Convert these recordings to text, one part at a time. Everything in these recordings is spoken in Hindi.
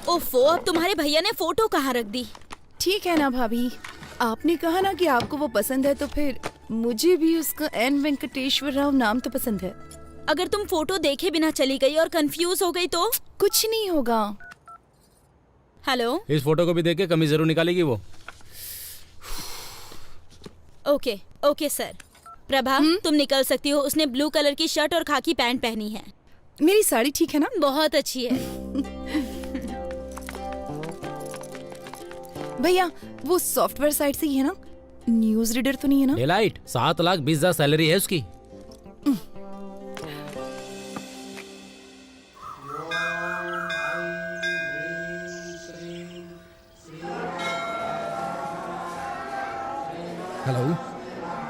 ओफो, अब तुम्हारे भैया ने फोटो कहाँ रख दी? ठीक है ना भाभी, आपने कहा ना कि आपको वो पसंद है, तो फिर मुझे भी उसका एन वेंकटेश्वर राव नाम तो पसंद है। अगर तुम फोटो देखे बिना चली गई और कंफ्यूज हो गई तो? कुछ नहीं होगा। हेलो, इस फोटो को भी देख के कमी जरूर निकालेगी वो। Okay okay sir. प्रभा, तुम निकल सकती हो। उसने ब्लू कलर की शर्ट और खाकी पैंट पहनी है। मेरी साड़ी ठीक है ना? बहुत अच्छी है। भैया, वो सॉफ्टवेयर साइट से ही है ना? न्यूज रीडर तो नहीं है ना? डेलाइट 7,20,000 सैलरी है उसकी। हेलो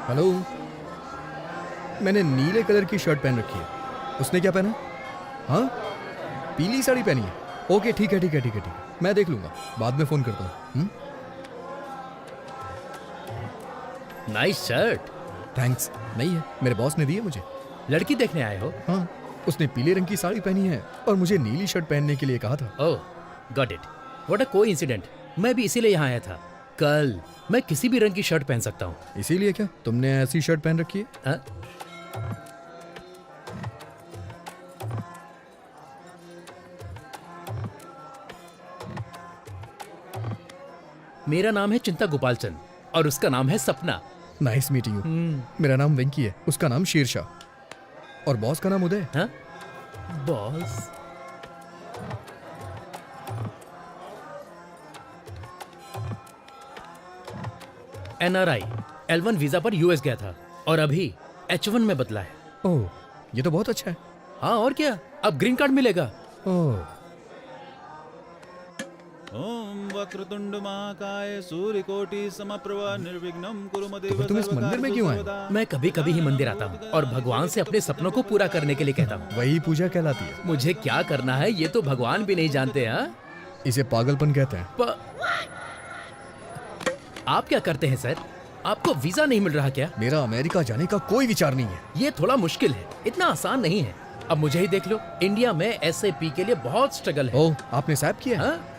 हेलो, मैंने नीले कलर की शर्ट पहन रखी है। उसने क्या पहना? हाँ, पीली साड़ी पहनी है। ओके, ठीक है ठीक है ठीक है ठीक है, मैं देख लूंगा, बाद में फोन करता हूँ। Nice shirt. थैंक्स। नहीं है, मेरे बॉस ने दी है मुझे। लड़की देखने आए हो? हाँ, उसने पीले रंग की साड़ी पहनी है और मुझे नीली शर्ट पहनने के लिए कहा था। Oh, got it. What a coincident. मैं भी इसीलिए यहाँ आया था। कल मैं किसी भी रंग की शर्ट पहन सकता हूँ। इसीलिए क्या तुमने ऐसी शर्ट पहन रखी है? हाँ? मेरा नाम है चिंता गोपालचंद और उसका नाम है सपना। Nice meeting you. मेरा नाम वेंकी है, उसका नाम शेरशाह और बॉस का नाम उदय। हाँ? बॉस? NRI L1 वीजा पर US गया था और अभी H1 में बदला है। ओह, ये तो बहुत अच्छा है। हाँ और क्या, अब ग्रीन कार्ड मिलेगा। ओह, ओम वक्रतुंड महाकाय सूर्यकोटि समप्रभा निर्विघ्नं कुरु मदेव तो तुम इस मंदिर में क्यों आए? मैं कभी कभी ही मंदिर आता हूँ और भगवान से अपने सपनों को पूरा करने के लिए कहता हूँ। वही पूजा कहलाती है। मुझे क्या करना है ये तो भगवान भी नहीं जानते। हाँ, इसे पागलपन कहते हैं। आप क्या करते हैं सर? आपको वीजा नहीं मिल रहा क्या? मेरा अमेरिका जाने का कोई विचार नहीं है। ये थोड़ा मुश्किल है, इतना आसान नहीं है। अब मुझे ही देख लो, इंडिया में SAP के लिए बहुत स्ट्रगल है। ओह, आपने सैप किया है? हाँ?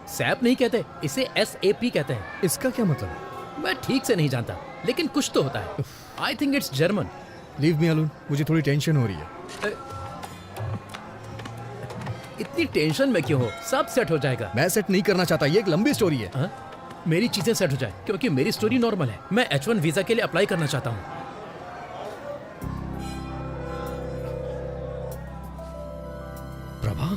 सैप नहीं कहते, इसे SAP कहते हैं। इसका क्या मतलब है? मैं ठीक से नहीं जानता, लेकिन कुछ तो होता है। I think it's German. Leave me alone, मुझे थोड़ी टेंशन हो रही है। इतनी टेंशन में क्यों हो? सब सेट हो जाएगा। मैं सेट नहीं करना चाहता, ये एक लंबी स्टोरी है। हाँ? मेरी चीजें सेट हो जाए, क्योंकि मेरी स्टोरी नॉर्मल है। मैं H1 वीजा के लिए अप्लाई करना चाहता हूँ। प्रभा,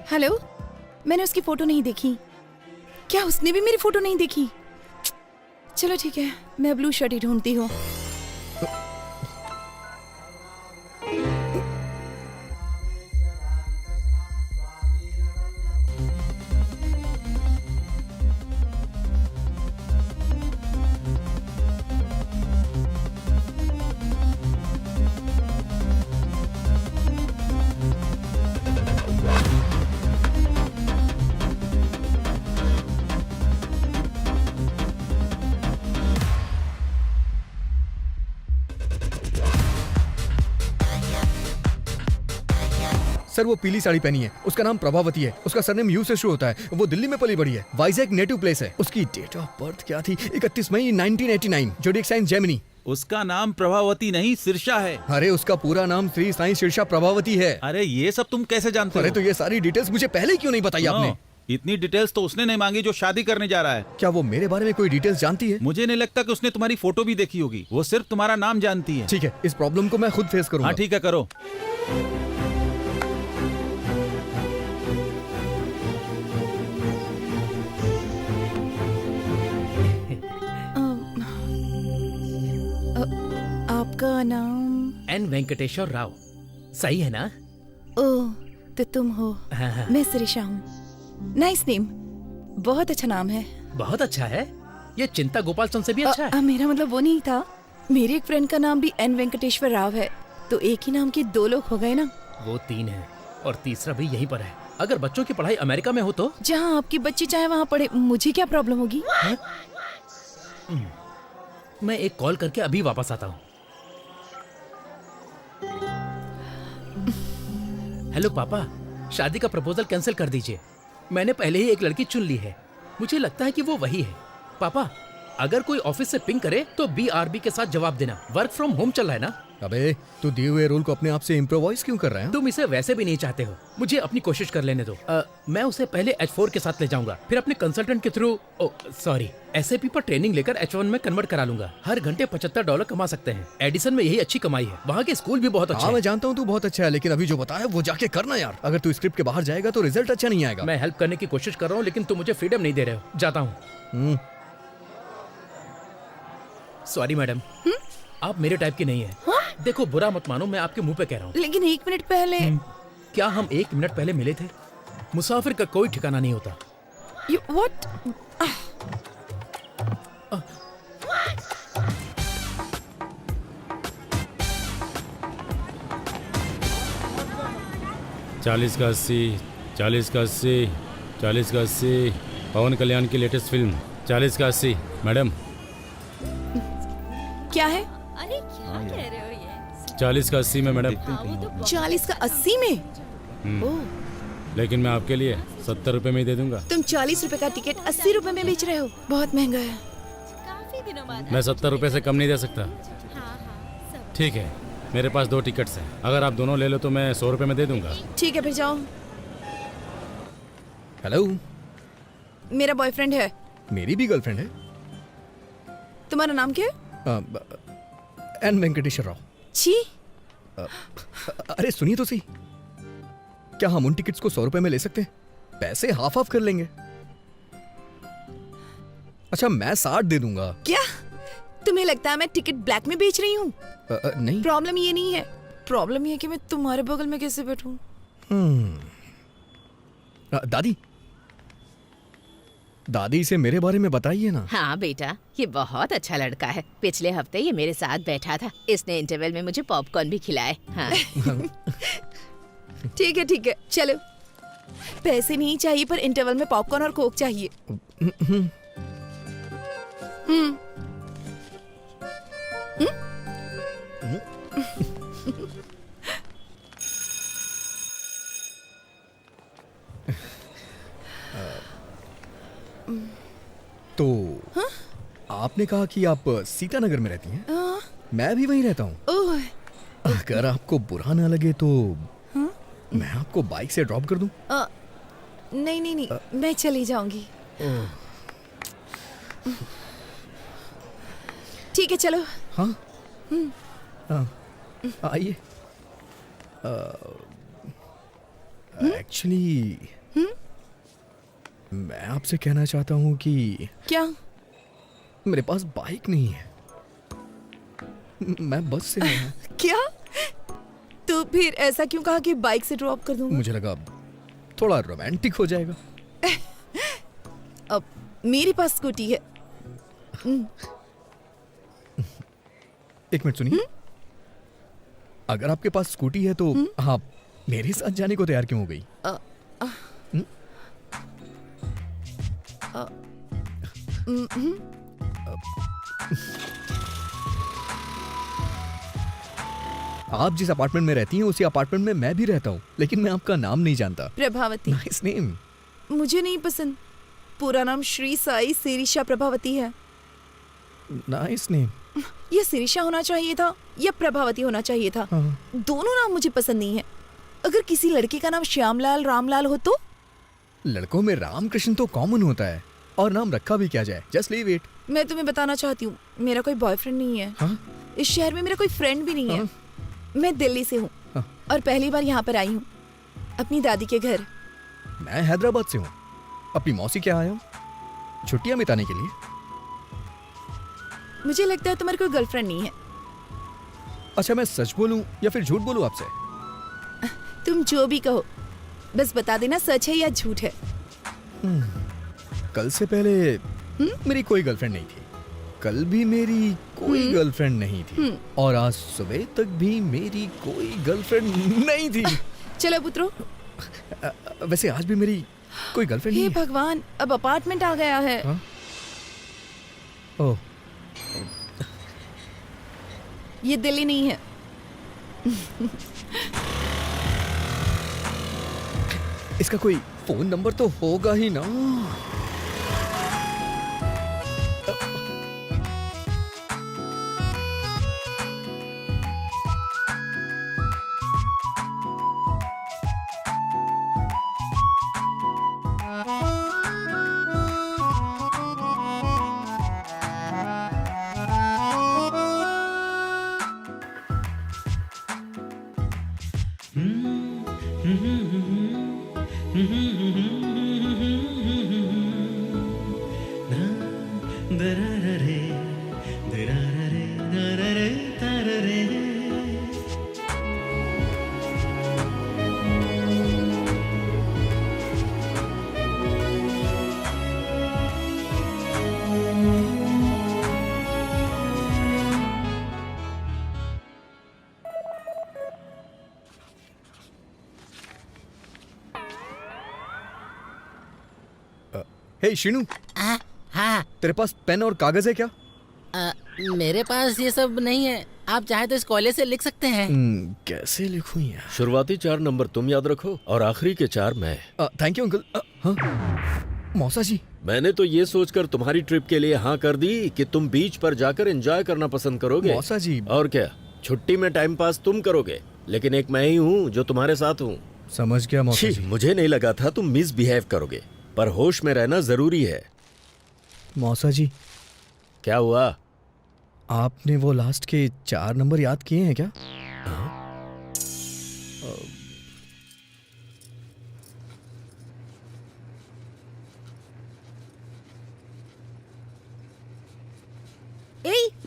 हेलो, मैंने उसकी फोटो नहीं देखी। क्या उसने भी मेरी फोटो नहीं देखी? चलो ठीक है, मैं ब्लू शर्ट ही ढूंढती हूँ। सर वो पीली साड़ी पहनी है, उसका नाम प्रभावती है, उसका सरनेम यू से शुरू होता है, वो दिल्ली में पली बड़ी है, वाइजैक नेटिव प्लेस है। उसकी डेट ऑफ बर्थ क्या थी? 31 मई 1989, जोडिएक साइन जेमिनी। उसका नाम प्रभावती नहीं सिरसा है। अरे उसका पूरा नाम श्री साईं शीर्षा प्रभावती है। अरे ये सब तुम कैसे जानते अरे हो? तो ये सारी डिटेल्स मुझे पहले क्यों नहीं बताई आपने? इतनी डिटेल्स तो उसने नहीं मांगी जो शादी करने जा रहा है। क्या वो मेरे बारे में कोई डिटेल्स जानती है? मुझे नहीं लगता कि उसने तुम्हारी फोटो भी देखी होगी। वो सिर्फ तुम्हारा नाम जानती है। ठीक है, इस प्रॉब्लम को मैं खुद फेस करूंगा। हाँ ठीक है, करो। आपका नाम? N वेंकटेश्वर राव। सही है ना? ओह, तो तुम हो। हाँ, हाँ। मैं सिरिशा हूँ। नाइस नेम, बहुत अच्छा नाम है। बहुत अच्छा है। ये चिंता गोपाल सन से भी अच्छा है। मेरा मतलब वो नहीं था। मेरे एक फ्रेंड का नाम भी एन वेंकटेश्वर राव है, तो एक ही नाम के 2 लोग हो गए ना। वो 3 है और तीसरा भी यहीं पर है। अगर बच्चों की पढ़ाई अमेरिका में हो तो जहाँ आपकी बच्ची चाहे वहाँ पढ़े, मुझे क्या प्रॉब्लम होगी? मैं एक कॉल करके अभी वापस आता हूँ। हेलो पापा, शादी का प्रपोजल कैंसिल कर दीजिए। मैंने पहले ही एक लड़की चुन ली है। मुझे लगता है कि वो वही है। पापा, अगर कोई ऑफिस से पिंग करे तो BRB के साथ जवाब देना। वर्क फ्रॉम होम चल रहा है ना। अबे तू दिए हुए रोल को अपने आप से इम्प्रोवाइज क्यों कर रहा है? तुम इसे वैसे भी नहीं चाहते हो। मुझे अपनी कोशिश कर लेने दो। मैं उसे पहले H4 के साथ ले जाऊंगा, फिर अपने कंसल्टेंट के थ्रू SAP पर ट्रेनिंग लेकर H1 में कन्वर्ट करा लूंगा। हर घंटे $75 कमा सकते हैं। एडिसन में यही अच्छी कमाई है। वहाँ के स्कूल भी बहुत अच्छे हाँ मैं हैं। जानता हूँ तू बहुत अच्छा है, लेकिन अभी जो बताया वो जाके करना यार। अगर तू स्क्रिप्ट के बाहर जाएगा तो रिजल्ट अच्छा नहीं आएगा। मैं हेल्प करने की कोशिश कर रहा हूँ, लेकिन तुम मुझे फ्रीडम नहीं दे रहे हो। जाता हूँ। सॉरी मैडम, आप मेरे टाइप की नहीं है। देखो, बुरा मत मानो, मैं आपके मुंह पे कह रहा हूँ। लेकिन 1 मिनट पहले क्या हम 1 मिनट पहले मिले थे? मुसाफिर का कोई ठिकाना नहीं होता। व्हाट? 40 का 80, 40 का 80, 40 का 80। पवन कल्याण की लेटेस्ट फिल्म 40 का 80। मैडम क्या है? अरे क्या कह रहे हो ये? 40 का 80 में मैडम। 40 का 80 में? ओह, लेकिन मैं आपके लिए 70 रुपए में ही दे दूंगा। तुम 40 रुपए का टिकट 80 रुपए में बेच रहे हो? बहुत महंगा है। काफी दिनों बाद। मैं 70 रुपए से कम नहीं दे सकता। हाँ, सब। ठीक है, मेरे पास 2 टिकट्स हैं। अगर आप दोनों ले लो तो मैं 100 रुपए में दे दूंगा। ठीक है, फिर जाओ। हेलो, मेरा बॉयफ्रेंड है। मेरी भी गर्लफ्रेंड है। तुम्हारा नाम क्या है? एन वेंकटेश्वर राव। छी, अरे सुनिए तो सही, क्या हम उन टिकट्स को 100 रुपए में ले सकते हैं? पैसे हाफ हाफ कर लेंगे। अच्छा, मैं 60 दे दूंगा। क्या तुम्हें लगता है मैं टिकट ब्लैक में बेच रही हूँ? नहीं। प्रॉब्लम ये नहीं है। प्रॉब्लम ये है कि मैं तुम्हारे बगल में कैसे बैठूं? दादी, दादी से मेरे बारे में बताइए ना। हाँ बेटा, ये बहुत अच्छा लड़का है। पिछले हफ्ते ये मेरे साथ बैठा था। इसने इंटरवल में मुझे पॉपकॉर्न भी खिलाए। हाँ। ठीक है, चलो। पैसे नहीं चाहिए, पर इंटरवल में पॉपकॉर्न और कोक चाहिए। तो आपने कहा कि आप सीतानगर में रहती हैं। मैं भी वहीं रहता हूँ। ओह, अगर आपको बुरा ना लगे तो मैं आपको बाइक से ड्रॉप कर दूं? नहीं, मैं चली जाऊंगी। ठीक है, चलो। हाँ, आइए। एक्चुअली मैं आपसे कहना चाहता हूँ कि क्या? मेरे पास बाइक नहीं है, मैं बस से आया। क्या? तो फिर ऐसा क्यों कहा कि बाइक से ड्रॉप कर दूंगा? मुझे लगा थोड़ा रोमांटिक हो जाएगा। अब मेरे पास स्कूटी है। एक मिनट सुनिए, अगर आपके पास स्कूटी है तो आप मेरे साथ जाने को तैयार क्यों हो गई? आप जिस अपार्टमेंट में रहती हैं उसी अपार्टमेंट में मैं भी रहता हूँ, लेकिन मैं आपका नाम नहीं जानता। प्रभावती। Nice name. मुझे नहीं पसंद। पूरा नाम श्री साई सिरिशा प्रभावती है। Nice name. यह सिरिशा होना चाहिए था या प्रभावती होना चाहिए था। हाँ। दोनों नाम मुझे पसंद नहीं है। अगर किसी लड़के का नाम श्यामलाल रामलाल हो तो? लड़कों में रामकृष्ण तो कॉमन होता है, और नाम रखा भी क्या जाए। Just leave it. मैं तुम्हें बताना चाहती हूँ, मेरा कोई बॉयफ्रेंड नहीं है। हाँ? इस शहर में मेरा कोई फ्रेंड भी नहीं है। हाँ? मैं दिल्ली से हूँ हाँ। और पहली बार यहाँ पर आई हूँ, अपनी दादी के घर। मैं हैदराबाद से हूँ, अपनी मौसी के आया हूँ छुट्टियां बिताने के लिए। मुझे लगता है तुम्हारी कोई गर्लफ्रेंड नहीं है। अच्छा, मैं सच बोलूं या फिर झूठ बोलूं आपसे? तुम जो भी कहो, बस बता देना सच है या झूठ है। कल से पहले मेरी कोई गर्लफ्रेंड नहीं थी, कल भी मेरी कोई गर्लफ्रेंड नहीं थी, और आज सुबह तक भी मेरी कोई गर्लफ्रेंड नहीं थी। चलो पुत्रो। वैसे आज भी मेरी कोई गर्लफ्रेंड हे नहीं है। भगवान, अब अपार्टमेंट आ गया है। हाँ? ओह, ये दिल्ली नहीं है। इसका कोई फोन नंबर तो होगा ही ना। हे शीनू, हाँ। तेरे पास पेन और कागज है क्या? मेरे पास ये सब नहीं है, आप चाहे तो इस कॉलेज से लिख सकते हैं। कैसे लिखूं यार? शुरुआती 4 नंबर तुम याद रखो और आखिरी के 4 मैं। Thank you uncle. हाँ? मौसा जी, मैंने तो ये सोचकर तुम्हारी ट्रिप के लिए हाँ कर दी कि तुम बीच पर जाकर एंजॉय करना पसंद करोगे। मौसा जी। और क्या, छुट्टी में टाइम पास तुम करोगे, लेकिन एक मैं ही हूँ जो तुम्हारे साथ हूँ। समझ गया मौसा छी, जी। मुझे नहीं लगा था तुम मिसबिहेव करोगे, पर होश में रहना जरूरी है। मौसा जी, क्या हुआ? आपने वो लास्ट के 4 नंबर याद किए हैं क्या?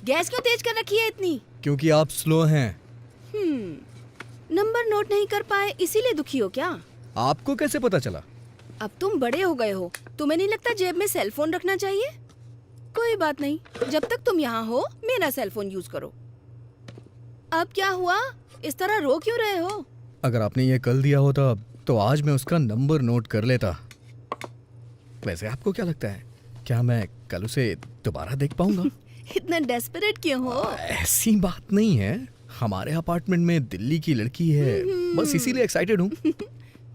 गैस क्यों तेज कर रखी है इतनी? क्योंकि आप स्लो हैं। नंबर नोट नहीं कर पाए इसीलिए दुखी हो क्या? आपको कैसे पता चला? अब तुम बड़े हो गए हो, तुम्हें नहीं लगता जेब में सेल फोन रखना चाहिए? कोई बात नहीं, जब तक तुम यहाँ हो मेरा सेल फोन यूज करो। अब क्या हुआ, इस तरह रो क्यों रहे हो? अगर आपने ये कल दिया होता तो आज मैं उसका नंबर नोट कर लेता। वैसे आपको क्या लगता है, क्या मैं कल उसे दोबारा देख पाऊंगा? इतना डेस्परेट क्यों हो? ऐसी बात नहीं है, हमारे अपार्टमेंट में दिल्ली की लड़की है, बस इसीलिए एक्साइटेड हूँ।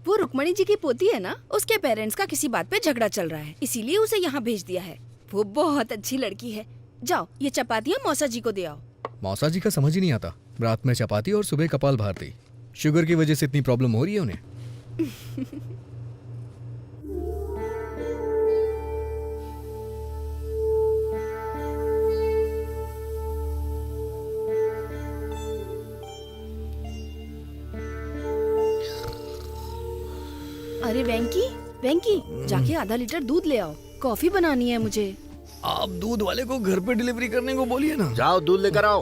वो रुक्मणी जी की पोती है ना, उसके पेरेंट्स का किसी बात पे झगड़ा चल रहा है, इसीलिए उसे यहाँ भेज दिया है। वो बहुत अच्छी लड़की है। जाओ ये चपातियाँ मौसा जी को दे आओ। मौसा जी का समझ ही नहीं आता, रात में चपाती और सुबह कपाल भारती। शुगर की वजह से इतनी प्रॉब्लम हो रही है उन्हें। अरे वेंकी, वेंकी, जाके आधा लीटर दूध ले आओ, कॉफी बनानी है मुझे। आप दूध वाले को घर पे डिलीवरी करने को बोलिए ना। जाओ दूध लेकर आओ।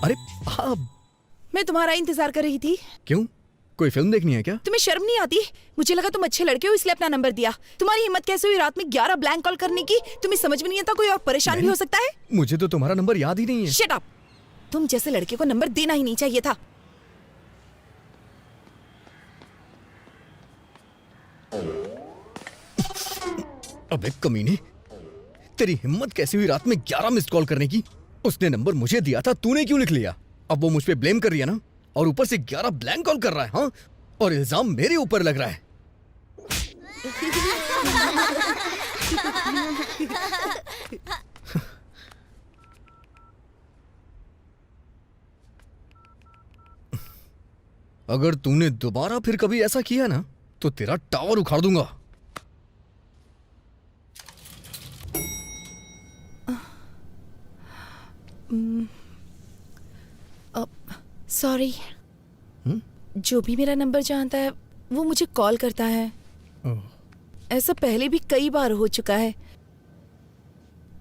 अरे आप, मैं तुम्हारा इंतजार कर रही थी। क्यों, कोई फिल्म देखनी है क्या? तुम्हें शर्म नहीं आती? मुझे लगा तुम अच्छे लड़के हो इसलिए अपना नंबर दिया। तुम्हारी हिम्मत कैसे हुई रात में 11 ब्लैंक कॉल करने की? तुम्हें समझ में नहीं आता कोई और परेशान भी हो सकता है? मुझे तो तुम्हारा नंबर याद ही नहीं है। Shut up! तुम जैसे लड़के को नंबर देना ही नहीं चाहिए था। अबे कमीने, तेरी हिम्मत कैसी हुई रात में 11 मिस्ड कॉल करने की? उसने नंबर मुझे दिया था, तूने क्यों लिख लिया? अब वो मुझ पे ब्लेम कर रही है ना, और ऊपर से 11 ब्लैंक कॉल कर रहा है। हाँ, और इल्जाम मेरे ऊपर लग रहा है। अगर तूने दोबारा फिर कभी ऐसा किया ना तो तेरा टावर उखाड़ दूंगा। सॉरी, जो भी मेरा नंबर जानता है वो मुझे कॉल करता है। ऐसा पहले भी कई बार हो चुका है।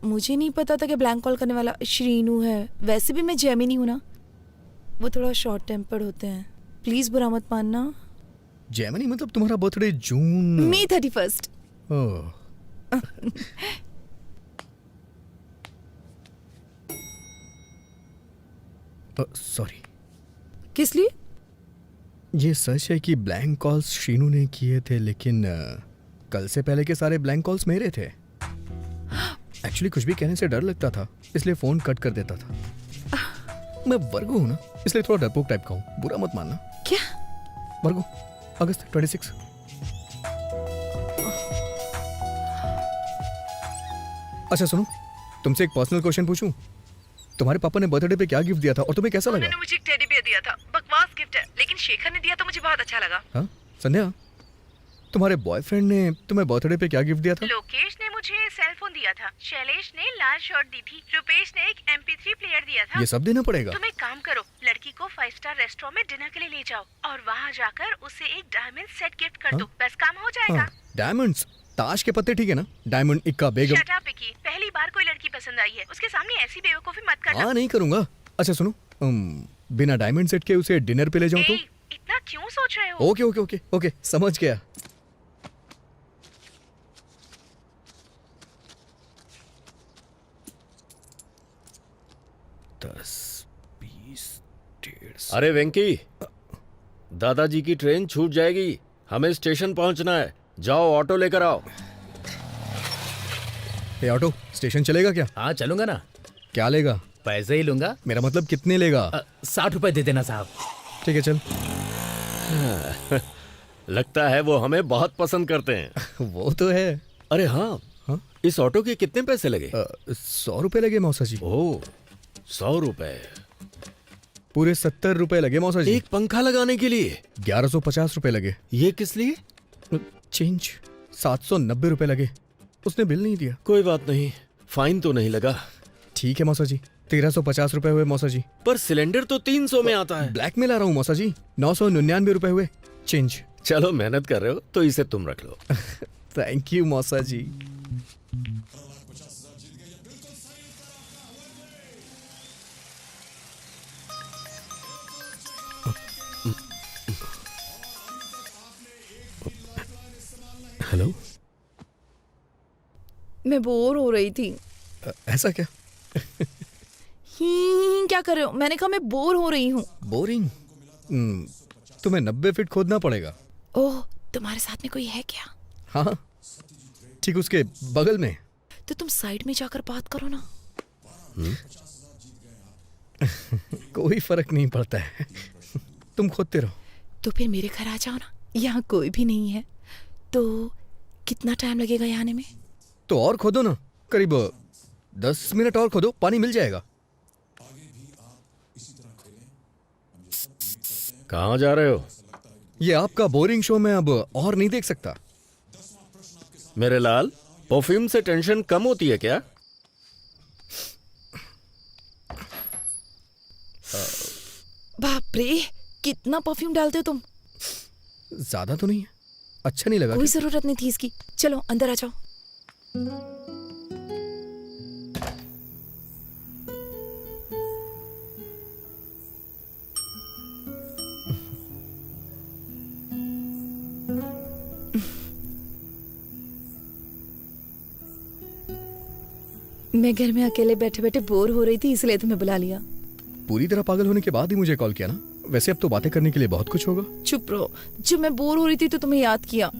मुझे नहीं पता था कि ब्लैंक कॉल करने वाला श्रीनू है। वैसे भी मैं जेमिनी हूं ना, वो थोड़ा शॉर्ट टेम्पर्ड होते हैं। प्लीज बुरा मत मानना। जेमिनी मतलब तुम्हारा बर्थडे जून मई 31। Oh sorry. किस लिए? ये सच है कि ब्लैंक कॉल्स शीनू ने किए थे, लेकिन कल से पहले के सारे ब्लैंक कॉल्स मेरे थे। एक्चुअली कुछ भी कहने से डर लगता था, इसलिए फोन कट कर देता था। मैं वर्गो हूं ना, इसलिए थोड़ा डरपोक टाइप का हूं, बुरा मत मानना। क्या? वर्गो, अगस्त 26। अच्छा सुनो, तुमसे एक पर्सनल क्वेश्चन पूछूं? तुम्हारे पापा ने बर्थडे पे क्या गिफ्ट दिया था और तुम्हें कैसा लगा? उन्होंने मुझे एक टेडी बियर दिया था। बकवास गिफ्ट है, लेकिन शेखर ने दिया तो मुझे बहुत अच्छा लगा। हाँ संध्या, तुम्हारे बॉयफ्रेंड ने तुम्हें बर्थडे पे क्या गिफ्ट दिया था? लोकेश ने मुझे सेल फोन दिया था। शैलेश ने लाल शर्ट दी थी। रुपेश ने एक MP3 प्लेयर दिया था। ये सब देना पड़ेगा? तुम एक काम करो, लड़की को 5 स्टार रेस्टोरेंट में डिनर के लिए ले जाओ और वहाँ जाकर उसे एक डायमंड सेट गिफ्ट कर दो। बस काम हो जाएगा। हाँ, डायमंड्स, ताश के पत्ते ठीक है ना? डायमंड, इक्का, बेगम। शट अप विकी, पहली बार कोई लड़की पसंद आई है, उसके सामने ऐसी बेवकूफी मत करना। हाँ नहीं करूंगा। अच्छा सुनो, बिना डायमंड सेट के उसे डिनर पे ले जाऊं तो? इतना क्यों सोच रहे हो? ओके ओके ओके ओके, समझ गया। अरे वेंकी, दादाजी की ट्रेन छूट जाएगी, हमें स्टेशन पहुंचना है। जाओ ऑटो लेकर आओ। ये ऑटो स्टेशन चलेगा क्या? हाँ चलूंगा ना। क्या लेगा? पैसे ही लूंगा। मेरा मतलब कितने लेगा? 60 रुपए दे देना साहब। ठीक है चल। लगता है वो हमें बहुत पसंद करते हैं। वो तो है। अरे हाँ, हाँ? इस ऑटो के कितने पैसे लगे? 100 रुपए लगे मौसा जी। ओह, 100 रुपए? पूरे 70 रुपए लगे मौसा जी। एक पंखा लगाने के लिए 1150 रुपए लगे। ये किस लिए? चेंज 790 रुपए लगे। उसने बिल नहीं दिया। कोई बात नहीं, फाइन तो नहीं लगा। ठीक है मौसा जी, 1350 रुपए हुए मौसा जी। पर सिलेंडर तो 300 में आता है। ब्लैक में ला रहा हूँ मौसा जी। 999 रुपए हुए चेंज। चलो मेहनत कर रहे हो तो इसे तुम रख लो। थैंक यू मौसा जी। हेलो, मैं बोर हो रही थी। ऐसा क्या? क्या कर रहे हो? मैंने कहा मैं बोर हो रही हूँ। बोरिंग? तुम्हें 90 फीट खोदना पड़ेगा। ओह, तुम्हारे साथ में कोई है क्या? हाँ, ठीक उसके बगल में। तो तुम साइड में जाकर बात करो ना। कोई फर्क नहीं पड़ता है, तुम खोदते रहो। तो फिर मेरे घर आ जाओ ना, यहाँ कोई भी नहीं है। तो कितना टाइम लगेगा यहाँ आने में? तो और खोदो ना, करीब 10 मिनट और खोदो, पानी मिल जाएगा। कहाँ जा रहे हो? ये आपका बोरिंग शो मैं अब और नहीं देख सकता। मेरे लाल, परफ्यूम से टेंशन कम होती है क्या? बाप रे, कितना परफ्यूम डालते हो तुम? ज्यादा तो नहीं है, अच्छा नहीं लगा कोई क्या? जरूरत नहीं थी इसकी। चलो अंदर आ जाओ। मैं घर में अकेले बैठे बैठे बोर हो रही थी, इसलिए तुम्हें बुला लिया। पूरी तरह पागल होने के बाद ही मुझे कॉल किया ना? वैसे अब तो बातें करने के लिए बहुत कुछ होगा। चुप रहो। जब मैं बोर हो रही थी तो तुम्हें याद किया।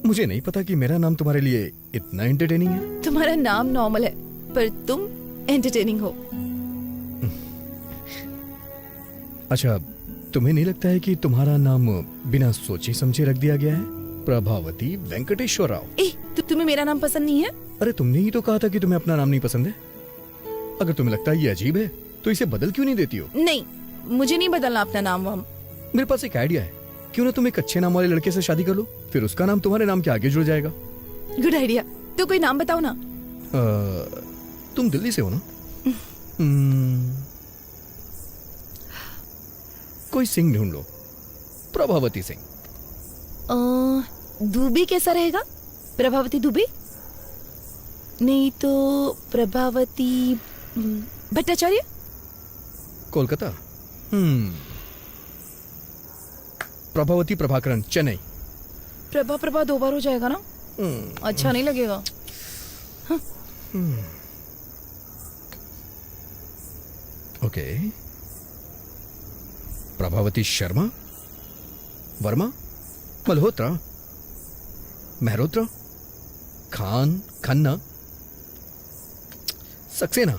मुझे नहीं पता कि मेरा नाम तुम्हारे लिए इतना एंटरटेनिंग है। तुम्हारा नाम नॉर्मल है, पर तुम एंटरटेनिंग हो। अच्छा, तुम्हें नहीं लगता है कि तुम्हारा नाम बिना सोचे समझे रख दिया गया है? प्रभावती वेंकटेश्वर राव। तो तुम्हें मेरा नाम पसंद नहीं है? अरे तुमने ही तो कहा था कि तुम्हें अपना नाम नहीं पसंद है। अगर तुम्हें लगता है ये अजीब है तो इसे बदल क्यों नहीं देती हो? नहीं, मुझे नहीं बदलना अपना नाम वाम। मेरे पास एक आइडिया है, क्यों ना तुम एक अच्छे नाम वाले लड़के से शादी कर लो, फिर उसका नाम तुम्हारे नाम के आगे जुड़ जाएगा। Good idea. तो कोई नाम बताओ ना। तुम दिल्ली से हो ना? कोई सिंह ढूंढ लो, प्रभावती सिंह। दूबी कैसा रहेगा? प्रभावती दुबे? नहीं तो प्रभावती भट्टाचार्य? कोलकाता। प्रभावती प्रभाकरन, चेन्नई। प्रभा 2 बार हो जाएगा ना? अच्छा नहीं लगेगा। ओके। प्रभावती शर्मा, वर्मा, मल्होत्रा, मेहरोत्रा, खान, खन्ना, सक्सेना,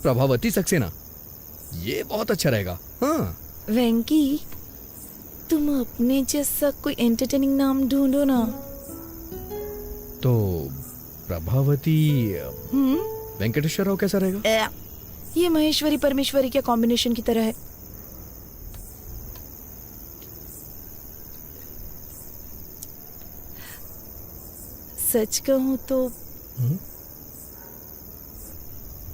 प्रभावती सक्सेना। ये बहुत अच्छा रहेगा। हाँ। वेंकी, तुम अपने जैसा कोई एंटरटेनिंग नाम ढूंढो ना। तो प्रभावती वेंकटेश्वर राव कैसा रहेगा? ये महेश्वरी परमेश्वरी के कॉम्बिनेशन की तरह है। सच कहूं तो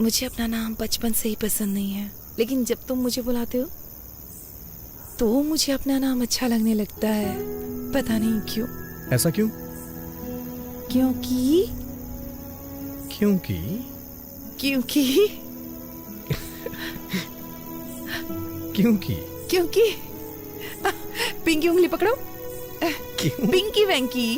मुझे अपना नाम बचपन से ही पसंद नहीं है, लेकिन जब तुम मुझे बुलाते हो तो मुझे अपना नाम अच्छा लगने लगता है। पता नहीं क्यों। ऐसा क्यों? क्योंकि क्योंकि क्योंकि क्योंकि क्योंकि पिंकी उंगली पकड़ो। क्यों? पिंकी वेंकी।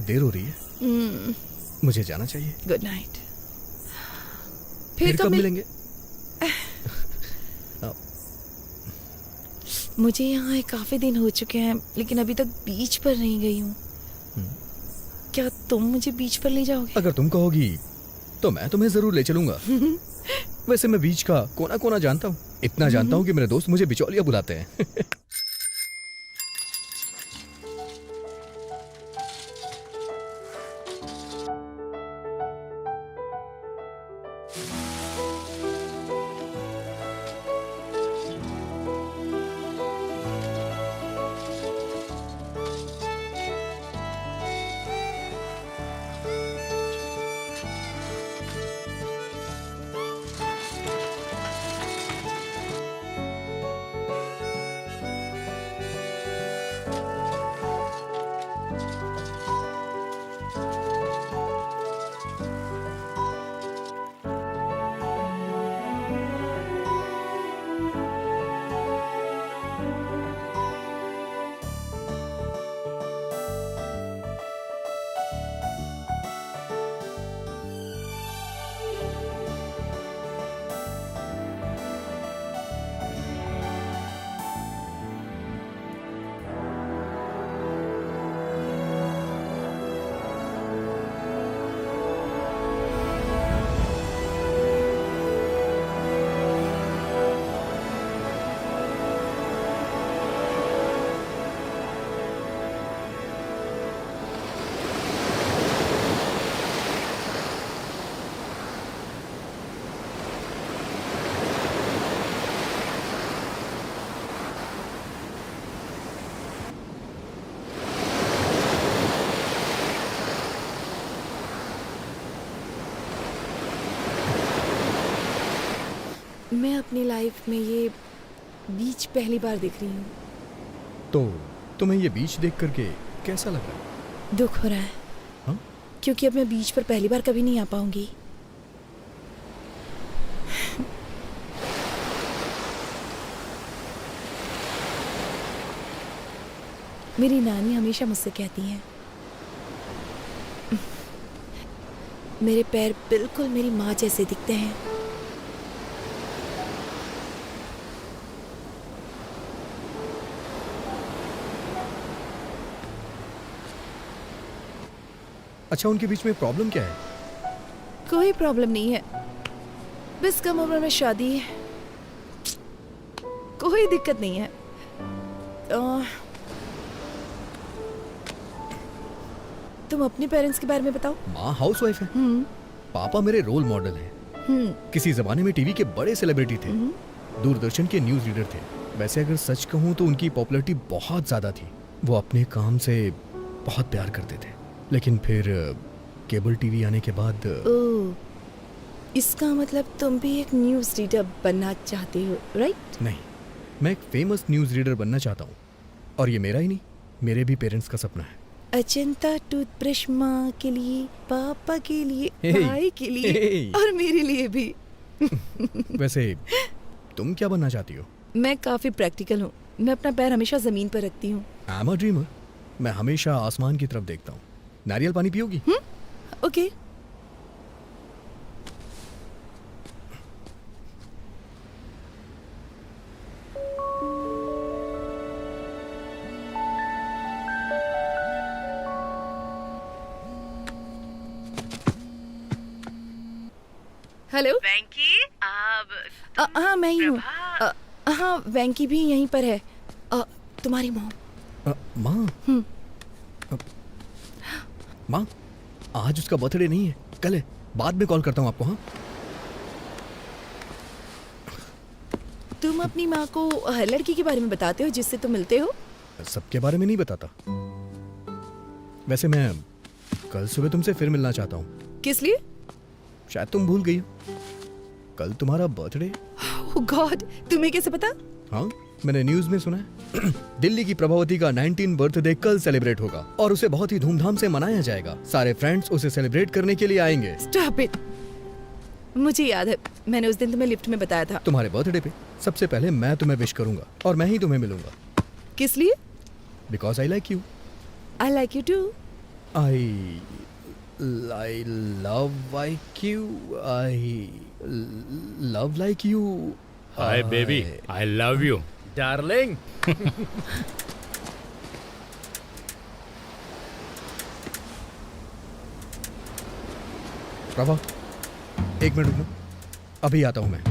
देर हो रही है, मुझे जाना चाहिए। Good night. फिर कब मिलेंगे? मुझे यहाँ काफी दिन हो चुके हैं, लेकिन अभी तक बीच पर नहीं गई हूँ। क्या तुम मुझे बीच पर ले जाओगे? अगर तुम कहोगी तो मैं तुम्हें जरूर ले चलूंगा। वैसे मैं बीच का कोना कोना जानता हूँ। इतना जानता हूँ कि मेरे दोस्त मुझे बिचौलिया बुलाते हैं। मैं अपनी लाइफ में ये बीच पहली बार देख रही हूँ। तो तुम्हें ये बीच देख करके कैसा लग रहा है? दुख हो रहा है। हाँ? क्योंकि अब मैं बीच पर पहली बार कभी नहीं आ पाऊंगी। मेरी नानी हमेशा मुझसे कहती हैं, मेरे पैर बिल्कुल मेरी माँ जैसे दिखते हैं। अच्छा, उनके बीच में प्रॉब्लम क्या है? कोई प्रॉब्लम नहीं है, बस कम उम्र में शादी है। कोई दिक्कत नहीं है। तुम अपने पेरेंट्स के बारे में बताओ। माँ हाउसवाइफ है, पापा मेरे रोल मॉडल हैं। किसी जमाने में टीवी के बड़े सेलिब्रिटी थे, दूरदर्शन के न्यूज रीडर थे। वैसे अगर सच कहूँ तो उनकी पॉपुलैरिटी बहुत ज्यादा थी। वो अपने काम से बहुत प्यार करते थे, लेकिन फिर केबल टीवी आने के बाद ओह, इसका मतलब तुम भी एक न्यूज़ रीडर बनना चाहते हो, राइट? नहीं, मैं एक फेमस न्यूज़ रीडर बनना चाहता हूँ, और ये मेरा ही नहीं, मेरे भी पेरेंट्स का सपना है। अजंता टूथब्रश माँ के लिए, पापा के लिए, Hey, भाई के लिए hey. और मेरे लिए भी। वैसे तुम क्या बनना चाहती हो? मैं काफी प्रैक्टिकल हूँ। मैं अपना पैर हमेशा जमीन पर रखती हूँ। I am a dreamer. मैं हमेशा आसमान की तरफ देखता हूँ। नारियल पानी पियोगी? ओके। हेलो वेंकी, अब हाँ मैं ही हूँ। हाँ वेंकी भी यहीं पर है। तुम्हारी मॉम। माँ? माँ, आज उसका बर्थडे नहीं है, कल है। बाद में कॉल करता हूँ आपको। हाँ, तुम अपनी माँ को हर लड़की के बारे में बताते हो जिससे तुम मिलते हो? सबके बारे में नहीं बताता। वैसे मैं कल सुबह तुमसे फिर मिलना चाहता हूँ। किस लिए? शायद तुम भूल गई हो, कल तुम्हारा बर्थडे। ओह गॉड, तुम्हें कैसे पता? हाँ, मैंने न्यूज में सुना है। दिल्ली की प्रभावती का 19 बर्थडे कल सेलिब्रेट होगा और उसे बहुत ही धूमधाम से मनाया जाएगा। सारे फ्रेंड्स उसे सेलिब्रेट करने के लिए आएंगे। Stop it. मुझे याद है, मैंने उस दिन तुम्हें लिफ्ट में बताया था। तुम्हारे बर्थडे पे सबसे पहले मैं तुम्हें विश करूंगा और मैं ही तुम्हें मिलूंगा। किस लिए? Because I like you. I like you too. I love like you. I love like you. Hi baby, I love you darling. Prabha, एक मिनट रुकना, अभी आता हूं मैं।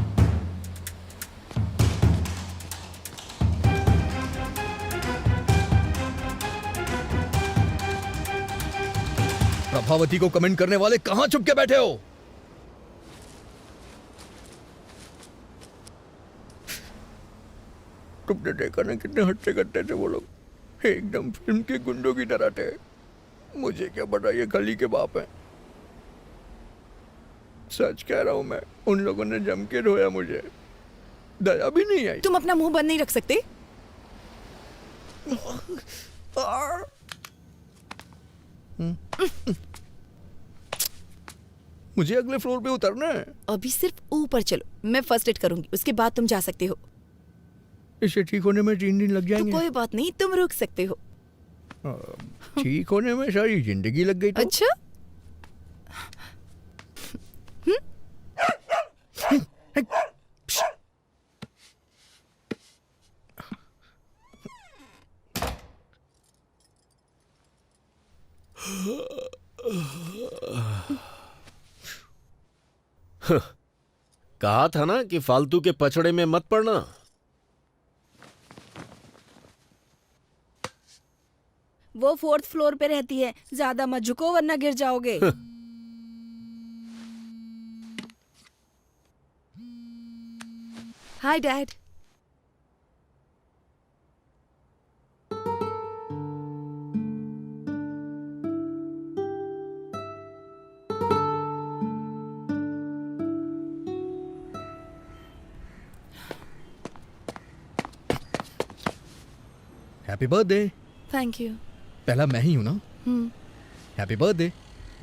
प्रभावती को कमेंट करने वाले कहां छुप के बैठे हो? तुमने देखा ना कितने हट्टे कट्टे थे वो लोग, एकदम फिल्म के गुंडों की तरह थे। मुझे क्या पता ये खली के बाप हैं। सच कह रहा हूं मैं, उन लोगों ने जम के रोया मुझे, दया भी नहीं आई। तुम अपना मुंह बंद नहीं रख सकते? मुझे अगले फ्लोर पे उतरना है। अभी सिर्फ ऊपर चलो, मैं फर्स्ट एड करूंगी, उसके बाद तुम जा सकते हो। इसे ठीक होने में 3 दिन लग तो जाएंगे। कोई बात नहीं, तुम रुक सकते हो। ठीक होने में सारी जिंदगी लग गई तो? अच्छा? कहा था ना कि फालतू के पचड़े में मत पड़ना। वो 4th फ्लोर पे रहती है, ज्यादा मत झुको वरना गिर जाओगे। Hi dad. Happy birthday. Thank you. पहला मैं ही हूं ना? Happy birthday.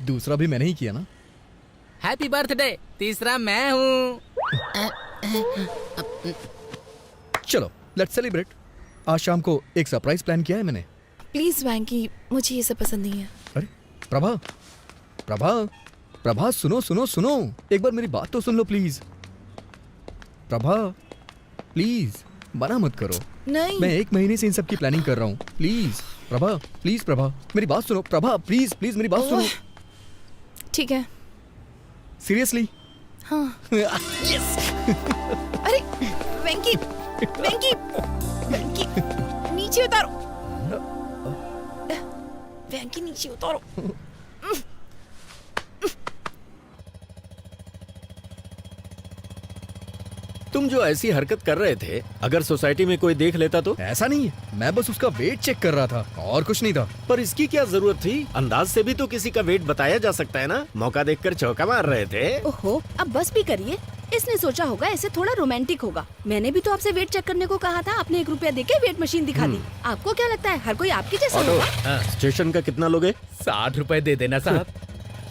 दूसरा भी मैंने ही किया ना? Happy birthday. तीसरा मैं हूँ। चलो लेट्स सेलिब्रेट। आज शाम को एक सरप्राइज प्लान किया है मैंने। प्लीज वैंकी, मुझे ये सब पसंद नहीं है। अरे प्रभा, प्रभा, प्रभा, सुनो सुनो सुनो, एक बार मेरी बात तो सुन लो प्लीज। प्रभा प्लीज, मना मत करो। नहीं। मैं 1 महीने से इन सब की प्लानिंग कर रहा हूँ। प्लीज प्रभा, प्लीज प्रभा, मेरी बात सुनो। प्रभा प्लीज प्लीज मेरी बात सुनो। ठीक है। सीरियसली? हाँ। यस। अरे वेंकी, वेंकी, वेंकी, नीचे उतारो। वेंकी नीचे उतारो। तुम जो ऐसी हरकत कर रहे थे, अगर सोसाइटी में कोई देख लेता तो? ऐसा नहीं है, मैं बस उसका वेट चेक कर रहा था और कुछ नहीं था। पर इसकी क्या जरूरत थी? अंदाज से भी तो किसी का वेट बताया जा सकता है ना। मौका देखकर चौका मार रहे थे। ओहो, अब बस भी करिए। इसने सोचा होगा ऐसे थोड़ा रोमांटिक होगा। मैंने भी तो आपसे वेट चेक करने को कहा था, आपने 1 रुपया देके वेट मशीन दिखा दी। आपको क्या लगता है हर कोई आपके जैसा ऑटो, होगा? स्टेशन का कितना लोगे? 60 रुपए दे देना साहब।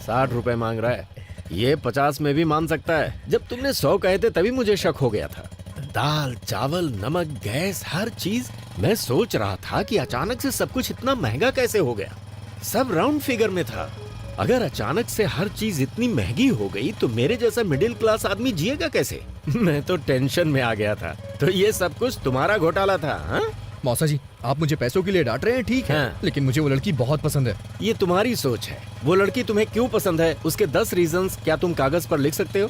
60 रुपए मांग रहा है। ये 50 में भी मान सकता है। जब तुमने 100 कहे थे तभी मुझे शक हो गया था। दाल, चावल, नमक, गैस, हर चीज। मैं सोच रहा था कि अचानक से सब कुछ इतना महंगा कैसे हो गया। सब राउंड फिगर में था। अगर अचानक से हर चीज इतनी महंगी हो गई तो मेरे जैसा मिडिल क्लास आदमी जिएगा कैसे? मैं तो टेंशन में आ गया था। तो ये सब कुछ तुम्हारा घोटाला था? हाँ? मौसा जी, आप मुझे पैसों के लिए डांट रहे हैं, ठीक है, हाँ। लेकिन मुझे वो लड़की बहुत पसंद है। ये तुम्हारी सोच है। वो लड़की तुम्हें क्यों पसंद है, उसके 10 रीजंस क्या तुम कागज पर लिख सकते हो?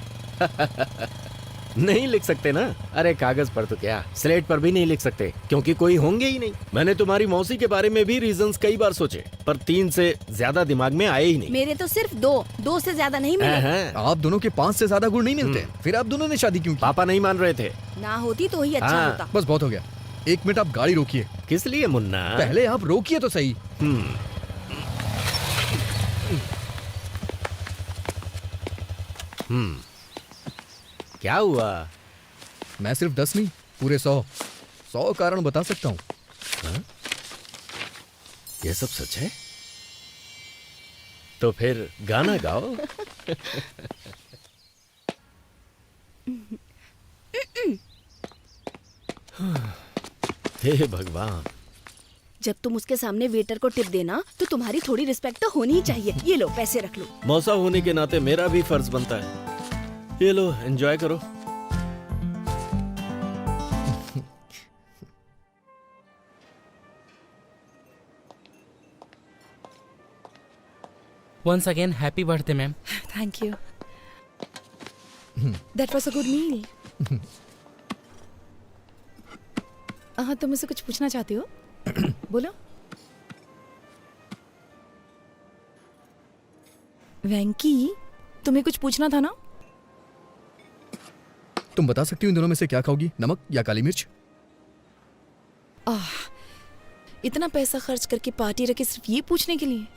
नहीं लिख सकते ना। अरे कागज पर तो क्या, स्लेट पर भी नहीं लिख सकते, क्योंकि कोई होंगे ही नहीं। मैंने तुम्हारी मौसी के बारे में भी रीजंस कई बार सोचे, पर 3 से ज्यादा दिमाग में आए ही नहीं। मेरे तो सिर्फ 2 से ज्यादा नहीं मिले। हाँ, आप दोनों के 5 से ज्यादा गुण नहीं मिलते। फिर आप दोनों ने शादी क्यों की? पापा नहीं मान रहे थे। ना होती तो ही अच्छा हाँ। होता। बस बहुत हो गया। 1 मिनट आप गाड़ी रोकिए। किस लिए मुन्ना? पहले आप रोकिए तो सही। क्या हुआ? मैं सिर्फ 10 नहीं, पूरे 100 कारण बता सकता हूँ। ये सब सच है? तो फिर गाना गाओ। हे भगवान। जब तुम उसके सामने वेटर को टिप देना तो तुम्हारी थोड़ी रिस्पेक्ट तो होनी ही चाहिए। ये लो पैसे रख लो। मौसा होने के नाते मेरा भी फर्ज बनता है। ये लो, एंजॉय करो। Once again happy birthday ma'am. Thank you. That was a good meal. हाँ, तुम मुझसे कुछ पूछना चाहती हो? बोलो। वेंकी, तुम्हें कुछ पूछना था ना? तुम बता सकती हो इन दोनों में से क्या खाओगी, नमक या काली मिर्च? इतना पैसा खर्च करके पार्टी रखी सिर्फ ये पूछने के लिए?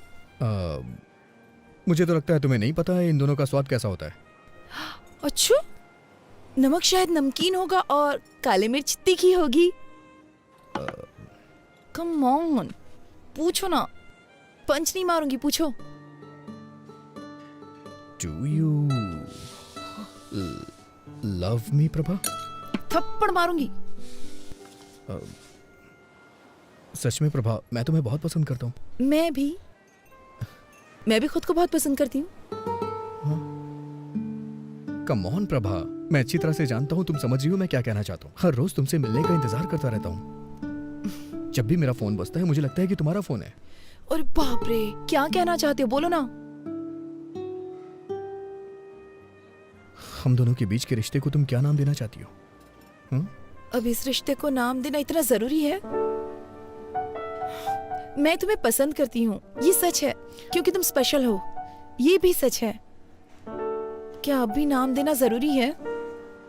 मुझे तो लगता है तुम्हें नहीं पता है इन दोनों का स्वाद कैसा होता है। अच्छा, नमक शायद नमकीन होगा और काली मिर्च तीखी होगी। कम ऑन, पूछो ना। पंच नहीं मारूंगी, पूछो। Do you love me, Prabha? थप्पड़ मारूंगी। सच में प्रभा, मैं तुम्हें बहुत पसंद करता हूँ। मैं भी खुद को बहुत पसंद करती हूँ। कम ऑन प्रभा, मैं अच्छी तरह से जानता हूँ तुम समझ रही हो मैं क्या कहना चाहता हूँ। हर रोज तुमसे मिलने का इंतजार करता रहता हूँ। जब भी मेरा फोन बजता है मुझे लगता है कि तुम्हारा फोन है। और बाप रे, क्या कहना चाहते हो, बोलो ना। हम दोनों के बीच के रिश्ते को तुम क्या नाम देना चाहती हो? अब इस रिश्ते को नाम देना इतना जरूरी है? मैं तुम्हें पसंद करती हूँ, ये सच है, क्योंकि तुम स्पेशल हो, ये भी सच है। क्या अब भी नाम देना जरूरी है?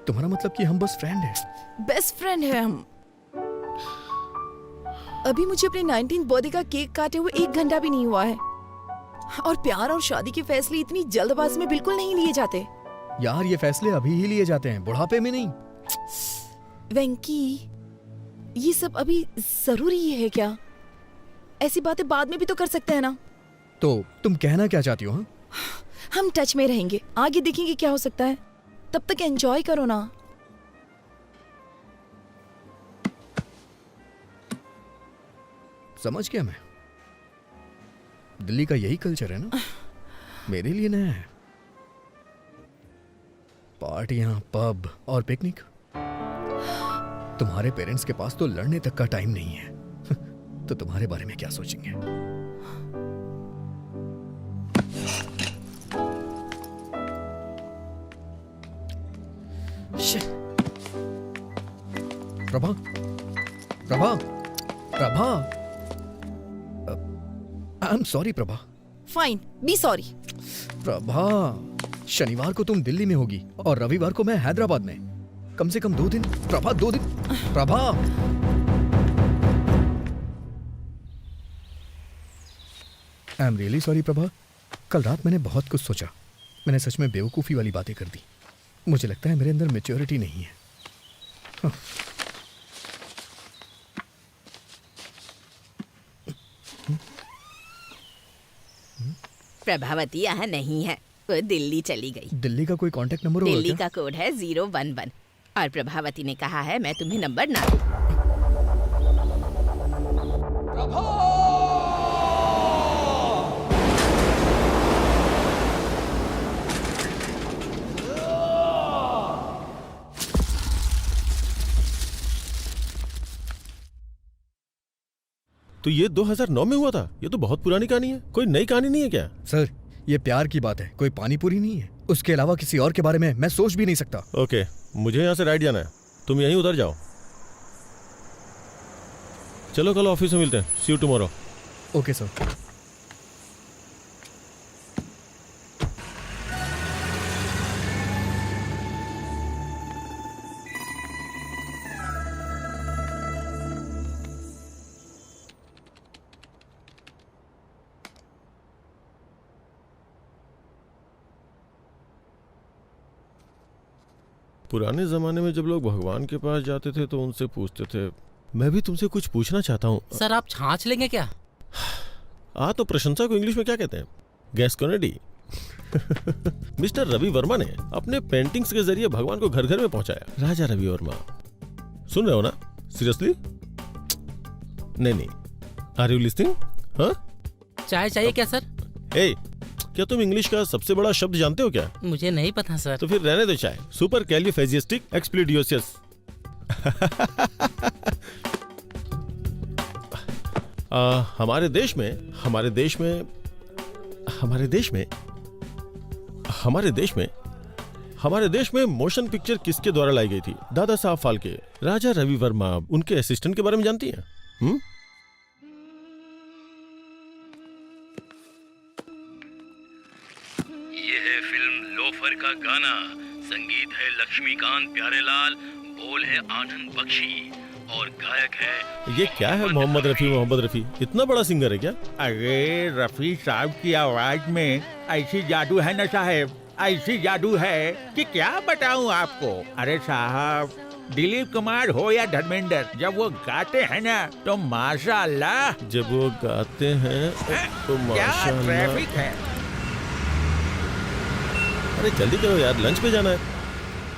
तुम्हारा मतलब कि हम बस फ्रेंड हैं? बेस्ट फ्रेंड है हम। अभी मुझे अपने 19th बर्थडे का केक काटे हुए 1 घंटा भी नहीं हुआ है। और प्यार और शादी के फैसले इतनी जल्दबाजी में बिल्कुल नहीं लिए जाते। यार, ये फैसले अभी ही लिए जाते हैं, बुढ़ापे में नहीं। वेंकी, ये सब अभी जरूरी है क्या? ऐसी बातें बाद में भी तो कर सकते हैं ना। तो तुम कहना क्या चाहती हो? हाँ? हम टच में रहेंगे, आगे देखेंगे क्या हो सकता है। तब तक एंजॉय करो ना। समझ गया मैं। दिल्ली का यही कल्चर है ना, मेरे लिए नया है। पार्टियां, पब और पिकनिक। तुम्हारे पेरेंट्स के पास तो लड़ने तक का टाइम नहीं है। तो तुम्हारे बारे में क्या सोचेंगे? Prabha, Prabha, Prabha, I am sorry Prabha. Fine, be sorry. Prabha, शनिवार को तुम दिल्ली में होगी और रविवार को मैं हैदराबाद में। कम से कम 2 दिन। प्रभा 2 दिन। Prabha I am really sorry Prabha. कल रात मैंने बहुत कुछ सोचा। मैंने सच में बेवकूफ़ी वाली बातें कर दी। मुझे लगता है मेरे अंदर मैच्योरिटी नहीं है। हाँ। प्रभावती यहाँ नहीं है, वो दिल्ली चली गई। दिल्ली का कोई कांटेक्ट नंबर होगा दिल्ली क्या? का कोड है 011 और प्रभावती ने कहा है मैं तुम्हें नंबर ना दूं। तो ये 2009 में हुआ था? ये तो बहुत पुरानी कहानी है। कोई नई कहानी नहीं है क्या? सर ये प्यार की बात है, कोई पानी पूरी नहीं है। उसके अलावा किसी और के बारे में मैं सोच भी नहीं सकता। ओके, मुझे यहाँ से राइट जाना है, तुम यहीं उतर जाओ। चलो कल ऑफिस में मिलते हैं। सी यू टुमारो। Okay sir. पुराने जमाने में जब लोग भगवान के पास जाते थे तो उनसे पूछते थे। मैं भी तुमसे कुछ पूछना चाहता हूँ। सर आप छाछ लेंगे क्या? तो प्रशंसा को इंग्लिश में क्या कहते हैं? गैस्कोनेडी। मिस्टर रवि वर्मा ने अपने पेंटिंग्स के जरिए भगवान को घर घर में पहुंचाया। राजा रवि वर्मा, सुन रहे हो ना? सीरियसली? नहीं। Are you listening? हाँ? चाय चाहिए क्या सर? क्या तुम इंग्लिश का सबसे बड़ा शब्द जानते हो क्या? मुझे नहीं पता सर। तो फिर रहने दो चाय। सुपर कैलिफेजिस्टिक एक्सप्लिडियोसियस। हमारे देश में मोशन पिक्चर किसके द्वारा लाई गई थी? दादा साहब फाल्के। राजा रवि वर्मा, उनके असिस्टेंट के बारे में जानती हैं? ये है फिल्म लोफर का गाना। संगीत है लक्ष्मीकांत प्यारेलाल, बोल है आनंद बख्शी और गायक है ये क्या है? मोहम्मद रफी इतना बड़ा सिंगर है क्या? अरे रफी साहब की आवाज में ऐसी जादू है ना साहब, ऐसी जादू है कि क्या बताऊं आपको। अरे साहब, दिलीप कुमार हो या धर्मेंद्र, जब वो गाते हैं ना तो माशाअल्लाह। जब वो गाते हैं तो क्या ट्रैफिक है। अरे जल्दी करो यार, लंच पे जाना है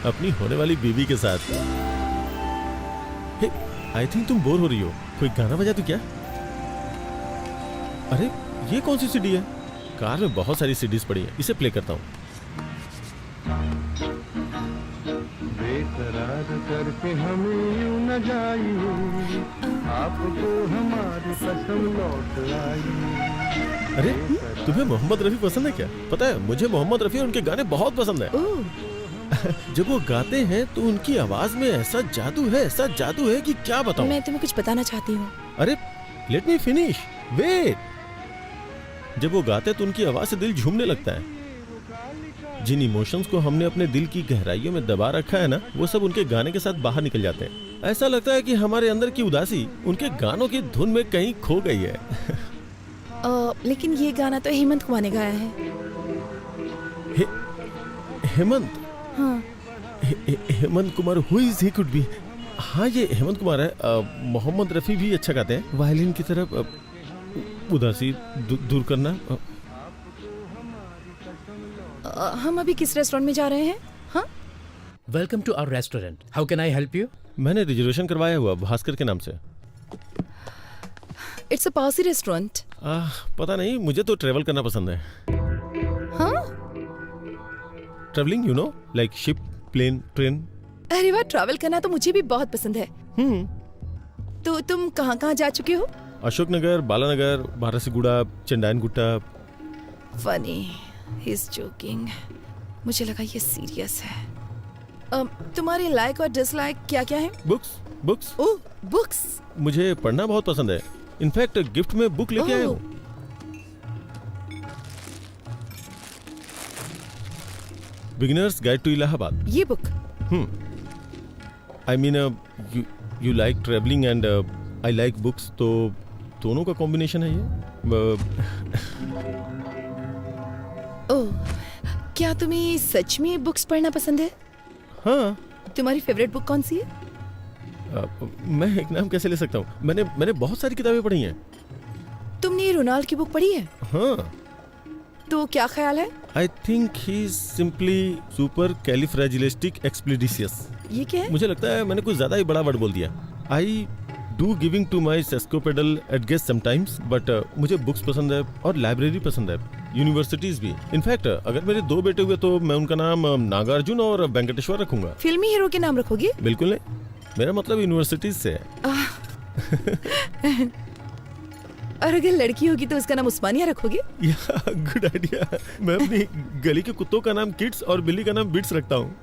अपनी होने वाली बीवी के साथ। आई थिंक तुम बोर हो रही हो, कोई गाना बजा तो क्या? अरे ये कौन सी सीडी है? कार में बहुत सारी सीडीज पड़ी है, इसे प्ले करता हूँ। बेकरार करके हमें यूं न जाइए, आपको हमारी कसम लौट आई। अरे तुम्हें मोहम्मद रफी पसंद है क्या? पता है मुझे मोहम्मद रफी और उनके गाने बहुत पसंद है। जब वो गाते हैं तो उनकी आवाज में ऐसा जादू है कि क्या बताऊं। मैं तुम्हें कुछ बताना चाहती हूँ। अरे लेट मी फिनिश, वेट। जब वो गाते तो उनकी आवाज से दिल झूमने लगता है। जिन इमोशंस को हमने अपने दिल की गहराइयों में दबा रखा है ना, वो सब उनके गाने के साथ बाहर निकल जाते हैं। ऐसा लगता है कि हमारे अंदर की उदासी उनके गानों की धुन में कहीं खो गई है। लेकिन ये गाना तो हेमंत कुमार ने गाया है। हेमंत? हाँ। Hemant Kumar, who is he could be? हाँ ये हेमंत कुमार है। मोहम्मद रफी भी अच्छा गाते हैं। वायलिन की तरफ उदासी दूर करना। हम अभी किस रेस्टोरेंट में जा रहे हैं? हाँ? Welcome to our restaurant. How can I help you? मैंने रिजर्वेशन करवाया हुआ भास्कर के नाम से। It's a posh restaurant. पता नहीं, मुझे तो ट्रेवल करना पसंद है। हाँ? Travelling, you know, like ship, plane, train. अरे वाह, ट्रैवल करना तो मुझे भी बहुत पसंद है। तो तुम कहाँ जा चुके हो? Ashoknagar, Balanagar, Barasiguda, Chandayanagutta. Funny, he is joking. मुझे लगा ये सीरियस है। तुम्हारे लाइक और डिसलाइक क्या क्या है? बुक्स। ओह, बुक्स। मुझे पढ़ना बहुत पसंद है। इनफैक्ट गिफ्ट में बुक लेके आया हूँ। Beginners guide to Allahabad. ये book? I mean you like travelling and I like books, तो दोनों का कॉम्बिनेशन है ये। ओह, क्या तुम्हें सच में बुक्स पढ़ना पसंद है? हाँ। तुम्हारी फेवरेट बुक कौन सी है? मैं एक नाम कैसे ले सकता हूँ? मैंने बहुत सारी किताबें पढ़ी हैं। तुमने रोनाल्ड की बुक पढ़ी है? हाँ। तो क्या ख्याल है? I think he is simply supercalifragilisticexpialidocious. ये क्या है? मुझे लगता है मैंने कुछ ज्यादा ही बड़ा वर्ड बोल दिया। I do giving to my sesquipedalian at guest sometimes, but मुझे बुक्स पसंद है और लाइब्रेरी पसंद है, यूनिवर्सिटीज भी। इनफैक्ट अगर मेरे 2 बेटे हुए तो मैं उनका नाम नागार्जुन और वेंकटेश्वर रखूंगा। फिल्मी हीरो के नाम रखोगे? बिल्कुल नहीं, मेरा मतलब यूनिवर्सिटीज से है। और अगर लड़की होगी तो उसका नाम उस्मानिया रखोगे? Good idea. मैं अपनी गली के कुत्तों का नाम किड्स और बिल्ली का नाम बिट्स रखता हूँ।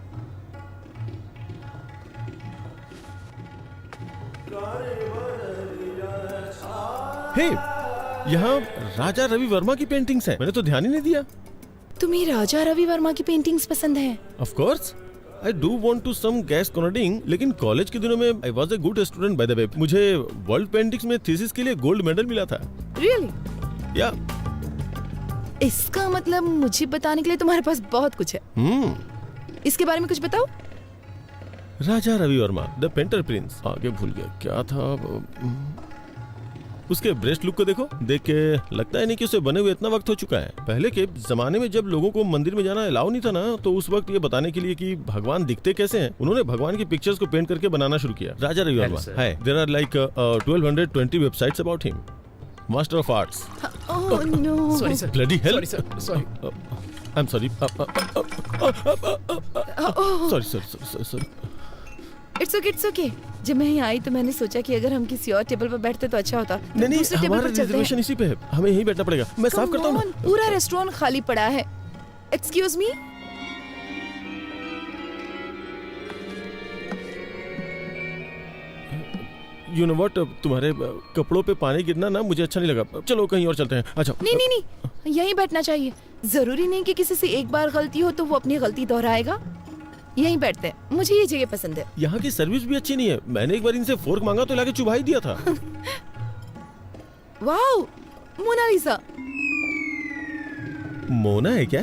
हे, यहाँ राजा रवि वर्मा की पेंटिंग्स हैं। मैंने तो ध्यान ही नहीं दिया। तुम्हें राजा रवि वर्मा की पेंटिंग्स पसंद है? Of course, I do want to some gas cornering, लेकिन कॉलेज के दिनों में I was a good student by the way. मुझे वर्ल्ड पेंटिंग्स में थीसिस के लिए गोल्ड मेडल मिला था। रियली? या इसका मतलब मुझे बताने के लिए तुम्हारे पास बहुत कुछ है। इसके बारे में कुछ बताओ। Raja Ravi Varma, the painter prince. आगे भूल गया क्या था। उसके ब्रेस्ट लुक को देखो, देख के लगता है नहीं कि उसे बने हुए इतना वक्त हो चुका है। पहले के जमाने में जब लोगों को मंदिर में जाना अलाउ नहीं था ना, तो उस वक्त ये बताने के लिए कि भगवान दिखते कैसे हैं, उन्होंने भगवान की पिक्चर्स को पेंट करके बनाना शुरू किया। राजा रवि वर्मा है। There are like 1220 websites about him. Master of arts. Oh no, sorry sir, bloody hell. Sorry sir, sorry. I am sorry. Sorry. It's okay, it's okay. जब मैं यहाँ आई तो मैंने सोचा कि अगर हम किसी और टेबल पर बैठते तो अच्छा होता। नहीं, दूसरे टेबल हमारा पर चलते हैं। रिजर्वेशन इसी पे है, हमें यहीं बैठना पड़ेगा। मैं साफ करता हूँ। पूरा रेस्टोरेंट खाली पड़ा है। Excuse me. You know what, तुम्हारे कपड़ों पे पानी गिरना ना मुझे अच्छा नहीं लगा। चलो कहीं और चलते हैं। अच्छा। नहीं, यहीं बैठना चाहिए। जरूरी नहीं कि किसी से एक बार गलती हो तो वो अपनी गलती दोहराएगा। यहीं बैठते हैं, मुझे ये जगह पसंद है। यहाँ की सर्विस भी अच्छी नहीं है। मैंने एक बार इनसे फोर्क मांगा तो लाके चुभा ही दिया था। Wow, Mona Lisa. मोना है क्या?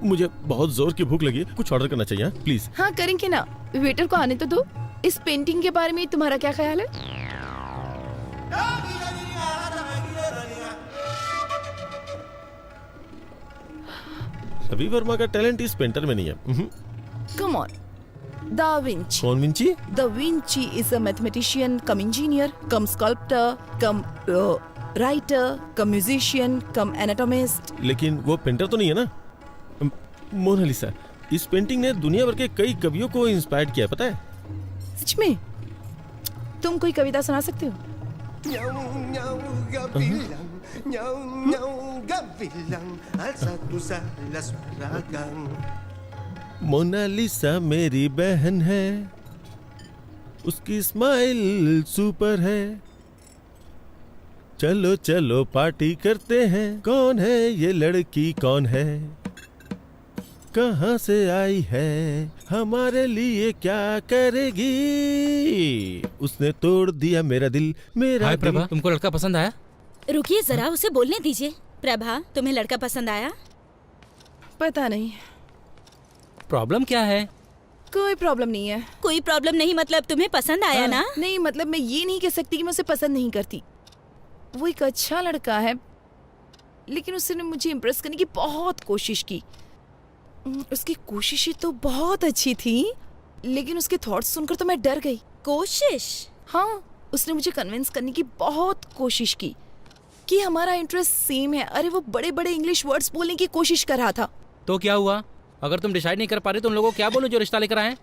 मुझे बहुत जोर की भूख लगी है, कुछ ऑर्डर करना चाहिए। प्लीज। हाँ, करेंगे ना। वेटर को आने तो दो। इस पेंटिंग के बारे में तुम्हारा क्या ख्याल है? रवि वर्मा का टैलेंट इस पेंटर में नहीं है। Come on. Da Vinci. कौन Vinci? Da Vinci is a mathematician, come engineer, come sculptor, come writer, come musician, come anatomist. लेकिन वो पेंटर तो नहीं है ना। मोनालिसा, इस पेंटिंग ने दुनिया भर के कई कवियों को इंस्पायर किया है, पता है? सच में? तुम कोई कविता सुना सकते हो? मोनालिसा मेरी बहन है, उसकी स्माइल सुपर है। चलो चलो पार्टी करते हैं। कौन है ये लड़की, कौन है, कहाँ से आई है, हमारे लिए क्या करेगी, उसने तोड़ दिया मेरा दिल, मेरा हाय दिल। प्रभा, तुमको लड़का पसंद आया? रुकिए जरा, उसे बोलने दीजिए। प्रभा, तुम्हें लड़का पसंद आया? पता नहीं। प्रॉब्लम क्या है? कोई प्रॉब्लम नहीं है। कोई प्रॉब्लम नहीं मतलब तुम्हें पसंद आया ना? नहीं, मतलब मैं ये नहीं कह सकती कि मैं उसे पसंद नहीं करती। वो एक अच्छा लड़का है, लेकिन उसने मुझे इम्प्रेस करने की बहुत कोशिश की। उसकी कोशिशें तो बहुत अच्छी थी, लेकिन उसके थॉट्स सुनकर तो मैं डर गई। कोशिश? हाँ, उसने मुझे कन्विंस करने की बहुत कोशिश की कि हमारा इंटरेस्ट सेम है। अरे वो बड़े बड़े इंग्लिश वर्ड्स बोलने की कोशिश कर रहा था। तो क्या हुआ? अगर तुम डिसाइड नहीं कर पा रहे तो उन लोगों को क्या बोलो जो रिश्ता लेकर आए?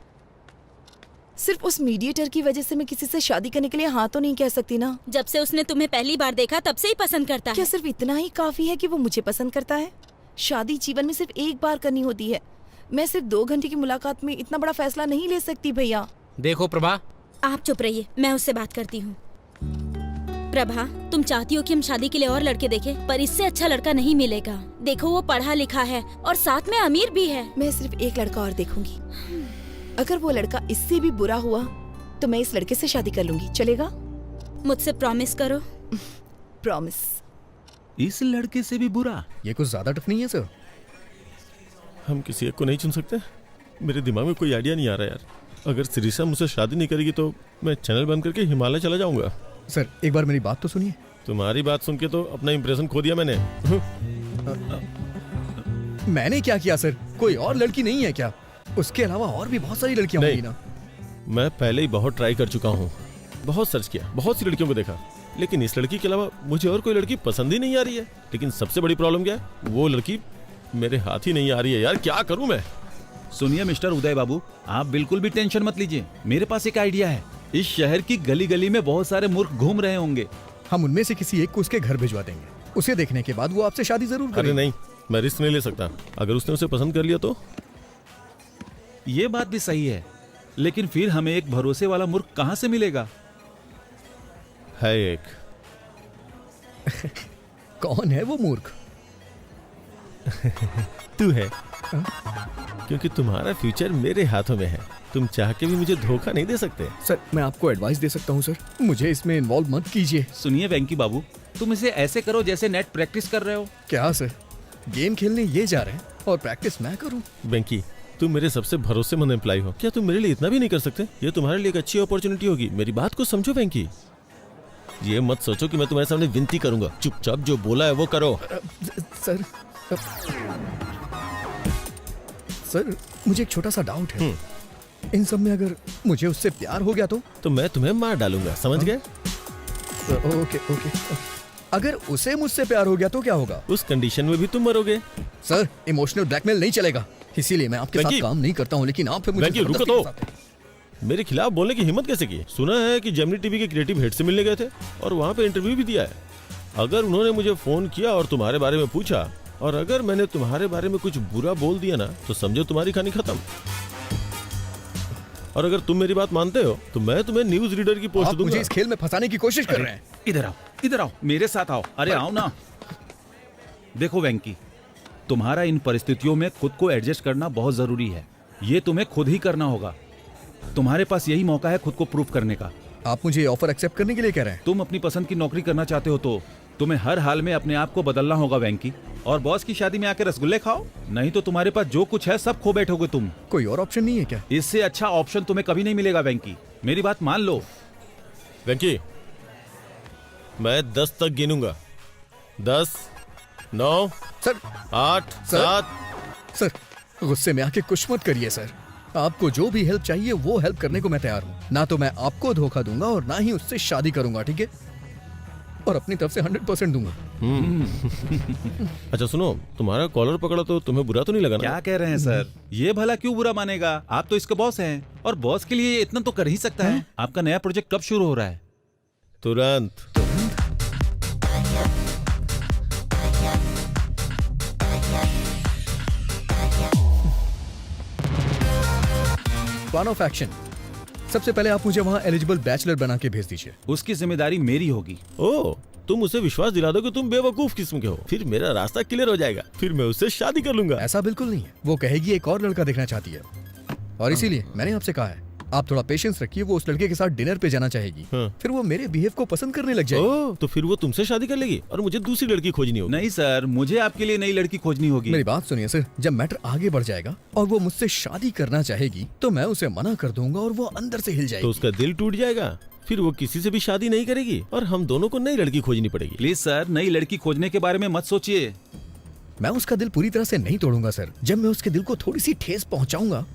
सिर्फ उस मीडिएटर की वजह से मैं किसी से शादी करने के लिए हाँ तो नहीं कह सकती ना। जब से उसने तुम्हें पहली बार देखा तब से ही पसंद करता है। क्या सिर्फ इतना ही काफी है कि वो मुझे पसंद करता है? शादी जीवन में सिर्फ एक बार करनी होती है। मैं सिर्फ 2 घंटे की मुलाकात में इतना बड़ा फैसला नहीं ले सकती भैया। देखो प्रभा, आप चुप रहिए, मैं उससे बात करती हूँ। प्रभा, तुम चाहती हो कि हम शादी के लिए और लड़के देखें, पर इससे अच्छा लड़का नहीं मिलेगा। देखो वो पढ़ा लिखा है और साथ में अमीर भी है। मैं सिर्फ एक लड़का और देखूंगी। अगर वो लड़का इससे भी बुरा हुआ तो मैं इस लड़के से शादी कर लूंगी, चलेगा? मुझसे प्रॉमिस करो। प्रॉमिस। इस लड़के से भी बुरा? ये कुछ ज्यादा टफ नहीं है सर? हम किसी एक को नहीं चुन सकते? मेरे दिमाग में कोई आइडिया नहीं आ रहा यार। अगर सिरिसा मुझसे शादी नहीं करेगी तो मैं चैनल बंद करके हिमालय चला जाऊंगा। सर एक बार मेरी बात तो सुनिए। तुम्हारी बात सुन के तो अपना इंप्रेशन खो दिया मैंने। मैंने क्या किया सर? कोई और लड़की नहीं है क्या? उसके अलावा और भी बहुत सारी लड़कियां होंगी ना। मैं पहले ही बहुत ट्राई कर चुका हूँ, बहुत सर्च किया, बहुत सी लड़कियों को देखा, लेकिन इस लड़की के अलावा मुझे और कोई लड़की पसंद ही नहीं आ रही है। लेकिन सबसे बड़ी प्रॉब्लम क्या है, वो लड़की मेरे हाथ ही नहीं आ रही है यार, क्या करूं मैं? सुनिए मिस्टर उदय बाबू, आप बिल्कुल भी टेंशन मत लीजिए। मेरे पास एक आइडिया है। इस शहर की गली गली में बहुत सारे मूर्ख घूम रहे होंगे। हम उनमें से किसी एक को उसके घर भिजवा देंगे। उसे देखने के बाद वो आपसे शादी जरूर करेगा। अरे नहीं, मैं रिस्क नहीं ले सकता। अगर उसने उसे पसंद कर लिया तो? ये बात भी सही है, लेकिन फिर हमें एक भरोसे वाला मूर्ख कहाँ से मिलेगा? है एक। कौन है वो मूर्ख? तू है, क्योंकि तुम्हारा फ्यूचर मेरे हाथों में है। तुम चाह के भी मुझे धोखा नहीं दे सकते। सर मैं आपको एडवाइस दे सकता हूँ सर, मुझे इसमें इन्वॉल्व मत कीजिए। सुनिए वेंकी बाबू, तुम इसे ऐसे करो जैसे नेट प्रैक्टिस कर रहे हो। क्या सर, गेम खेलने ये जा रहे हैं और प्रैक्टिस मैं करूँ? बेंकी, तुम मेरे सबसे भरोसेमंद एम्प्लॉय हो, क्या तुम मेरे लिए इतना भी नहीं कर सकते? ये तुम्हारे लिए एक अच्छी अपॉर्चुनिटी होगी। मेरी बात को समझो बेंकी। ये मत सोचो कि मैं तुम्हारे सामने विनती करूंगा। चुपचाप जो बोला है वो करो। सर सर मुझे एक छोटा सा डाउट है। इन सब में अगर मुझे उससे प्यार हो गया तो मैं तुम्हें मार डालूंगा, समझ गए? Okay okay. अगर उसे मुझसे प्यार हो गया तो क्या होगा? उस कंडीशन में भी तुम मरोगे। सर इमोशनल ब्लैकमेल नहीं चलेगा, इसीलिए मैं आपके साथ काम नहीं करता हूँ। लेकिन आप मुझे रुको तो, मेरे खिलाफ बोलने की हिम्मत कैसे की? सुना है कि जेमिनी टीवी के क्रिएटिव हेड से मिलने गए थे और वहाँ पे इंटरव्यू भी दिया है। अगर उन्होंने मुझे फोन किया और तुम्हारे बारे में पूछा, और अगर मैंने तुम्हारे बारे में कुछ बुरा बोल दिया ना, तो समझो तुम्हारी कहानी खत्म। और अगर तुम मेरी बात मानते हो तो मैं तुम्हें न्यूज रीडर की पोस्ट दूंगा। मुझे इस खेल में फंसाने की कोशिश कर रहे हैं। इधर आओ, मेरे साथ आओ। अरे आओ ना। देखो वेंकी, तुम्हारा इन परिस्थितियों में खुद को एडजस्ट करना बहुत जरूरी है। ये तुम्हें खुद ही करना होगा। तुम्हारे पास यही मौका है खुद को प्रूव करने का। आप मुझे ऑफर एक्सेप्ट करने के लिए कह रहे हैं? तुम अपनी पसंद की नौकरी करना चाहते हो तो तुम्हें हर हाल में अपने आप को बदलना होगा वेंकी। और बॉस की शादी में आके रसगुल्ले खाओ, नहीं तो तुम्हारे पास जो कुछ है सब खो बैठोगे तुम। कोई और ऑप्शन नहीं है क्या? इससे अच्छा ऑप्शन तुम्हें कभी नहीं मिलेगा वेंकी, मेरी बात मान लो। वेंकी, मैं 10 तक गिनूंगा। 10, 9, सर 8, 7। सर गुस्से में आके कुछ मत करिए सर। आपको जो भी हेल्प चाहिए वो हेल्प करने को मैं तैयार हूँ। ना तो मैं आपको धोखा दूंगा और ना ही उससे शादी करूंगा, ठीक है? और अपनी तरफ से 100% दूंगा। अच्छा सुनो, तुम्हारा कॉलर पकड़ा तो तुम्हें बुरा तो नहीं लगा ना? क्या कह रहे हैं सर? ये भला क्यों बुरा मानेगा? आप तो इसके बॉस हैं और बॉस के लिए इतना तो कर ही सकता है। आपका नया प्रोजेक्ट कब शुरू हो रहा है? तुरंत। Plan of action. सबसे पहले आप मुझे वहाँ एलिजिबल बैचलर बना के भेज दीजिए। उसकी जिम्मेदारी मेरी होगी। ओह, तुम उसे विश्वास दिला दो कि तुम बेवकूफ किस्म के हो, फिर मेरा रास्ता क्लियर हो जाएगा, फिर मैं उससे शादी कर लूंगा। ऐसा बिल्कुल नहीं है। वो कहेगी एक और लड़का देखना चाहती है और इसीलिए मैंने आपसे कहा है आप थोड़ा पेशेंस रखिए। वो उस लड़के के साथ डिनर पे जाना चाहेगी, फिर वो मेरे बिहेव को पसंद करने लग जाएगी। ओह, तो फिर वो तुमसे शादी कर लेगी और मुझे दूसरी लड़की खोजनी होगी। नहीं सर, मुझे आपके लिए नई लड़की खोजनी होगी। मेरी बात सुनिए सर, जब मैटर आगे बढ़ जाएगा और वो मुझसे शादी करना चाहेगी तो मैं उसे मना कर दूंगा और वो अंदर से हिल जाएगी। तो उसका दिल टूट जाएगा, फिर वो किसी से भी शादी नहीं करेगी और हम दोनों को नई लड़की खोजनी पड़ेगी। प्लीज सर, नई लड़की खोजने के बारे में मत सोचिए। मैं उसका दिल पूरी तरह से नहीं तोड़ूंगा सर। जब मैं उसके दिल को थोड़ी सी ठेस पहुंचाऊंगा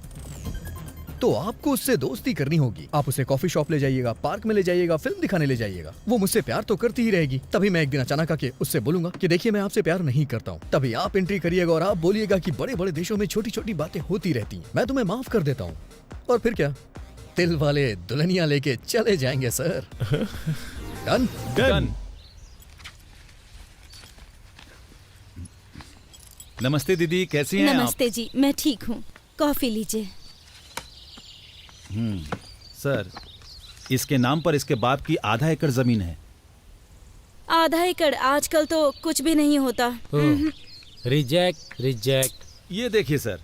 तो आपको उससे दोस्ती करनी होगी। आप उसे कॉफी शॉप ले जाइएगा, पार्क में ले जाइएगा, फिल्म दिखाने ले जाइएगा। वो मुझसे प्यार तो करती ही रहेगी। तभी मैं एक दिन अचानक आके उससे बोलूंगा कि देखिए मैं आपसे प्यार नहीं करता हूँ। तभी आप एंट्री करिएगा और आप बोलिएगा कि बड़े बड़े देशों में छोटी छोटी बातें होती रहती हैं, मैं तुम्हें माफ कर देता हूँ। और फिर क्या, दिल वाले दुल्हनिया लेके चले जाएंगे सर। Done done. नमस्ते दीदी, कैसी हैं आप? नमस्ते जी, मैं ठीक हूँ। कॉफी लीजिए। सर, इसके नाम पर इसके बाप की आधा एकड़ जमीन है। आधा एकड़ आजकल तो कुछ भी नहीं होता। Reject reject. ये देखिए सर,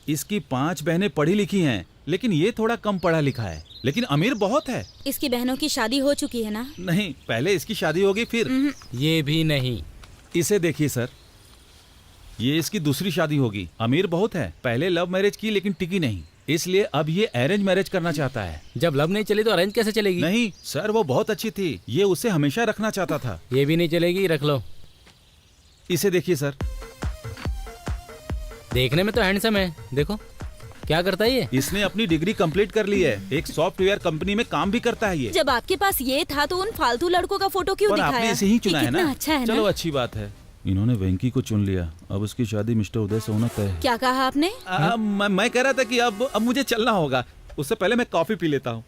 इसकी 5 बहनें पढ़ी लिखी हैं लेकिन ये थोड़ा कम पढ़ा लिखा है, लेकिन अमीर बहुत है। इसकी बहनों की शादी हो चुकी है ना? नहीं, पहले इसकी शादी होगी फिर। ये भी नहीं। इसे देखिए सर, ये इसकी दूसरी शादी होगी। अमीर बहुत है, पहले लव मैरिज की लेकिन टिकी नहीं, इसलिए अब ये अरेंज मैरिज करना चाहता है। जब लव नहीं चली तो अरेंज कैसे चलेगी? नहीं सर, वो बहुत अच्छी थी, ये उसे हमेशा रखना चाहता था। ये भी नहीं चलेगी, रख लो। इसे देखिए सर, देखने में तो हैंडसम है, देखो क्या करता है ये। इसने अपनी डिग्री कंप्लीट कर ली है, एक सॉफ्टवेयर कंपनी में काम भी करता है ये। जब आपके पास ये था तो उन फालतू लड़कों का फोटो क्यों पर दिखाया? आपने इसे ही चुना ये है ना? कितना अच्छा है चलो ना? अच्छी बात है, इन्होंने वेंकी को चुन लिया, अब उसकी शादी मिस्टर उदय से होना तय है। क्या कहा आपने? मैं कह रहा था कि अब मुझे चलना होगा, उससे पहले मैं कॉफी पी लेता हूँ।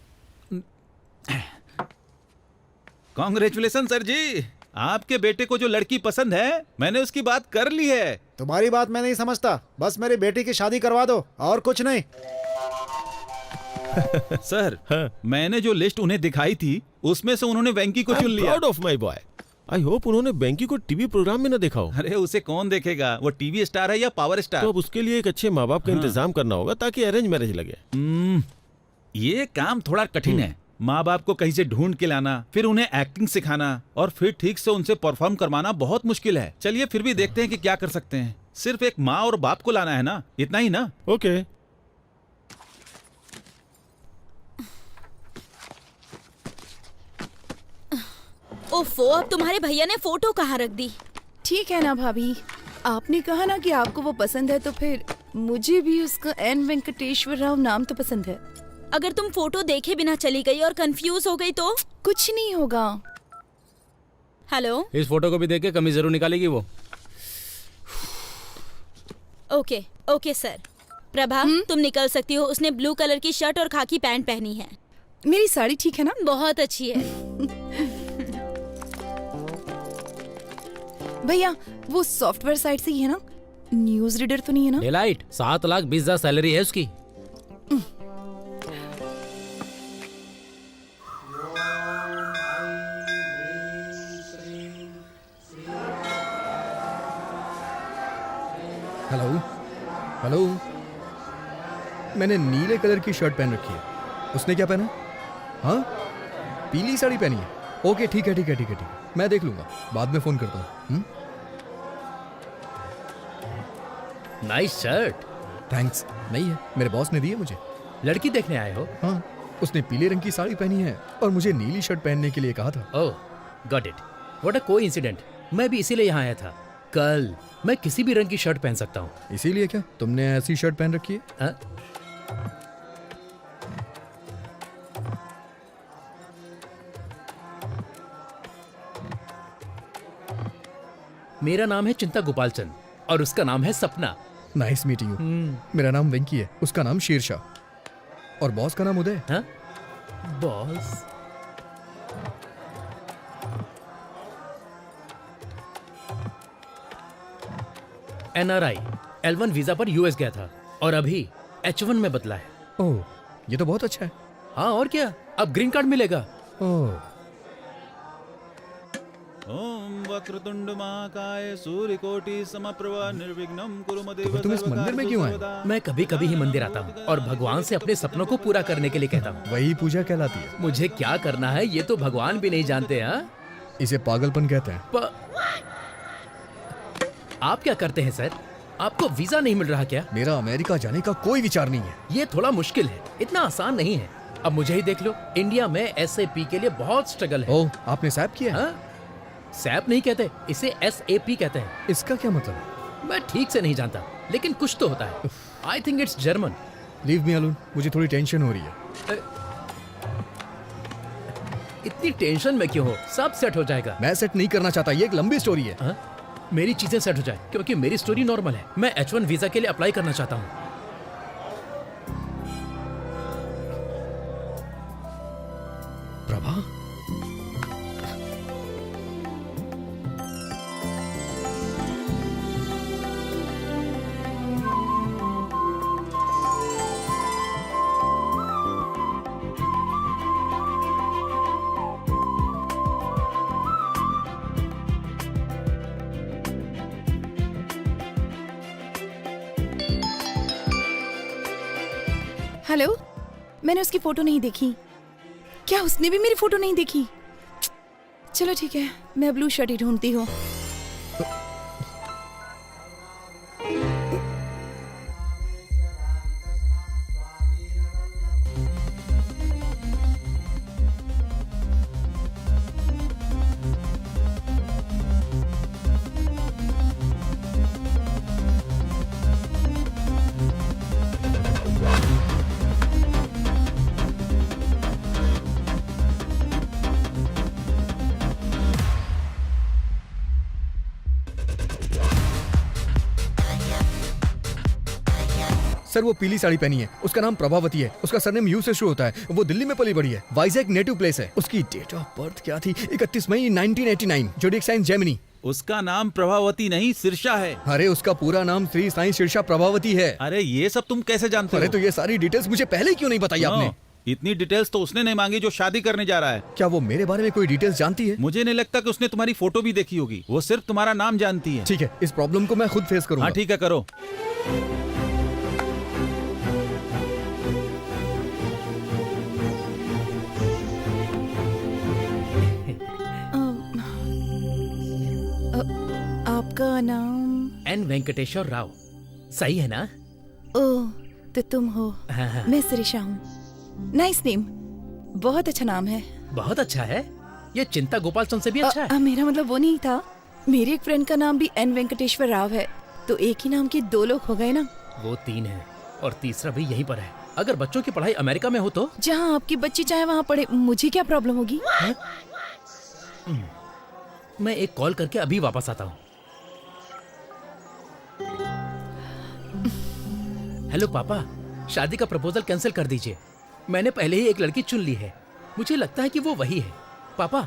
कांग्रेचुलेशन सर जी, आपके बेटे को जो लड़की पसंद है मैंने उसकी बात कर ली है। तुम्हारी बात मैं नहीं समझता, बस मेरी बेटी की शादी करवा दो और कुछ नहीं। सर मैंने जो लिस्ट उन्हें दिखाई थी उसमें से उन्होंने वेंकी को चुन लिया। Proud of my boy. I hope उन्होंने वेंकी को टीवी प्रोग्राम में न देखा हो। अरे उसे कौन देखेगा, वो टीवी स्टार है या पावर स्टार। तो अब उसके लिए एक अच्छे माँ बाप का इंतजाम करना होगा ताकि अरेंज मैरिज लगे। ये काम थोड़ा कठिन है, माँ बाप को कहीं से ढूंढ के लाना, फिर उन्हें एक्टिंग सिखाना और फिर ठीक से उनसे परफॉर्म करवाना बहुत मुश्किल है। चलिए फिर भी देखते हैं कि क्या कर सकते हैं। सिर्फ एक माँ और बाप को लाना है ना, इतना ही ना। ओके। ओफो, अब तुम्हारे भैया ने फोटो कहाँ रख दी? ठीक है ना भाभी, आपने कहा ना कि आपको वो पसंद है, तो फिर मुझे भी उसका एन वेंकटेश्वर राव नाम तो पसंद है। अगर तुम फोटो देखे बिना चली गई और कंफ्यूज हो गई तो? कुछ नहीं होगा। हेलो, इस फोटो को भी देख के कमी जरूर निकालेगी वो। Okay okay sir. प्रभा तुम निकल सकती हो, उसने ब्लू कलर की शर्ट और खाकी पैंट पहनी है। मेरी साड़ी ठीक है ना? बहुत अच्छी है। भैया वो सॉफ्टवेयर साइट से ही है ना? न्यूज रीडर तो नहीं है ना? डेलाइट 7,20,000 सैलरी है उसकी। हेलो हेलो, मैंने नीले कलर की शर्ट पहन रखी है, उसने क्या पहना? हाँ, पीली साड़ी पहनी है। ओके ठीक है ठीक है ठीक है ठीक है, मैं देख लूंगा, बाद में फोन करता हूँ। Nice shirt. थैंक्स। नहीं है, मेरे बॉस ने दी है मुझे। लड़की देखने आए हो? हाँ, उसने पीले रंग की साड़ी पहनी है और मुझे नीली शर्ट पहनने के लिए कहा था। Oh got it, what a coincident. मैं भी इसीलिए यहाँ आया था। कल मैं किसी भी रंग की शर्ट पहन सकता हूँ। इसीलिए क्या तुमने ऐसी शर्ट पहन रखी है? मेरा नाम है चिंता गोपालचंद और उसका नाम है सपना। Nice meeting you. मेरा नाम वेंकी है, उसका नाम शेरशाह और बॉस का नाम उदय। हाँ? बॉस? NRI L1 वीजा पर यूएस गया था और अभी H1 में बदला है। ओह, ये तो बहुत अच्छा है। हाँ और क्या, अब ग्रीन कार्ड मिलेगा। ओह, ओम वक्रतुंड महाकाय सूर्यकोटि समप्रभा निर्विघ्नं कुरु मदेव तो तुम इस मंदिर में क्यों आए? मैं कभी कभी ही मंदिर आता हूँ और भगवान से अपने सपनों को पूरा करने के लिए कहता हूँ। वही पूजा कहलाती है। मुझे क्या करना है ये तो भगवान भी नहीं जानते। हाँ, इसे पागलपन कहते हैं। आप क्या करते हैं सर? आपको वीजा नहीं मिल रहा क्या? मेरा अमेरिका जाने का कोई विचार नहीं है। ये थोड़ा मुश्किल है, इतना आसान नहीं है। अब मुझे ही देख लो, इंडिया में SAP के लिए बहुत स्ट्रगल है। ओह, आपने सैप किया है? सैप नहीं कहते, इसे SAP कहते हैं। इसका क्या मतलब? मैं ठीक से नहीं जानता, लेकिन कुछ तो होता है। I think it's German. Leave me alone, मुझे थोड़ी टेंशन हो रही है। इतनी टेंशन में क्यों हो? सब सेट हो जाएगा। मैं सेट नहीं करना चाहता, ये एक लंबी स्टोरी है। मेरी चीजें सेट हो जाए, क्योंकि मेरी स्टोरी नॉर्मल है। मैं H1 वीजा के लिए अप्लाई करना चाहता हूँ। प्रभा, हेलो मैंने उसकी फोटो नहीं देखी। क्या उसने भी मेरी फोटो नहीं देखी? चलो ठीक है, मैं ब्लू शर्ट ही ढूंढती हूँ। सर वो पीली साड़ी पहनी है, उसका नाम प्रभावती है, उसका सरनेम यू से शुरू होता है, वो दिल्ली में पली बड़ी है, वाइजैक नेटिव प्लेस है। उसकी डेट ऑफ बर्थ क्या थी? 31 मई 1989, जोडिएक साइन जेमिनी। उसका नाम प्रभावती नहीं सिरसा है। अरे उसका पूरा नाम श्री साईं शीर्षा प्रभावती है। अरे ये सब तुम कैसे जानते हो? अरे तो ये सारी डिटेल्स मुझे पहले क्यों नहीं बताई आपने? इतनी डिटेल्स तो उसने नहीं मांगी जो शादी करने जा रहा है। क्या वो मेरे बारे में कोई डिटेल्स जानती है? मुझे नहीं लगता कि उसने तुम्हारी फोटो भी देखी होगी, वो सिर्फ तुम्हारा नाम जानती है। ठीक है, इस प्रॉब्लम को मैं खुद फेस करूंगा। हाँ ठीक है, करो। आपका नाम? एन वेंकटेश्वर राव। सही है ना? ओह, तो तुम हो। हाँ। मैं शिरीषा हूँ। नाइस नेम, बहुत अच्छा नाम है। बहुत अच्छा है, ये चिंता गोपाल चंद से भी अच्छा है। मेरा मतलब वो नहीं था, मेरे एक फ्रेंड का नाम भी एन वेंकटेश्वर राव है, तो एक ही नाम के दो लोग हो गए ना। वो 3 है और तीसरा भी यहीं पर है। अगर बच्चों की पढ़ाई अमेरिका में हो तो? जहाँ आपकी बच्ची चाहे वहाँ पढ़े, मुझे क्या प्रॉब्लम होगी? मैं एक कॉल करके अभी वापस आता हूँ। हेलो पापा, शादी का प्रपोजल कैंसिल कर दीजिए। मैंने पहले ही एक लड़की चुन ली है, मुझे लगता है कि वो वही है। पापा,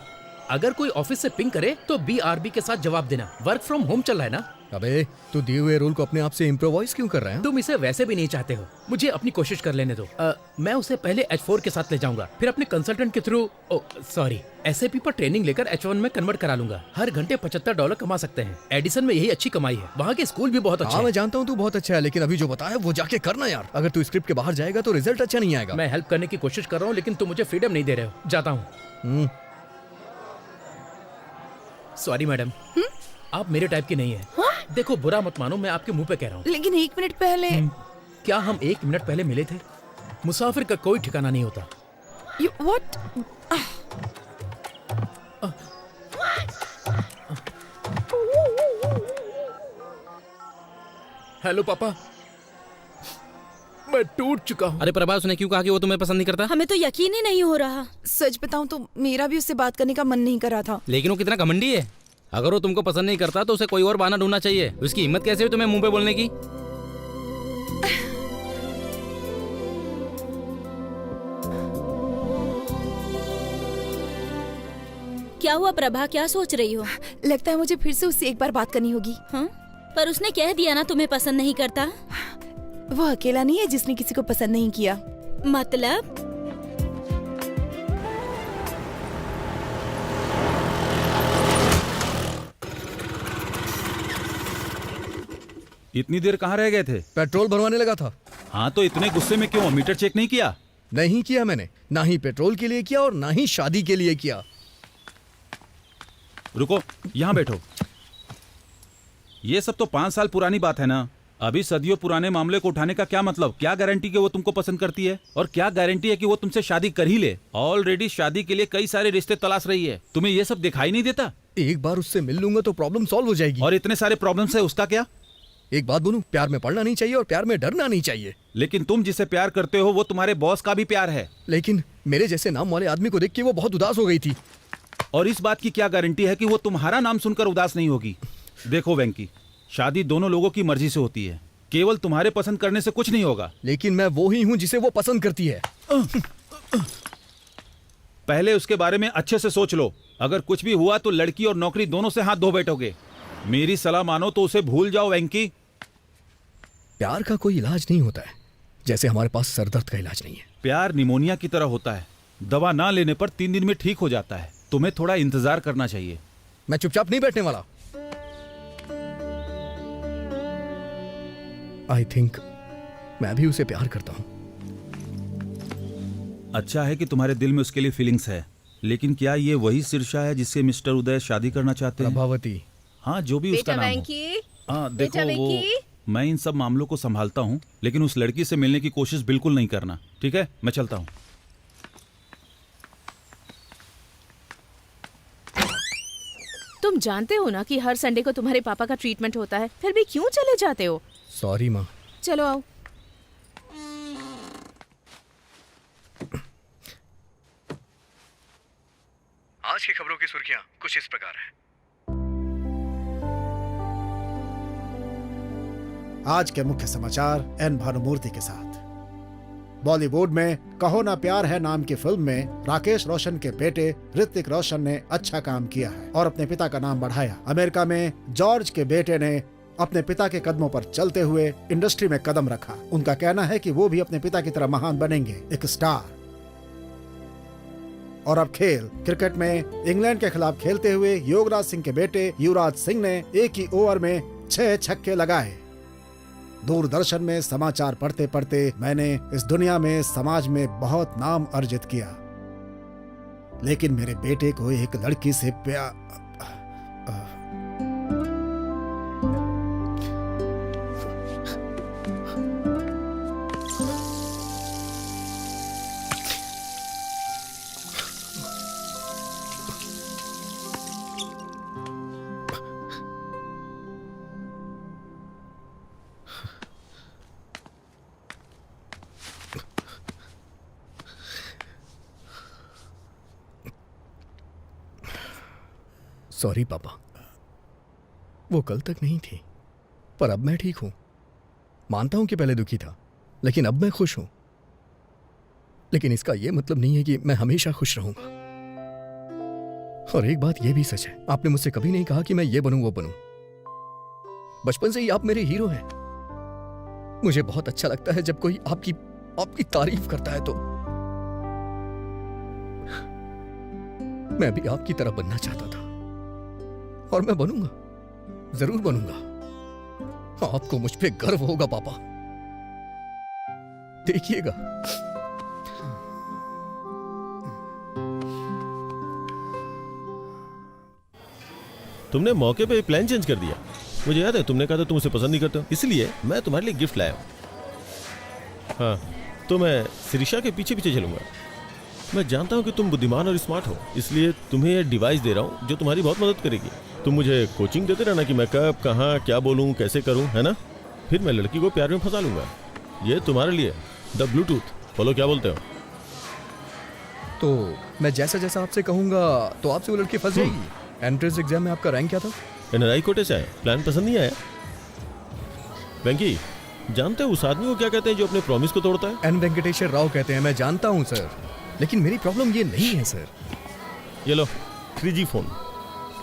अगर कोई ऑफिस से पिंग करे तो BRB के साथ जवाब देना। वर्क फ्रॉम होम चल रहा है ना? अबे तू दिए हुए रूल को अपने आप से इम्प्रोवाइज क्यों कर रहा है? तुम इसे वैसे भी नहीं चाहते हो, मुझे अपनी कोशिश कर लेने दो। मैं उसे पहले H4 के साथ ले जाऊंगा, फिर अपने कंसल्टेंट के थ्रू SAP पर ट्रेनिंग लेकर H1 में कन्वर्ट करा लूंगा। हर घंटे $75 कमा सकते हैं। एडिसन में यही अच्छी कमाई है, वहाँ के स्कूल भी बहुत अच्छे हैं। मैं जानता हूँ तू बहुत अच्छा है, लेकिन अभी जो बताया वो जाके करना यार। अगर तू स्क्रिप्ट के बाहर जाएगा तो रिजल्ट अच्छा नहीं आएगा। मैं हेल्प करने की कोशिश कर रहा हूँ, लेकिन तुम मुझे फ्रीडम नहीं दे रहे हो। जाता हूँ। सॉरी मैडम, आप मेरे टाइप की नहीं है। देखो बुरा मत मानो, मैं आपके मुंह पे कह रहा हूँ। लेकिन 1 मिनट पहले। क्या हम 1 मिनट पहले मिले थे? मुसाफिर का कोई ठिकाना नहीं होता। What? हेलो पापा, मैं टूट चुका हूँ। अरे प्रभा, उसने क्यों कहा कि वो तुम्हें पसंद नहीं करता? हमें तो यकीन ही नहीं हो रहा। सच बताऊं तो मेरा भी उससे बात करने का मन नहीं कर रहा था। लेकिन वो कितना घमंडी है। अगर वो तुमको पसंद नहीं करता तो उसे कोई और बहाना ढूंढना चाहिए। उसकी हिम्मत कैसे हुई तुम्हें मुंह पे बोलने की? क्या हुआ प्रभा, क्या सोच रही हो? लगता है मुझे फिर से उससे एक बार बात करनी होगी। हाँ? पर उसने कह दिया ना तुम्हें पसंद नहीं करता। वो अकेला नहीं है जिसने किसी को पसंद नहीं किया। मतलब? इतनी देर कहाँ रह गए थे? पेट्रोल भरवाने लगा था। हाँ तो इतने गुस्से में क्यों? मीटर चेक नहीं किया? नहीं किया मैंने, ना ही पेट्रोल के लिए किया और ना ही शादी के लिए किया। रुको, यहाँ बैठो। ये सब तो 5 साल पुरानी बात है ना। अभी सदियों पुराने मामले को उठाने का क्या मतलब? क्या गारंटी कि वो तुमको पसंद करती है? और क्या गारंटी है कि वो तुमसे शादी कर ही ले? ऑलरेडी शादी के लिए कई सारे रिश्ते तलाश रही है। तुम्हें ये सब दिखाई नहीं देता? एक बार उससे मिल लूंगा तो प्रॉब्लम सॉल्व हो जाएगी। और इतने सारे प्रॉब्लम्स है, उसका क्या? एक बात बोलूं, प्यार में पड़ना नहीं चाहिए और प्यार में डरना नहीं चाहिए। लेकिन तुम जिसे प्यार करते हो वो तुम्हारे बॉस का भी प्यार है। लेकिन मेरे जैसे नाम वाले आदमी को देख के वो बहुत उदास हो गई थी। और इस बात की क्या गारंटी है कि वो तुम्हारा नाम सुनकर उदास नहीं होगी? देखो वेंकी, शादी दोनों लोगों की मर्जी से होती है, केवल तुम्हारे पसंद करने से कुछ नहीं होगा। लेकिन मैं वो ही हूँ जिसे वो पसंद करती है। पहले उसके बारे में अच्छे से सोच लो। अगर कुछ भी हुआ तो लड़की और नौकरी दोनों से हाथ धो बैठोगे। मेरी सलाह मानो तो उसे भूल जाओ वेंकी। प्यार का कोई इलाज नहीं होता है, जैसे हमारे पास सरदर्द का इलाज नहीं है। प्यार निमोनिया की तरह होता है, दवा ना लेने पर 3 दिन में ठीक हो जाता है। तुम्हें थोड़ा इंतजार करना चाहिए। मैं चुपचाप नहीं बैठने वाला। आई थिंक मैं भी उसे प्यार करता हूं। अच्छा है कि तुम्हारे दिल में उसके लिए फीलिंग्स है, लेकिन क्या ये वही शीर्षा है जिससे मिस्टर उदय शादी करना चाहते हैं? प्रभावती। हाँ, जो भी उसका नाम हो। हाँ देखो, वो मैं इन सब मामलों को संभालता हूँ, लेकिन उस लड़की से मिलने की कोशिश बिल्कुल नहीं करना, ठीक है? मैं चलता हूँ। तुम जानते हो ना कि हर संडे को तुम्हारे पापा का ट्रीटमेंट होता है, फिर भी क्यों चले जाते हो? सॉरी माँ। चलो आओ। आज की खबरों की सुर्खियां कुछ इस प्रकार हैं। आज के मुख्य समाचार एन भानुमूर्ति के साथ। बॉलीवुड में कहो ना प्यार है नाम की फिल्म में राकेश रोशन के बेटे ऋतिक रोशन ने अच्छा काम किया है और अपने पिता का नाम बढ़ाया। अमेरिका में जॉर्ज के बेटे ने अपने पिता के कदमों पर चलते हुए इंडस्ट्री में कदम रखा। उनका कहना है कि वो भी अपने पिता की तरह महान बनेंगे, एक स्टार। और अब खेल। क्रिकेट में इंग्लैंड के खिलाफ खेलते हुए योगराज सिंह के बेटे युवराज सिंह ने एक ही ओवर में 6 छक्के लगाए। दूरदर्शन में समाचार पढ़ते पढ़ते मैंने इस दुनिया में, समाज में बहुत नाम अर्जित किया, लेकिन मेरे बेटे को एक लड़की से प्यार। सॉरी पापा, वो कल तक नहीं थी, पर अब मैं ठीक हूं। मानता हूं कि पहले दुखी था, लेकिन अब मैं खुश हूं। लेकिन इसका यह मतलब नहीं है कि मैं हमेशा खुश रहूंगा। और एक बात यह भी सच है, आपने मुझसे कभी नहीं कहा कि मैं ये बनूं वो बनूं। बचपन से ही आप मेरे हीरो हैं। मुझे बहुत अच्छा लगता है जब कोई आपकी तारीफ करता है। तो मैं भी आपकी तरह बनना चाहता था, और मैं बनूंगा, जरूर बनूंगा। आपको मुझ पे गर्व होगा पापा, देखिएगा। तुमने मौके पे प्लान चेंज कर दिया। मुझे याद है तुमने कहा था तुम उसे पसंद नहीं करते हो, इसलिए मैं तुम्हारे लिए गिफ्ट लाया हूं। हाँ, तो मैं शिरीषा के पीछे पीछे चलूंगा। मैं जानता हूं कि तुम बुद्धिमान और स्मार्ट हो, इसलिए तुम्हें यह डिवाइस दे रहा हूं जो तुम्हारी बहुत मदद करेगी। तुम मुझे कोचिंग देते रहना कि मैं कब, कहाँ, क्या बोलूं, कैसे करूं, है ना? फिर मैं लड़की को प्यार में फंसा लूंगा। ये तुम्हारे लिए द ब्लूटूथ। बोलो क्या बोलते हो? तो मैं जैसा जैसा आपसे कहूंगा तो आपसे वो लड़की फंस जाएगी। एंट्रेंस एग्जाम में आपका रैंक क्या था? एनआरआई कोटे से आए। प्लान पसंद नहीं आया? वेंकी, जानते हो उस आदमी को क्या कहते हैं जो अपने प्रॉमिस को तोड़ता है? एन वेंकटेश्वर राव कहते हैं। मैं जानता हूं सर, लेकिन मेरी प्रॉब्लम ये नहीं है सर। ये लो 3G फोन।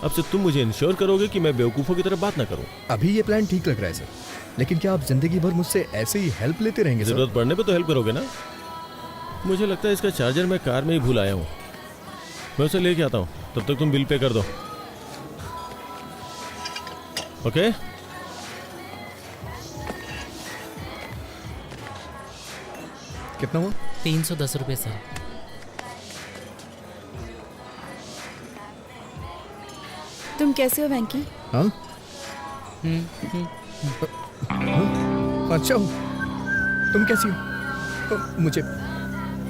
अब से तुम मुझे इंश्योर करोगे कि मैं बेवकूफों की तरह बात ना करूं। अभी ये प्लान ठीक लग रहा है सर, लेकिन क्या आप जिंदगी भर मुझसे ऐसे ही हेल्प लेते रहेंगे? जरूरत पड़ने पे तो हेल्प करोगे ना? मुझे लगता है इसका चार्जर मैं कार में ही भूल आया हूँ। मैं उसे लेके आता हूँ, तब तक तुम बिल पे कर दो। ओके? कितना हुआ? 310 रुपये सर। तुम कैसे हो वैंकी? हाँ? अच्छा हूँ। तुम कैसी हो?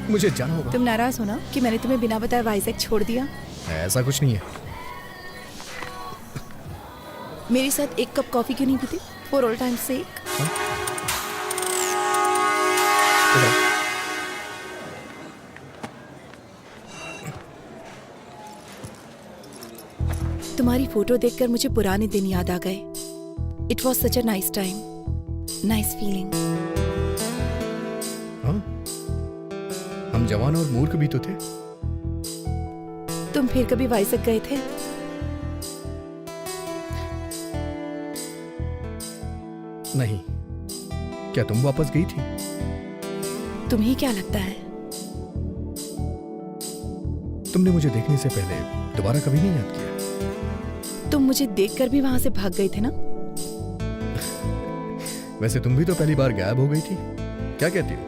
मुझे जाना होगा। तुम नाराज हो ना कि मैंने तुम्हें बिना बताए वाइजैक छोड़ दिया? ऐसा कुछ नहीं है। मेरे साथ एक कप कॉफी क्यों नहीं पीती? फॉर ऑल टाइम सेक। तुम्हारी फोटो देखकर मुझे पुराने दिन याद आ गए। It was such a nice time, nice feeling. हम जवान और मूर्ख भी तो थे। तुम फिर कभी वाइजैक गए थे? नहीं। क्या तुम वापस गई थी? तुम्हें क्या लगता है? तुमने मुझे देखने से पहले दोबारा कभी नहीं याद किया? तुम मुझे देखकर भी वहां से भाग गए थे ना? वैसे तुम भी तो पहली बार गायब हो गई थी। क्या कहती हो?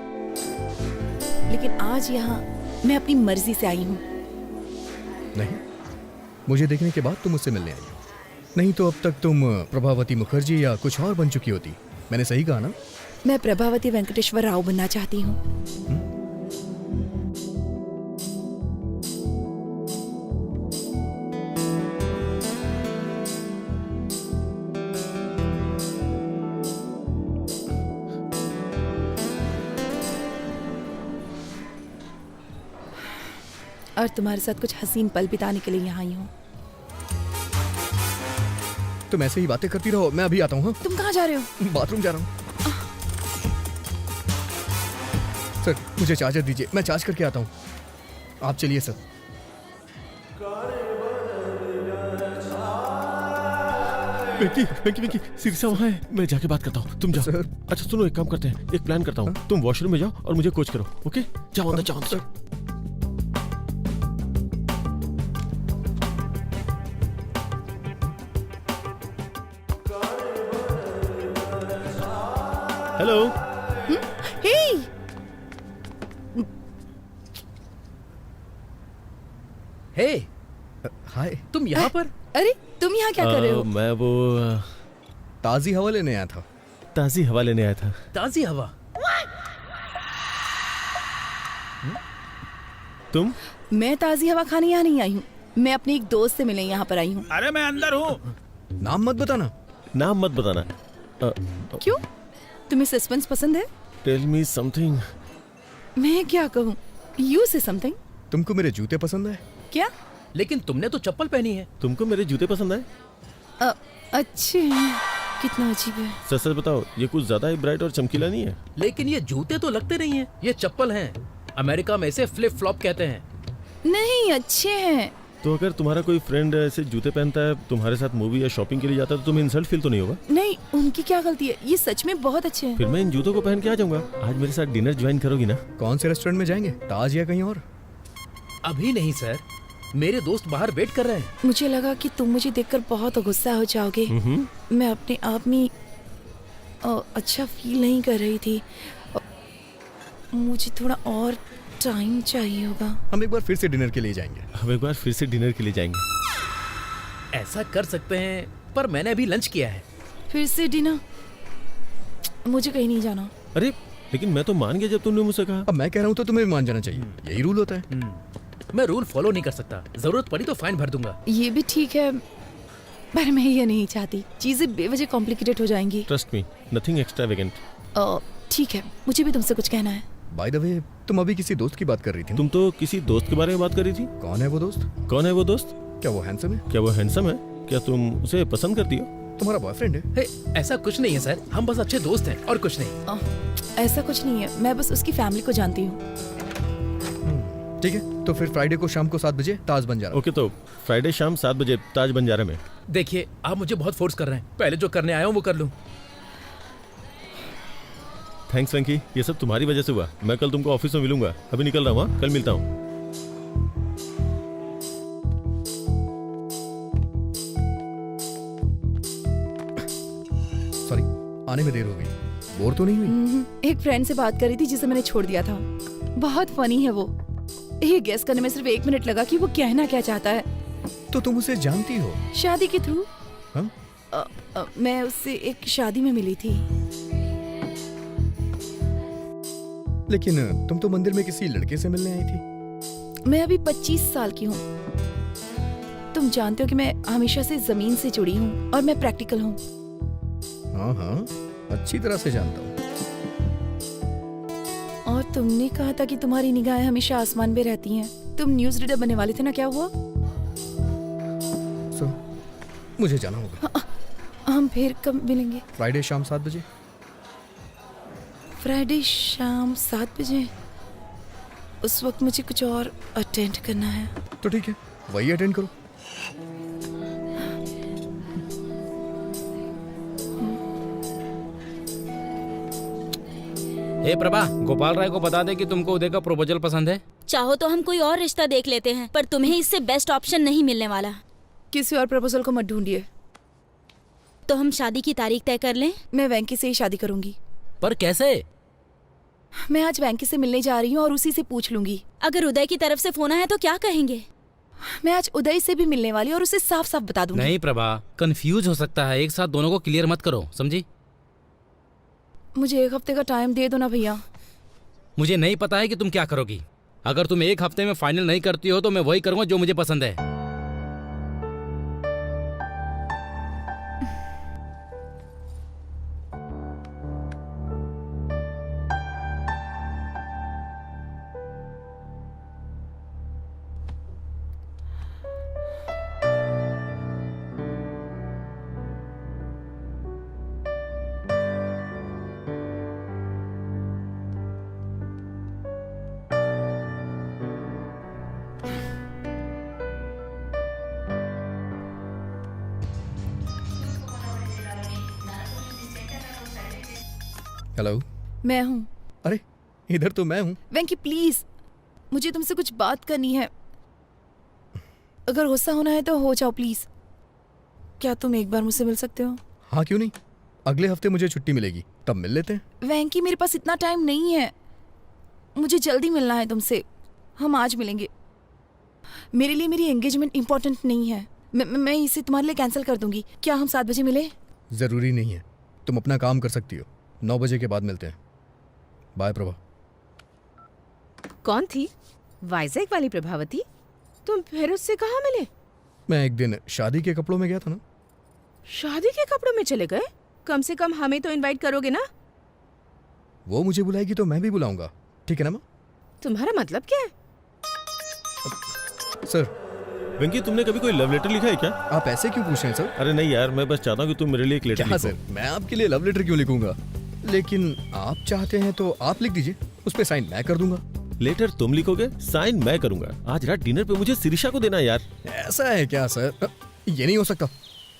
लेकिन आज यहाँ मैं अपनी मर्जी से आई हूँ। नहीं, मुझे देखने के बाद तुम मुझसे मिलने आई हो। नहीं तो अब तक तुम प्रभावती मुखर्जी या कुछ और बन चुकी होती। मैंने सही कहा ना? मैं प्रभावती वेंकटेश्वर राव बनना चाहती हूँ। और तुम्हारे साथ कुछ हसीन पल बिताने के लिए यहाँ आई हूँ। तुम ऐसे ही बातें करती रहो, मैं अभी आता हूँ। हाँ? तुम कहाँ जा रहे हो? बाथरूम जा रहा हूँ। सर मुझे चार्जर दीजिए, मैं चार्ज करके आता हूँ। आप चलिए सर। वेंकी सिरसा वहाँ है, मैं जाके बात करता हूँ, तुम जाओ। सर। अच्छा सुनो, एक काम करते हैं, एक प्लान करता हूँ, तुम वॉशरूम में जाओ और मुझे कोच करो, ओके? जाओ अंदर, जाओ अंदर। हेलो। हे, हे, हाय। तुम यहाँ पर? अरे तुम यहाँ क्या कर रहे हो? मैं वो ताजी हवा लेने आया था। ताजी हवा लेने आया था। ताजी हवा? तुम? मैं ताजी हवा खाने यहाँ नहीं आई हूँ, मैं अपने एक दोस्त से मिलने यहाँ पर आई हूँ। अरे मैं अंदर हूँ। नाम मत बताना। नाम मत बताना। क्यों? तुम्हें सस्पेंस पसंद है? Tell me something. मैं क्या कहूँ? यू से समथिंग। तुमको मेरे जूते पसंद है? क्या? लेकिन तुमने तो चप्पल पहनी है। तुमको मेरे जूते पसंद है? अच्छे हैं। कितना अजीब है। सच सच बताओ, ये कुछ ज्यादा ही ब्राइट और चमकीला नहीं है? लेकिन ये जूते तो लगते नहीं है, ये चप्पल हैं। अमेरिका में इसे फ्लिप फ्लॉप कहते हैं। नहीं, अच्छे हैं। तो अगर तुम्हारा कोई फ्रेंड ऐसे जूते पहनता है, तुम्हारे साथ मूवी या शॉपिंग के लिए जाता है, तो तुम्हें इंसल्ट फील तो नहीं होगा? नहीं, उनकी क्या गलती है, ये सच में बहुत अच्छे हैं। फिर मैं इन जूतों को पहन के आ जाऊंगा। आज मेरे साथ डिनर ज्वाइन करोगी ना? कौन से रेस्टोरेंट में जाएंगे, ताज या कहीं और? अभी नहीं सर, मेरे दोस्त बाहर वेट कर रहे हैं। मुझे लगा कि तुम मुझे देखकर बहुत गुस्सा हो जाओगे। मैं अपने आप में अच्छा फील नहीं कर रही थी। मुझे थोड़ा और टाइम चाहिए होगा। हम एक बार फिर से डिनर के लिए जाएंगे। हम एक बार फिर से डिनर के लिए जाएंगे। ऐसा कर सकते हैं, पर मैंने अभी लंच किया है। फिर से डिनर? मुझे कहीं नहीं जाना। अरे लेकिन मैं तो मान गया जब तुमने मुझसे कहा। अब मैं कह रहा हूँ तो तुम्हें मान जाना चाहिए, यही रूल होता है। मैं रूल फॉलो नहीं कर सकता, जरूरत पड़ी तो फाइन भर दूंगा। ये भी ठीक है, पर मैं ये नहीं चाहती, चीजें बेवजह कॉम्प्लिकेटेड हो जाएंगी। Trust me, nothing extravagant. ठीक है, मुझे भी तुमसे कुछ कहना है। बाय द वे, तुम अभी किसी दोस्त की बात कर रही थी। तुम तो किसी दोस्त के बारे में बात कर रही थी। कौन है वो दोस्त? कौन है वो दोस्त? क्या वो हैंडसम है? क्या वो हैंडसम है? क्या तुम उसे पसंद करती हो? तुम्हारा बॉयफ्रेंड है? हे, ऐसा कुछ नहीं है सर, हम बस अच्छे दोस्त हैं और कुछ नहीं। ऐसा कुछ नहीं है, मैं बस उसकी फैमिली को जानती हूँ। ठीक है, तो फिर फ्राइडे को शाम को 7 बजे ताज बंजारा। ओके, तो फ्राइडे शाम 7 बजे ताज बंजारा में। देखिए, आप मुझे बहुत फोर्स कर रहे हैं, पहले जो करने आया हूँ वो कर लूँ। थैंक्स वेंकी, ये सब तुम्हारी वजह से हुआ। मैं कल तुमको ऑफिस में मिलूंगा, अभी निकल रहा हूँ। कल मिलता हूँ। सॉरी, आने में देर हो गई। बोर तो नहीं हुई? एक फ्रेंड से बात करी थी जिसे मैंने छोड़ दिया था। बहुत फनी है वो। ये गेस करने में सिर्फ 1 मिनट लगा कि वो कहना क्या चाहता है। तो तुम उसे जानती हो? शादी के थ्रू। हाँ? मैं उससे एक शादी में मिली थी। लेकिन तुम तो मंदिर में किसी लड़के से मिलने आई थी। मैं अभी 25 साल की हूँ। तुम जानते हो कि मैं हमेशा से जमीन से जुड़ी हूँ और मैं प्रैक्टिकल हूँ। हाँ हाँ, अच्छी तरह से जानता हूँ। और तुमने कहा था कि तुम्हारी निगाहें हमेशा आसमान में रहती हैं। तुम न्यूज़ रीडर बनने वाले थे ना, क्या हुआ? मुझे जाना होगा। हम फिर कब मिलेंगे? फ्राइडे शाम 7 बजे। फ्राइडे शाम 7 बजे? उस वक्त मुझे कुछ और अटेंड करना है। तो ठीक है, वही अटेंड करो। हे प्रभा, गोपाल राय को बता दे कि तुमको उदय का प्रपोजल पसंद है। चाहो तो हम कोई और रिश्ता देख लेते हैं, पर तुम्हें इससे बेस्ट ऑप्शन नहीं मिलने वाला। किसी और प्रपोजल को मत ढूंढिए। तो हम शादी की तारीख तय कर लें? मैं वेंकी से ही शादी करूंगी। पर कैसे? मैं आज वेंकी से मिलने जा रही हूँ और उसी से पूछ लूंगी। अगर उदय की तरफ से फोन आया तो क्या कहेंगे? मैं आज उदय से भी मिलने वाली हूँ और उसे साफ साफ बता दूंगी। नहीं प्रभा, कंफ्यूज हो सकता है, एक साथ दोनों को क्लियर मत करो, समझी? मुझे 1 हफ्ते का टाइम दे दो ना भैया। मुझे नहीं पता है कि तुम क्या करोगी। अगर तुम 1 हफ्ते में फाइनल नहीं करती हो तो मैं वही करूंगा जो मुझे पसंद है। हेलो। मैं हूँ। अरे इधर तो मैं हूँ। वेंकी प्लीज, मुझे तुमसे कुछ बात करनी है। अगर गुस्सा होना है तो हो जाओ प्लीज। क्या तुम एक बार मुझसे मिल सकते हो? हाँ क्यों नहीं, अगले हफ्ते मुझे छुट्टी मिलेगी, तब मिल लेते हैं। वेंकी मेरे पास इतना टाइम नहीं है, मुझे जल्दी मिलना है तुमसे। हम आज मिलेंगे। मेरे लिए मेरी एंगेजमेंट इम्पोर्टेंट नहीं है। मैं इसे तुम्हारे लिए कैंसिल कर दूंगी। क्या हम 7 बजे मिले? जरूरी नहीं है, तुम अपना काम कर सकती हो। 9 बजे के बाद मिलते हैं। बाय प्रभा। कौन थी? वाइजैक वाली प्रभावती? तुम फिर उससे कहाँ मिले? मैं एक दिन शादी के कपड़ों में गया था ना। शादी के कपड़ों में चले गए? कम से कम हमें तो इनवाइट करोगे ना? वो मुझे बुलाएगी तो मैं भी बुलाऊंगा, ठीक है ना माँ? तुम्हारा मतलब क्या है? सर। वेंकी, तुमने कभी कोई लव लेटर लिखा है क्या? आप ऐसे क्यों पूछ रहे हैं सर? अरे नहीं यार, मैं बस चाहता हूँ कि तुम मेरे लिए एक लेटर लिखो। सर, मैं आपके लिए लव लेटर क्यों लिखूंगा? लेकिन आप चाहते हैं तो आप लिख दीजिए, उस पे साइन मैं कर दूंगा। लेटर तुम लिखोगे, साइन मैं करूंगा। आज रात डिनर पे मुझे शिरीषा को देना यार। ऐसा है क्या सर? ये नहीं हो सकता।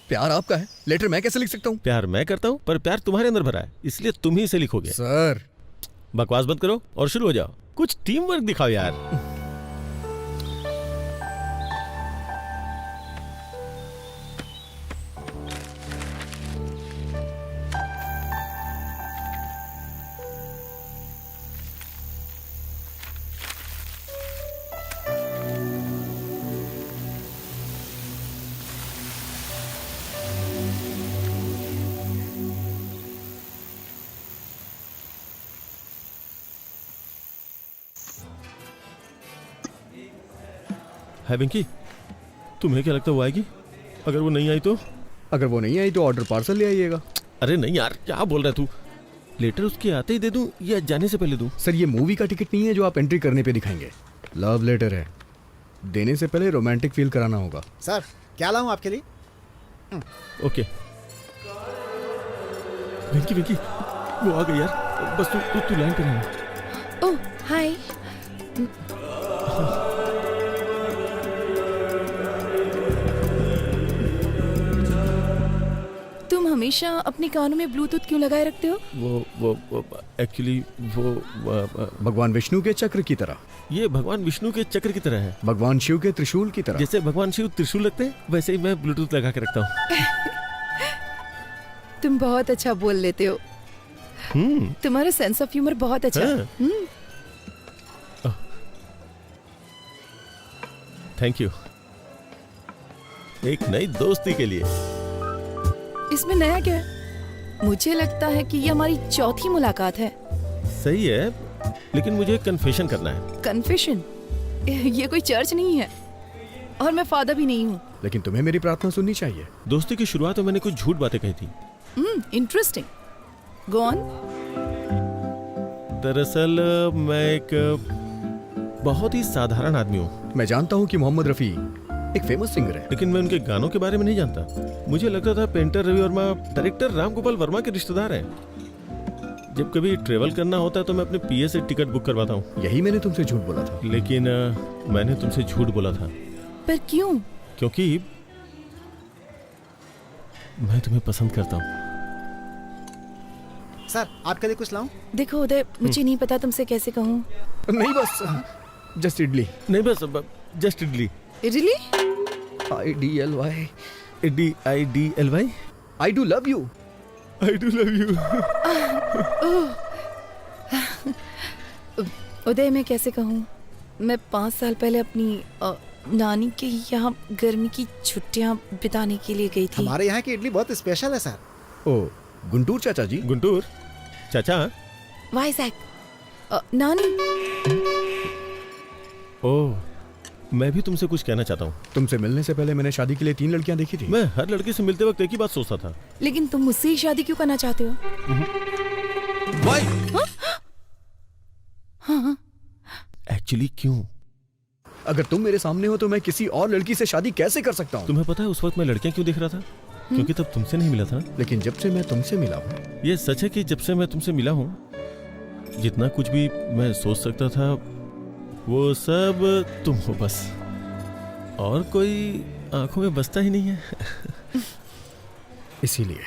प्यार आपका है, लेटर मैं कैसे लिख सकता हूँ? प्यार मैं करता हूँ, पर प्यार तुम्हारे अंदर भरा है, इसलिए तुम ही इसे लिखोगे। सर बकवास बंद करो और शुरू हो जाओ। कुछ टीम वर्क दिखाओ यार। है वेंकी, तुम्हें क्या लगता है वो आएगी? अगर वो नहीं आई तो? अगर वो नहीं आई तो ऑर्डर पार्सल ले आइएगा। अरे नहीं यार, क्या बोल रहा है तू? लेटर उसके आते ही दे दूं या जाने से पहले दूं? सर ये मूवी का टिकट नहीं है जो आप एंट्री करने पे दिखाएंगे। लव लेटर है, देने से पहले रोमांटिक फील कराना होगा। सर क्या लाऊं आपके लिए? ओके। वेंकी वेंकी, वो आ गई यार, बस तू लाइन पे रहना। ओह हाय। तुम हमेशा अपने कानों में ब्लूटूथ क्यों लगाए रखते हो? वो एक्चुअली वो भगवान विष्णु के चक्र की तरह। ये भगवान विष्णु के चक्र की तरह है। भगवान शिव के त्रिशूल की तरह। जैसे भगवान शिव त्रिशूल रखते हैं, वैसे ही मैं ब्लूटूथ लगा के रखता हूँ। तुम बहुत अच्छा बोल लेते हो। तुम्हारा सेंस ऑफ ह्यूमर बहुत अच्छा है। Thank you. एक नई दोस्ती के लिए। इसमें नया क्या है? मुझे लगता है कि ये हमारी चौथी मुलाकात है। सही है, लेकिन मुझे कन्फेशन करना है। कन्फेशन? ये कोई चर्च नहीं है और मैं फादर भी नहीं हूँ। लेकिन तुम्हें मेरी प्रार्थना सुननी चाहिए। दोस्ती की शुरुआत में मैंने कुछ झूठ बातें कही थी। Interesting, go on. दरअसल मैं एक बहुत ही साधारण आदमी हूँ। मैं जानता हूँ कि मोहम्मद रफी एक फेमस सिंगर है, लेकिन मैं उनके गानों के बारे में नहीं जानता। मुझे लगता था पेंटर रवि वर्मा डायरेक्टर राम गोपाल वर्मा के रिश्तेदार हैं। जब कभी ट्रेवल करना होता है तो मैं अपने पीए से टिकट बुक करवाता हूँ। यही मैंने तुमसे झूठ बोला था। लेकिन मैंने तुमसे झूठ बोला था। पर क्यों? क्योंकि मैं तुम्हें पसंद करता हूँ। सर आपके लिए कुछ लाऊं? देखो उदय, मुझे नहीं पता तुमसे कैसे कहूँ। नहीं बस जस्ट इडली। नहीं बस just idli. Idli? IDLY। IDLY। I do love you। I do love you। उदय, मैं कैसे कहूँ, मैं 5 साल पहले अपनी नानी के यहाँ गर्मी की छुट्टियाँ बिताने के लिए गई थी। हमारे यहाँ की इडली बहुत स्पेशल है सर। ओ, गुंटूर चाचा जी। गुंटूर चाचा। वाइजैक। नानी। ओह, मैं भी तुमसे कुछ कहना चाहता हूँ। तुमसे मिलने से पहले मैंने शादी के लिए 3 लड़कियां देखी थी। मैं हर लड़की से मिलते वक्त एक ही बात सोचता था। लेकिन तुम मुझसे ही शादी क्यों करना चाहते हो? हाँ। एक्चुअली क्यों? अगर तुम मेरे सामने हो तो मैं किसी और लड़की से शादी कैसे कर सकता हूँ? तुम्हें पता है उस वक्त मैं लड़कियां क्यों देख रहा था? क्योंकि तब तुमसे नहीं मिला था। लेकिन जब से मैं तुमसे मिला हूँ, ये सच है कि जब से मैं तुमसे मिला हूँ, जितना कुछ भी मैं सोच सकता था वो सब तुम हो बस, और कोई आंखों में बसता ही नहीं है। इसीलिए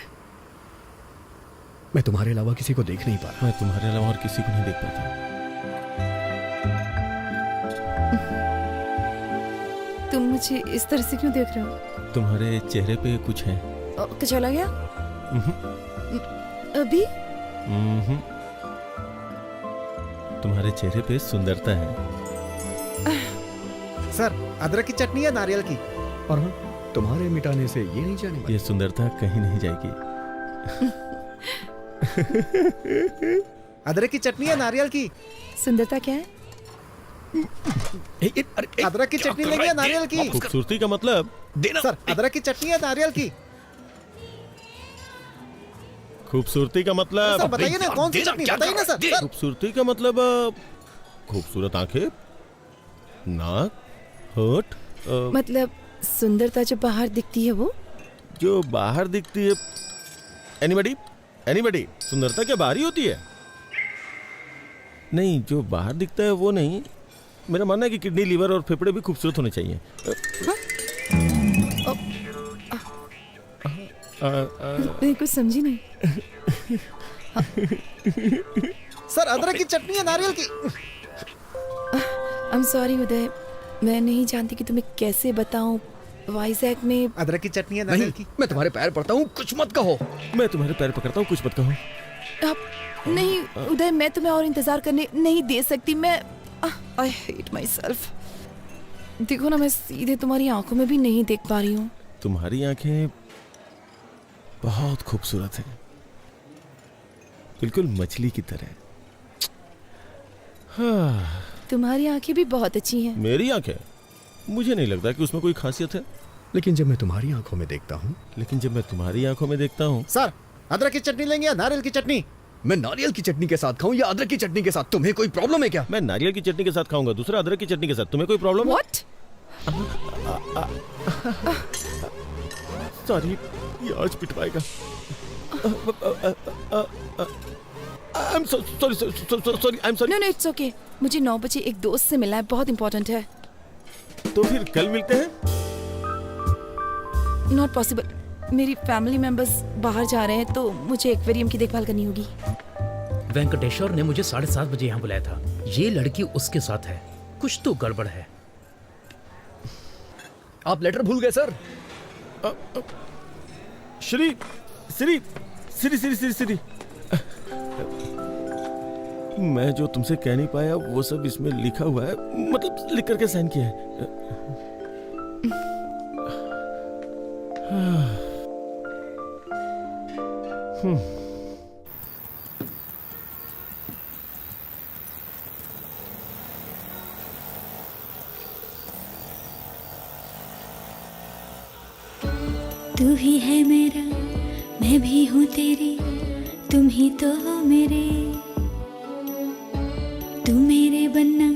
मैं तुम्हारे अलावा किसी को देख नहीं पा रहा। मैं तुम्हारे अलावा और किसी को नहीं देख पाता। तुम मुझे इस तरह से क्यों देख रहे हो? तुम्हारे चेहरे पे कुछ है। चला गया? अभी? तुम्हारे चेहरे पे सुंदरता है। सर, अदरक की चटनी है नारियल की? और हाँ, तुम्हारे मिटाने से ये नहीं जाने वाली। ये सुंदरता कहीं नहीं जाएगी। अदरक की चटनी है नारियल की? सुंदरता क्या है? अदरक की चटनी लेंगे नारियल की? खूबसूरती का मतलब देना। सर, अदरक की चटनी है नारियल की? खूबसूरती का मतलब सर बताइए ना, कौन सी चटनी बताइए ना सर। खूबसूरती का मतलब खूबसूरत आंखें, नाक, होठ। मतलब सुंदरता जो बाहर दिखती है वो? जो बाहर दिखती है। एनीबडी सुंदरता क्या बाहर ही होती है? नहीं, जो बाहर दिखता है वो नहीं। मेरा मानना है कि किडनी, लीवर और फेफड़े भी खूबसूरत होने चाहिए। मैं कुछ समझी नहीं। सर, अदरक की चटनी है नारियल की? I'm sorry उदय, मैं नहीं जानती कि तुम्हें कैसे बताऊं। वाइजैक में अदरक की चटनी है नारियल की? मैं तुम्हारे पैर पड़ता हूँ, कुछ मत कहो। मैं तुम्हारे पैर पकड़ता हूँ, कुछ मत कहो। नहीं उदय, मैं तुम्हें और इंतजार करने नहीं दे सकती। मैं I hate myself। देखो ना, मैं सीधे तुम्हारी आंखों में भी नहीं देख पा रही हूँ। तुम्हारी आंखें बहुत खूबसूरत हैं, बिल्कुल मछली की तरह। हाँ। तुम्हारी आंखें भी बहुत अच्छी हैं। मेरी आंखें? मुझे नहीं लगता कि उसमें कोई खासियत है। लेकिन जब मैं तुम्हारी आंखों में देखता हूँ। सर, अदरक की चटनी लेंगे या नारियल की चटनी? मैं नारियल की चटनी के साथ खाऊं या अदरक की चटनी के साथ? तुम्हें कोई प्रॉब्लम है क्या? मैं नारियल की चटनी के साथ खाऊंगा, दूसरा अदरक की चटनी के साथ। तुम्हें कोई प्रॉब्लम है? What? सॉरी, ये आज पिटवाएगा। I'm sorry। No, it's okay। मुझे 9 बजे एक दोस्त से मिलना है, बहुत इंपॉर्टेंट है। तो फिर कल मिलते हैं? Not possible। मेरी फैमिली मेंबर्स बाहर जा रहे हैं तो मुझे एक्वेरियम की देखभाल करनी होगी। वेंकटेश्वर ने मुझे 7:30 बजे यहाँ बुलाया था। ये लड़की उसके साथ है, कुछ तो गड़बड़ है। आप लेटर भूल गए सर। श्री श्री श्री श्री श्री श्री मैं जो तुमसे कह नहीं पाया वो सब इसमें लिखा हुआ है, मतलब लिख करके साइन किया है। तू ही है मेरा, मैं भी हूँ तेरी, तुम ही तो हो मेरे। तू मेरे बनना,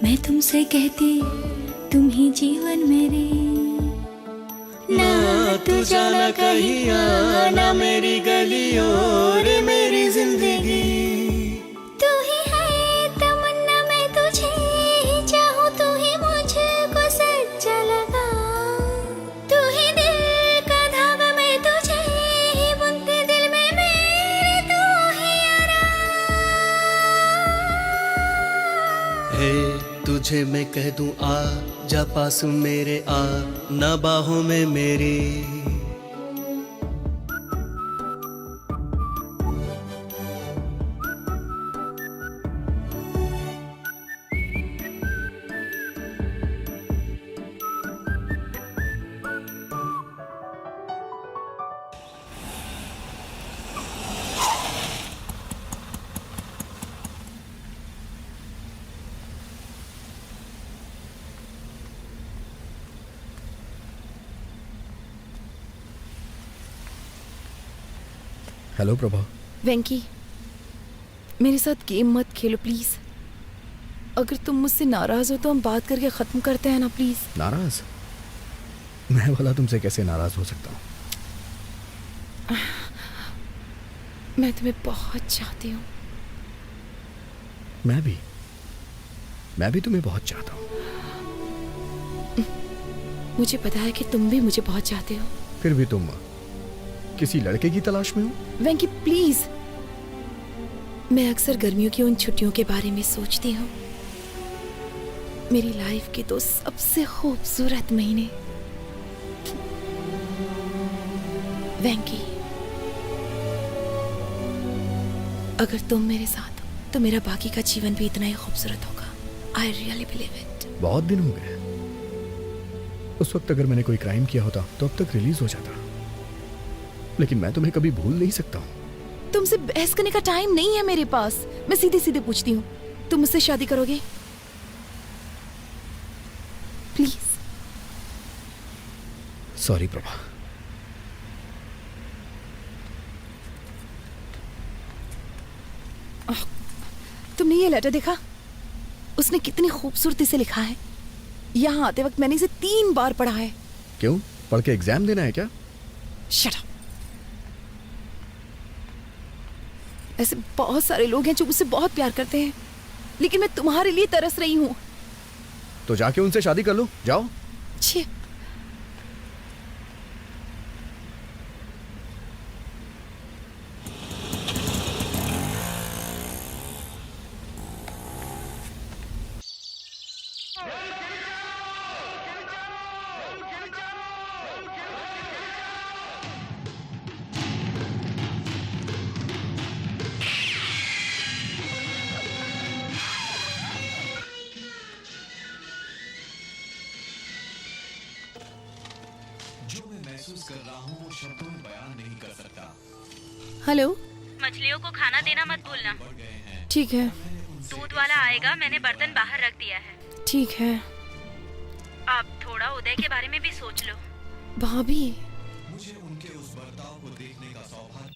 मैं तुमसे कहती, तुम ही जीवन मेरे। ना तू जाना कहीं, ना मेरी गलियों रे मेरी जिंदगी। तू ही है तमन्ना, मैं तुझे ही चाहूँ, तू ही मुझको सच्चा लगा। तू ही दिल का धागा, मैं तुझे ही बुनती दिल में मेरे, तू ही हे तुझे मैं कह दूं आ जा पास मेरे, आ ना बाहों में मेरी। हेलो प्रभा। वेंकी, मेरे साथ गेम मत खेलो प्लीज। अगर तुम मुझसे नाराज हो तो हम बात करके खत्म करते हैं ना प्लीज। नाराज? मैं भला तुमसे कैसे नाराज हो सकता हूँ? मैं तुम्हें बहुत चाहती हूँ। मैं भी तुम्हें बहुत चाहता हूँ। मुझे पता है कि तुम भी मुझे बहुत चाहते हो। फिर भी तुम किसी लड़के की तलाश में हो? वेंकी प्लीज, मैं अक्सर गर्मियों की उन छुट्टियों के बारे में सोचती हूँ। मेरी लाइफ के 2 सबसे खूबसूरत महीने। वेंकी, अगर तुम मेरे साथ हो तो मेरा बाकी का जीवन भी इतना ही खूबसूरत होगा। I really believe it. बहुत दिन हो गए। उस वक्त अगर मैंने कोई क्राइम किया होता तो अब तक रिलीज हो जाता, लेकिन मैं तुम्हें कभी भूल नहीं सकता हूँ। तुमसे बहस करने का टाइम नहीं है मेरे पास। मैं सीधे सीधे पूछती हूँ, तुम मुझसे शादी करोगे? प्लीज। सॉरी प्रभा। तुमने ये लेटर देखा? उसने कितनी खूबसूरती से लिखा है। यहाँ आते वक्त मैंने इसे 3 बार पढ़ा है। क्यों? पढ़ के एग्जाम देना है क्या? Shut up. ऐसे बहुत सारे लोग हैं जो मुझसे बहुत प्यार करते हैं, लेकिन मैं तुम्हारे लिए तरस रही हूँ। तो जाके उनसे शादी कर लो, जाओ। छी। हेलो। मछलियों को खाना देना मत भूलना। ठीक है। दूध वाला आएगा, मैंने बर्तन बाहर रख दिया है। ठीक है। अब थोड़ा उदय के बारे में भी सोच लो। भाभी, मुझे उनके उस बर्ताव को देखने का सौभाग्य।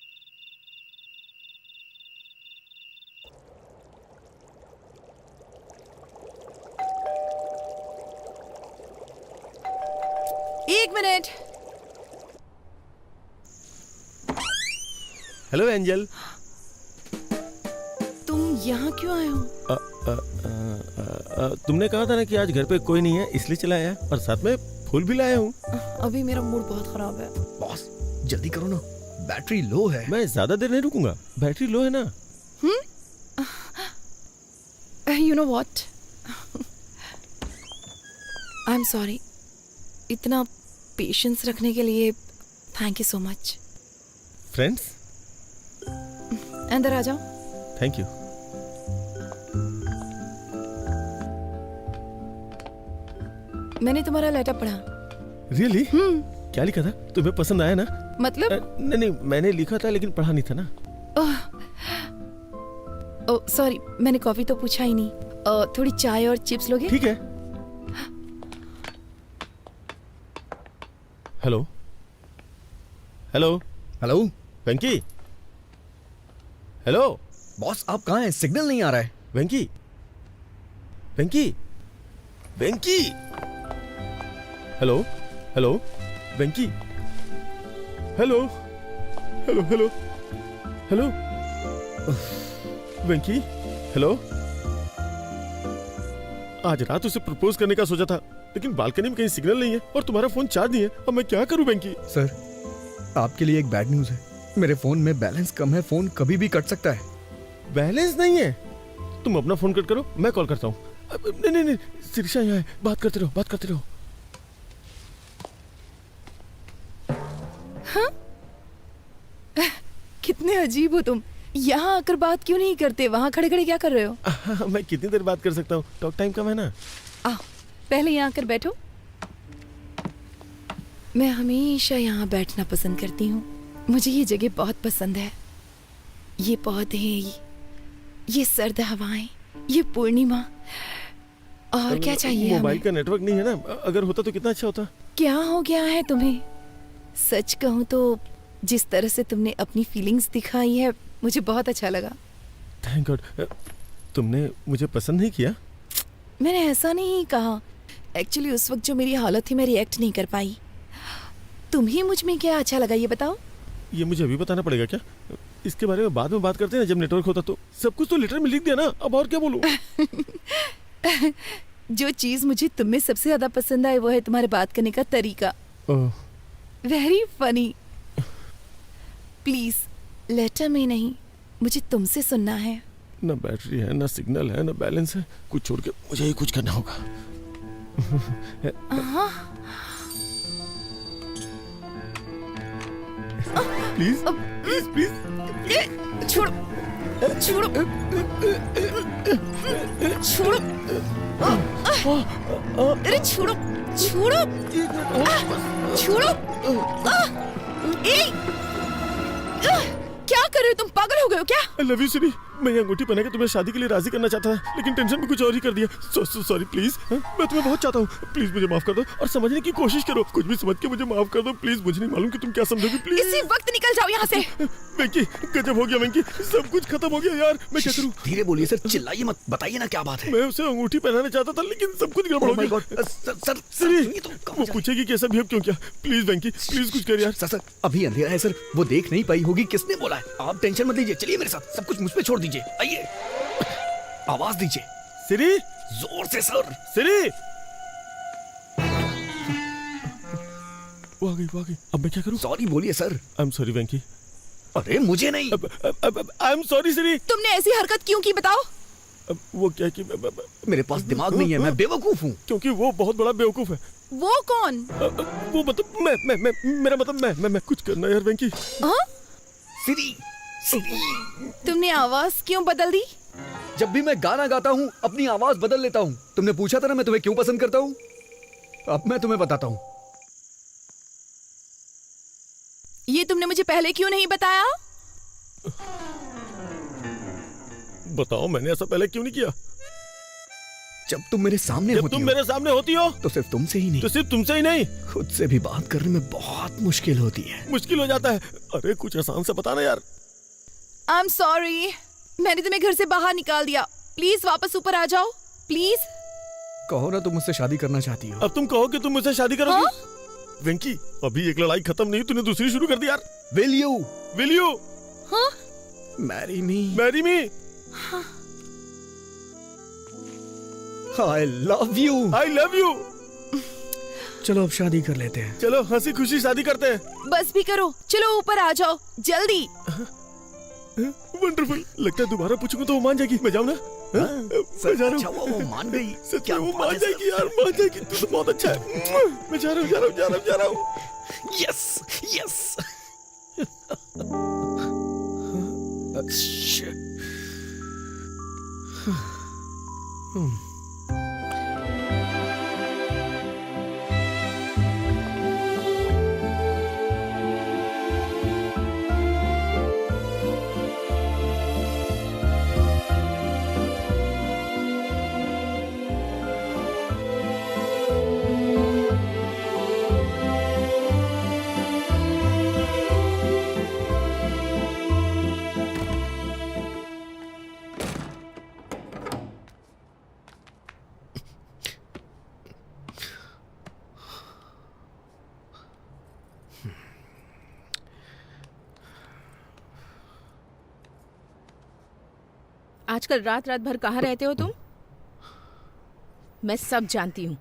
एक मिनट। Hello angel. तुम यहाँ क्यों आए हो? तुमने कहा था ना कि आज घर पे कोई नहीं है, इसलिए चला आया, और साथ में फूल भी लाया हूँ। अभी मेरा मूड बहुत खराब है। बॉस जल्दी करो ना, बैटरी लो है। मैं ज्यादा देर नहीं रुकूंगा, बैटरी लो है ना। You know what, I am sorry. इतना पेशेंस रखने के लिए thank you so much. Friends, अंदर आ जाओ। Thank you. मैंने तुम्हारा लेटर पढ़ा। रियली? क्या लिखा था? तुम्हें पसंद आया ना? मतलब? नहीं, मैंने लिखा था लेकिन पढ़ा नहीं था ना। ओह सॉरी, मैंने कॉफी तो पूछा ही नहीं। थोड़ी चाय और चिप्स लोगे? ठीक है। हेलो हेलो हेलो वेंकी। हेलो बॉस, आप कहाँ हैं? सिग्नल नहीं आ रहा है। वेंकी, वेंकी, वेंकी। हेलो हेलो वेंकी। हेलो हेलो हेलो हेलो वेंकी। हेलो। आज रात उसे प्रपोज करने का सोचा था, लेकिन बालकनी में कहीं सिग्नल नहीं है और तुम्हारा फोन चार्ज नहीं है। अब मैं क्या करूं वेंकी? सर, आपके लिए एक बैड न्यूज है। मेरे फोन में बैलेंस कम है, फोन कभी भी कट सकता है। बैलेंस नहीं है? तुम अपना फोन कट करो, मैं कॉल करता हूँ। नहीं नहीं नहीं, शिरीषा यहाँ है, बात करते रहो, बात करते रहो। हाँ? कितने अजीब हो तुम। यहाँ आकर बात क्यों नहीं करते? वहाँ खड़े खड़े क्या कर रहे हो? मैं कितनी देर बात कर सकता हूँ, टॉक टाइम कम है ना। आओ, पहले यहाँ आकर बैठो। मैं हमेशा यहाँ बैठना पसंद करती हूँ। मुझे ये जगह बहुत पसंद है। ये पौधे, ये सर्द हवाएं, ये पूर्णिमा, और क्या चाहिए? मोबाइल का नेटवर्क नहीं है ना, अगर होता तो कितना अच्छा होता। क्या हो गया है तुम्हें? सच कहूँ तो जिस तरह से तुमने अपनी फीलिंग्स दिखाई है मुझे बहुत अच्छा लगा। Thank God. तुमने मुझे पसंद नहीं किया? मैंने ऐसा नहीं कहा। एक्चुअली उस वक्त जो मेरी हालत थी मैं रिएक्ट नहीं कर पाई। तुम्हें मुझ में क्या अच्छा लगा ये बताओ। ये मुझे अभी बताना पड़ेगा क्या? इसके बारे में बाद में बात करते हैं जब नेटवर्क होता तो। सब कुछ तो लेटर में लिख दिया ना, अब और क्या बोलूं? जो चीज मुझे तुम में सबसे ज्यादा पसंद आई वो है तुम्हारे बात करने का तरीका। Very funny. प्लीज लेटर में नहीं, मुझे तुमसे सुनना है। ना बैटरी है, ना सिग्नल है, ना बैलेंस है। कुछ छोड़ के मुझे ही कुछ करना होगा। प्लीज प्लीज प्लीज छोड़ो छोड़ो छोड़ो। अरे छोड़ो छोड़ो छोड़ो। क्या कर रहे हो तुम? पागल हो गए हो क्या? I love you सिरी। मैं ये अंगूठी पहना के तुम्हें शादी के लिए राजी करना चाहता था, लेकिन टेंशन में कुछ और ही कर दिया। Sorry please. मैं तुम्हें बहुत चाहता हूँ, प्लीज मुझे माफ कर दो और समझने की कोशिश करो। कुछ भी समझ के मुझे माफ कर दो प्लीज। मुझे नहीं मालूम कि तुम क्या समझोगी। प्लीज इसी वक्त निकल जाओ यहाँ से। वेंकी, गजब हो गया वेंकी, सब कुछ खत्म हो गया यार। मैं क्या करूँ? धीरे बोलिए सर, चिल्लाइए मत, बताइए ना क्या बात है। मैं उसे अंगूठी पहनाना चाहता था लेकिन सब कुछ गड़बड़ हो गया। सर सिरी, वो पूछेगी कैसा बिहेव क्यों किया। प्लीज वेंकी प्लीज कुछ कर यार। सर अभी अंधेरा है सर, वो देख नहीं पाई होगी। किसने बोला है? आप टेंशन मत लीजिए, चलिए मेरे साथ। सब कुछ मुझ पे छोड़ दीजिए। आइए, आवाज दीजिए। सिरी, जोर से सर। सिरी, वो आ गई। अब मैं क्या करूं? सॉरी बोलिए सर। आई एम सॉरी वेंकी। अरे मुझे नहीं। आई एम सॉरी सिरी। तुमने ऐसी हरकत क्यों की बताओ? वो क्या कि मेरे पास दिमाग नहीं है, मैं बेवकूफ हूँ। क्योंकि वो बहुत बड़ा बेवकूफ है। वो कौन? वो मतलब मेरा मतलब मैं कुछ करना यार वेंकी। सिरी, तुमने आवाज क्यों बदल दी? जब भी मैं गाना गाता हूँ अपनी आवाज बदल लेता हूँ। तुमने पूछा था ना मैं तुम्हें क्यों पसंद करता हूँ। अब मैं तुम्हें बताता हूँ। ये तुमने मुझे पहले क्यों नहीं बताया? बताओ, मैंने ऐसा पहले क्यों नहीं किया? जब तुम मेरे सामने होती हो, तुम मेरे सामने होती हो तो सिर्फ तुमसे ही नहीं, तो सिर्फ तुमसे ही नहीं, खुद से भी बात करने में बहुत मुश्किल होती है। मुश्किल हो जाता है। अरे कुछ आसान से बताना यार। आई एम सॉरी, मैंने तुम्हें घर से बाहर निकाल दिया। प्लीज वापस ऊपर आ जाओ प्लीज। कहो ना तुम मुझसे शादी करना चाहती हो। अब तुम कहो कि तुम मुझसे शादी करोगी। वेंकी, अभी एक लड़ाई खत्म नहीं, तूने दूसरी शुरू कर दी यार। Will you marry me. I love you। चलो अब शादी कर लेते हैं। चलो हंसी खुशी शादी करते हैं। बस भी करो, चलो ऊपर आ जाओ जल्दी। वंडरफुल। लगता है दोबारा पूछूंगा तो वो मान जाएगी। मैं जाऊँ ना? मैं जा रहा हूँ। वो मान गई। सच में वो मान जाएगी यार, मान जाएगी। तू तो बहुत अच्छा है। मैं जा रहा हूँ। यस। आजकल रात भर कहाँ रहते हो तुम? मैं सब जानती हूँ।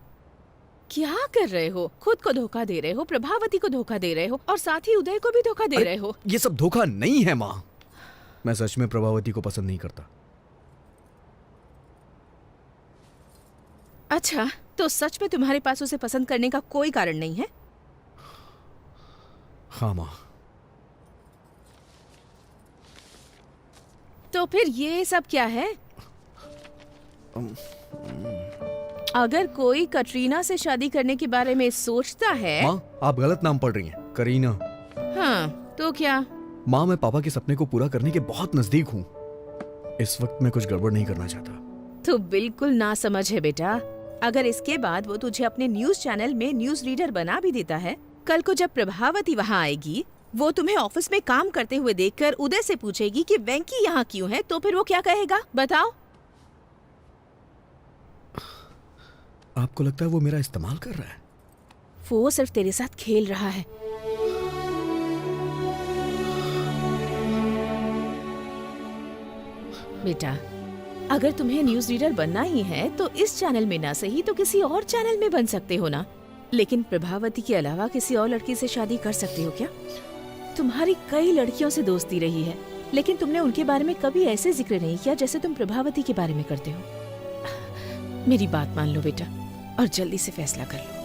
क्या कर रहे हो? खुद को धोखा दे रहे हो, प्रभावती को धोखा दे रहे हो और साथ ही उदय को भी धोखा दे रहे हो। ये सब धोखा नहीं है माँ। मैं सच में प्रभावती को पसंद नहीं करता। अच्छा, तो सच में तुम्हारे पास उसे पसंद करने का कोई कारण नहीं है? हाँ माँ। तो फिर ये सब क्या है? अगर कोई कटरीना से शादी करने के बारे में सोचता है। माँ, आप गलत नाम पढ़ रही हैं। करीना। हाँ, तो क्या? माँ, मैं पापा के सपने को पूरा करने के बहुत नजदीक हूँ। इस वक्त मैं कुछ गड़बड़ नहीं करना चाहता। तो बिल्कुल ना समझ है बेटा। अगर इसके बाद वो तुझे अपने न्यूज चैनल में न्यूज रीडर बना भी देता है, कल को जब प्रभावती वहाँ आएगी वो तुम्हें ऑफिस में काम करते हुए देखकर उदय से पूछेगी कि वेंकी यहाँ क्यों है, तो फिर वो क्या कहेगा बताओ? आपको लगता है वो मेरा इस्तेमाल कर रहा है? वो सिर्फ तेरे साथ खेल रहा है। बेटा, अगर तुम्हें न्यूज रीडर बनना ही है तो इस चैनल में ना सही तो किसी और चैनल में बन सकते हो ना। लेकिन प्रभावती के अलावा किसी और लड़की से शादी कर सकते हो क्या? तुम्हारी कई लड़कियों से दोस्ती रही है, लेकिन तुमने उनके बारे में कभी ऐसे जिक्र नहीं किया जैसे तुम प्रभावती के बारे में करते हो। मेरी बात मान लो बेटा और जल्दी से फैसला कर लो।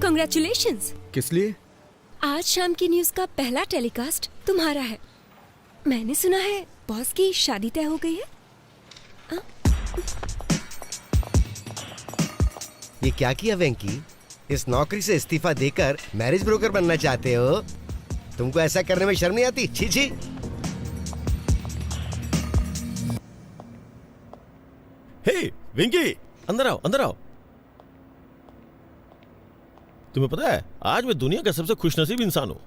कांग्रेचुलेशंस। किस लिए? आज शाम की न्यूज का पहला टेलीकास्ट तुम्हारा है। मैंने सुना है बॉस की शादी तय हो गई है। ये क्या किया वेंकी? इस नौकरी से इस्तीफा देकर मैरिज ब्रोकर बनना चाहते हो? तुमको ऐसा करने में शर्म नहीं आती? छी छी। हे वेंकी, अंदर आओ, अंदर आओ। तुम्हें पता है आज मैं दुनिया का सबसे खुशनसीब इंसान हूँ,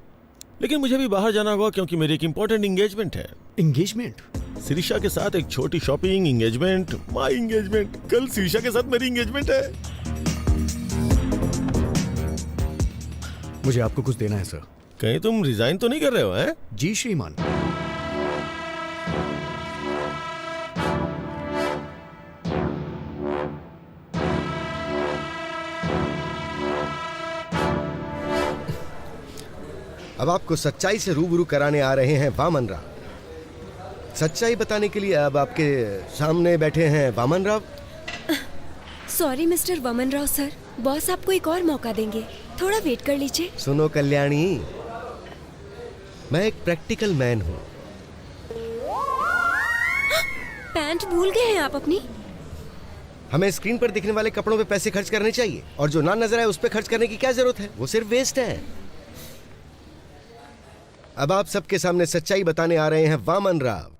लेकिन मुझे भी बाहर जाना होगा क्योंकि मेरी एक इंपॉर्टेंट एंगेजमेंट है। एंगेजमेंट? शिरीषा के साथ एक छोटी शॉपिंग, एंगेजमेंट, माय एंगेजमेंट। कल शिरीषा के साथ मेरी एंगेजमेंट है। मुझे आपको कुछ देना है सर। कहीं तुम रिजाइन तो नहीं कर रहे हो? हैं? जी श्रीमान। अब आपको सच्चाई से रूबरू कराने आ रहे हैं वामन राव। सच्चाई बताने के लिए अब आपके सामने बैठे हैं Vaman Rao. Sorry mister Vaman Rao sir, boss आपको एक और मौका देंगे, थोड़ा वेट कर लीजिए। सुनो कल्याणी, मैं एक प्रैक्टिकल मैन हूँ। पैंट भूल गए हैं आप अपनी? हमें स्क्रीन पर दिखने वाले कपड़ों पे पैसे खर्च करने चाहिए, और जो ना नजर आए उस पे खर्च करने की क्या जरूरत है? वो सिर्फ वेस्ट है। अब आप सबके सामने सच्चाई बताने आ रहे हैं वामन राव।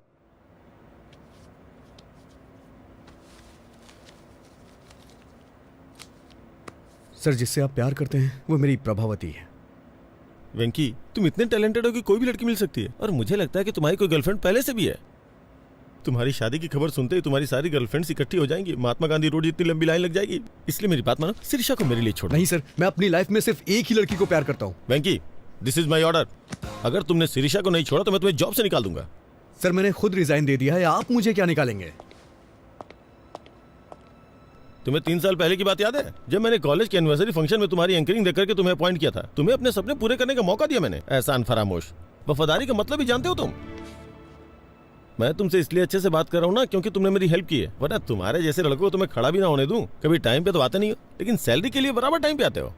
सर, जिससे आप प्यार करते हैं वो मेरी प्रभावती है। वेंकी, तुम इतने टैलेंटेड हो कि कोई भी लड़की मिल सकती है, और मुझे लगता है कि तुम्हारी कोई गर्लफ्रेंड पहले से भी है। तुम्हारी शादी की खबर सुनते ही तुम्हारी सारी गर्लफ्रेंड्स इकट्ठी हो जाएंगी, महात्मा गांधी रोड जितनी लंबी लाइन लग जाएगी। इसलिए मेरी बात मानो, शिरीषा को मेरे लिए छोड़ो। नहीं सर, मैं अपनी लाइफ में सिर्फ एक ही लड़की को प्यार करता हूँ। वेंकी, दिस इज माई ऑर्डर। अगर तुमने शिरीषा को नहीं छोड़ा तो मैं तुम्हें जॉब से निकाल दूंगा। सर, मैंने खुद रिजाइन दे दिया है, आप मुझे क्या निकालेंगे? तुम्हें 3 साल पहले की बात याद है, जब मैंने कॉलेज के एनिवर्सरी फंक्शन में तुम्हारी एंकरिंग देकर के तुम्हें अपॉइंट किया था? तुम्हें अपने सपने पूरे करने का मौका दिया मैंने। एहसान फरामोश। वफादारी का मतलब ही जानते हो तुम? मैं तुमसे इसलिए अच्छे से बात कर रहा हूँ ना क्योंकि तुमने मेरी हेल्प की है, वरना तुम्हारे जैसे लड़कों को तुम्हें खड़ा भी ना होने दूं। कभी टाइम पे तो आते नहीं हो, लेकिन सैलरी के लिए बराबर टाइम पे आते हो।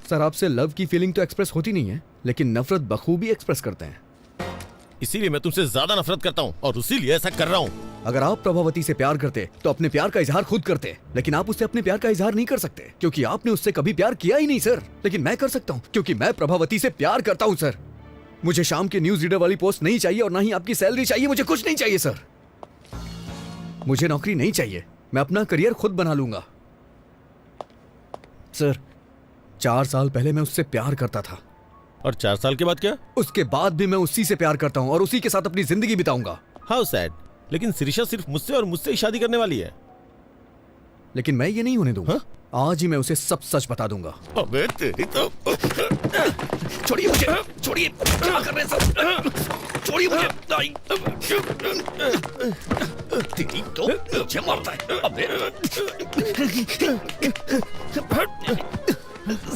सर, आपसे लव की फीलिंग तो एक्सप्रेस होती नहीं है, लेकिन नफरत बखूबी एक्सप्रेस करते हैं। इसीलिए मैं तुमसे ज्यादा नफरत करता हूँ और इसीलिए ऐसा कर रहा हूँ। अगर आप प्रभावती से प्यार करते तो अपने प्यार का इजहार खुद करते, लेकिन आप उससे अपने प्यार का इजहार नहीं कर सकते क्योंकि आपने उससे कभी प्यार किया ही नहीं सर। लेकिन मैं कर सकता हूँ क्योंकि मैं प्रभावती से प्यार करता हूँ सर। मुझे शाम के न्यूज रीडर वाली पोस्ट नहीं चाहिए और ना ही आपकी सैलरी चाहिए। मुझे कुछ नहीं चाहिए सर। मुझे नौकरी नहीं चाहिए, मैं अपना करियर खुद बना लूंगा। सर, 4 साल पहले मैं उससे प्यार करता था। और 4 साल के बाद क्या? उसके बाद भी मैं उसी से प्यार करता हूँ और उसी के साथ अपनी जिंदगी बिताऊंगा। How sad. लेकिन शिरीषा सिर्फ मुझसे और मुझसे ही शादी करने वाली है। लेकिन मैं ये नहीं होने दूंगा। आज ही मैं उसे सब सच बता दूंगा। अबे तेरी तो। छोड़िए मुझे, छोड़िए, क्या कर रहे हैं सब? छोड़िए मुझे। तेरी तो मुझे मारता है। अबे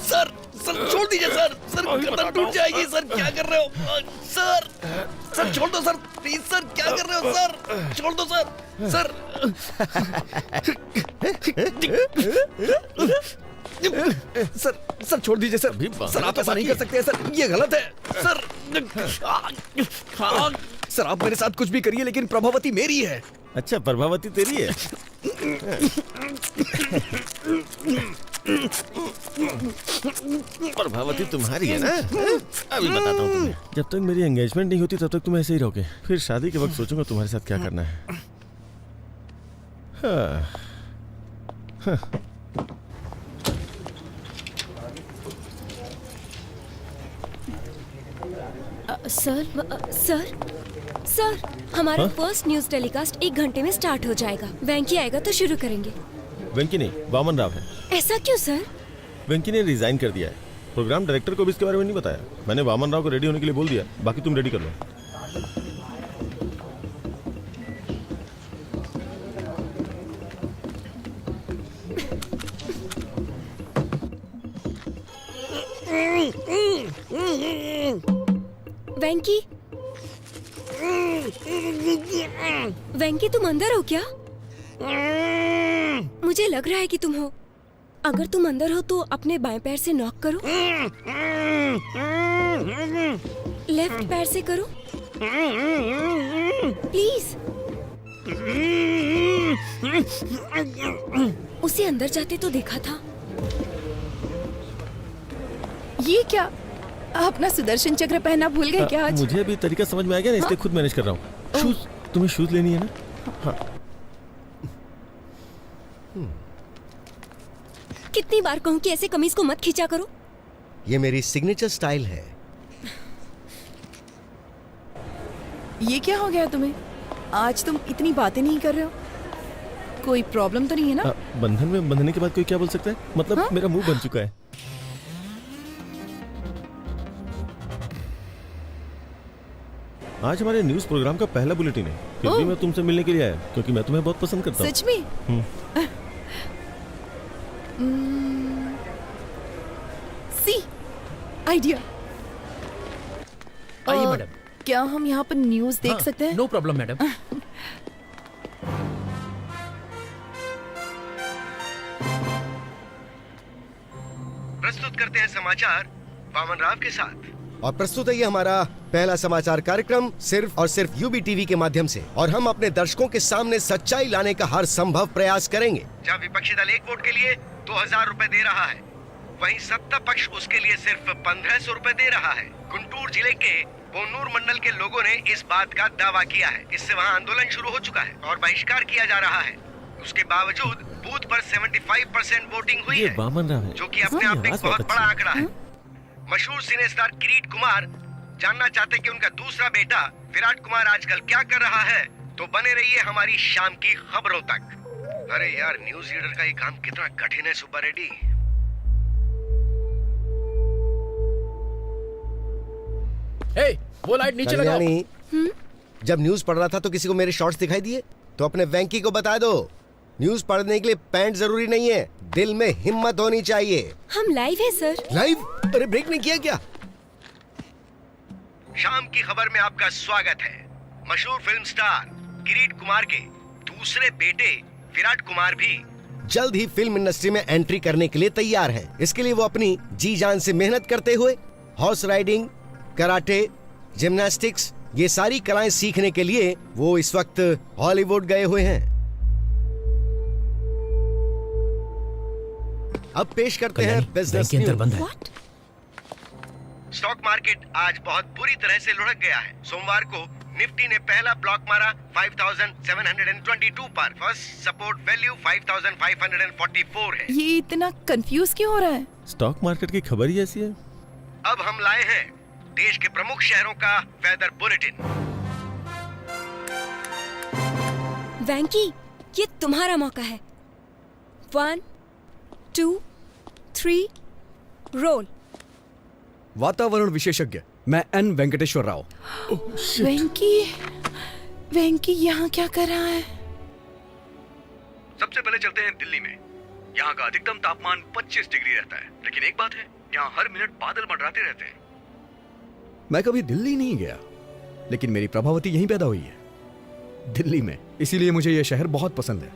सर, सर छोड़ दीजिए सर। सर, गर्दन टूट जाएगी सर। क्या कर रहे हो सर? सर छोड़ दो सर, प्लीज सर। क्या कर रहे हो सर? छोड़ दो सर। सर सर सर छोड़ दीजिए सर। सर आप ऐसा नहीं कर सकते सर, ये गलत है सर। सर आप मेरे साथ कुछ भी करिए लेकिन प्रभावती मेरी है। अच्छा, प्रभावती तेरी है। प्रभावती तुम्हारी है ना? अभी बताता हूँ तुम्हें। जब तक मेरी एंगेजमेंट नहीं होती तब तक तुम ऐसे ही रहोगे, फिर शादी के वक्त सोचूंगा तुम्हारे साथ क्या करना है। हाँ। हाँ। सर, हमारा फर्स्ट न्यूज टेलीकास्ट 1 घंटे में स्टार्ट हो जाएगा। वेंकी आएगा तो शुरू करेंगे। वेंकी नहीं, वामन राव है। ऐसा क्यों सर? वेंकी ने रिजाइन कर दिया है। प्रोग्राम डायरेक्टर को भी इसके बारे में नहीं बताया। मैंने वामन राव को रेडी होने के लिए बोल दिया, बाकी तुम रेडी कर लो। वेंकी तुम अंदर हो क्या? मुझे लग रहा है कि तुम हो। अगर तुम अंदर हो तो अपने बाएं पैर से नॉक करो, लेफ्ट पैर से करो प्लीज। उसे अंदर जाते तो देखा था। ये क्या, अपना सुदर्शन चक्र पहनना भूल गए क्या आज? मुझे अभी तरीका समझ में आ गया ना, इसलिए खुद मैनेज कर रहा हूँ। शूज, तुम्हें शूज लेनी है ना? हाँ। कितनी बार कहूँ कि ऐसे कमीज को मत खींचा करो। ये मेरी सिग्नेचर स्टाइल है। ये क्या हो गया तुम्हें? आज तुम इतनी बातें नहीं कर रहे हो। कोई प्रॉब्लम तो नहीं है ना? बंधन में बंधने के बाद कोई क्या बोल सकता है? मतलब हाँ? मेरा मुंह बन चुका है। आज हमारे न्यूज प्रोग्राम का पहला बुलेटिन है, फिर भी मैं तुमसे मिलने के लिए आया क्योंकि मैं तुम्हें बहुत पसंद करता हूँ। सच में? See idea. आइए मैडम। क्या हम यहाँ पर न्यूज देख सकते हैं? No problem madam. प्रस्तुत करते हैं समाचार वामन राव के साथ। और प्रस्तुत है ये हमारा पहला समाचार कार्यक्रम सिर्फ और सिर्फ यूबी टीवी के माध्यम से, और हम अपने दर्शकों के सामने सच्चाई लाने का हर संभव प्रयास करेंगे। जहाँ विपक्षी दल एक वोट के लिए 2000 रुपए दे रहा है, वहीं सत्ता पक्ष उसके लिए सिर्फ 1500 रुपए दे रहा है। गुंटूर जिले के बोनूर मंडल के लोगों ने इस बात का दावा किया है। इससे वहाँ आंदोलन शुरू हो चुका है और बहिष्कार किया जा रहा है। उसके बावजूद बूथ पर 75% वोटिंग हुई है, जो कि अपने आप में एक बहुत बड़ा आंकड़ा है। मशहूर सिने स्टार किरीट कुमार जानना चाहते कि उनका दूसरा बेटा विराट कुमार आजकल क्या कर रहा है, तो बने रहिए हमारी शाम की खबरों तक। अरे यार, न्यूज रीडर का ये काम कितना कठिन है सुब्बा रेड्डी। वो लाइट नीचे लगाओ। जब न्यूज पढ़ रहा था तो किसी को मेरे शॉर्ट्स दिखाई दिए, तो अपने वेंकी को बता दो, न्यूज पढ़ने के लिए पैंट जरूरी नहीं है, दिल में हिम्मत होनी चाहिए। हम लाइव है सर। लाइव? अरे ब्रेक नहीं किया क्या? शाम की खबर में आपका स्वागत है। मशहूर फिल्म स्टार किरीट कुमार के दूसरे बेटे विराट कुमार भी जल्द ही फिल्म इंडस्ट्री में एंट्री करने के लिए तैयार है। इसके लिए वो अपनी जी जान से मेहनत करते हुए हॉर्स राइडिंग, कराटे, जिम्नास्टिक्स, ये सारी कलाएं सीखने के लिए वो इस वक्त हॉलीवुड गए हुए हैं। अब पेश करते हैं बिजनेस न्यूज। स्टॉक मार्केट आज बहुत बुरी तरह से लुढ़क गया है। सोमवार को निफ्टी ने पहला ब्लॉक मारा 5722 पर। फर्स्ट सपोर्ट वैल्यू 5544 है। ये इतना कंफ्यूज क्यों हो रहा है? स्टॉक मार्केट की खबर ही ऐसी है। अब हम लाए हैं देश के प्रमुख शहरों का वेदर बुलेटिन। वेंकी, ये तुम्हारा मौका है। 1 2 3 रोल। वातावरण विशेषज्ञ मैं एन वेंकटेश्वर राव। वेंकी यहाँ क्या कर रहा है? सबसे पहले चलते हैं दिल्ली में। यहाँ का अधिकतम तापमान 25 डिग्री रहता है, लेकिन एक बात है, यहाँ हर मिनट बादल मंडराते रहते हैं। मैं कभी दिल्ली नहीं गया, लेकिन मेरी प्रभावती यहीं पैदा हुई है, दिल्ली में, इसीलिए मुझे यह शहर बहुत पसंद है।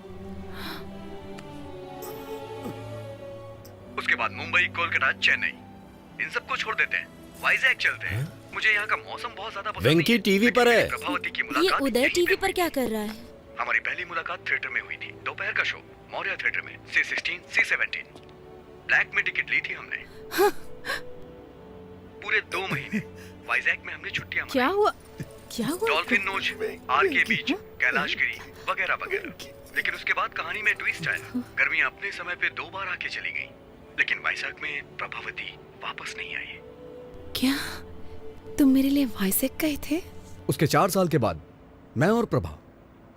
उसके बाद मुंबई, कोलकाता, चेन्नई, इन सबको छोड़ देते हैं, वाइजैक चलते हैं। मुझे यहाँ का मौसम बहुत ज्यादा पसंद वेंकी नहीं है, टीवी पर लेकिन है। प्रभावती की ये मुलाकात उदय यहीं टीवी पे पर क्या कर रहा है? हमारी पहली मुलाकात थिएटर में हुई थी, दोपहर का शो, मौर्य थिएटर में, C16, C17। ब्लैक में टिकट ली थी हमने। पूरे 2 महीने वाइजैक में हमने छुट्टियां क्या हुआ? क्या हुआ? डॉल्फिन नोच, आरके बीच, कैलाशगिरी वगैरह वगैरह। लेकिन उसके बाद कहानी में ट्विस्ट आया। गर्मियां अपने समय पे 2 बार आके चली गई, लेकिन वाइजैक में प्रभावती वापस नहीं आई। क्या तुम मेरे लिए वाइजैक गए थे? उसके 4 साल के बाद मैं और प्रभा,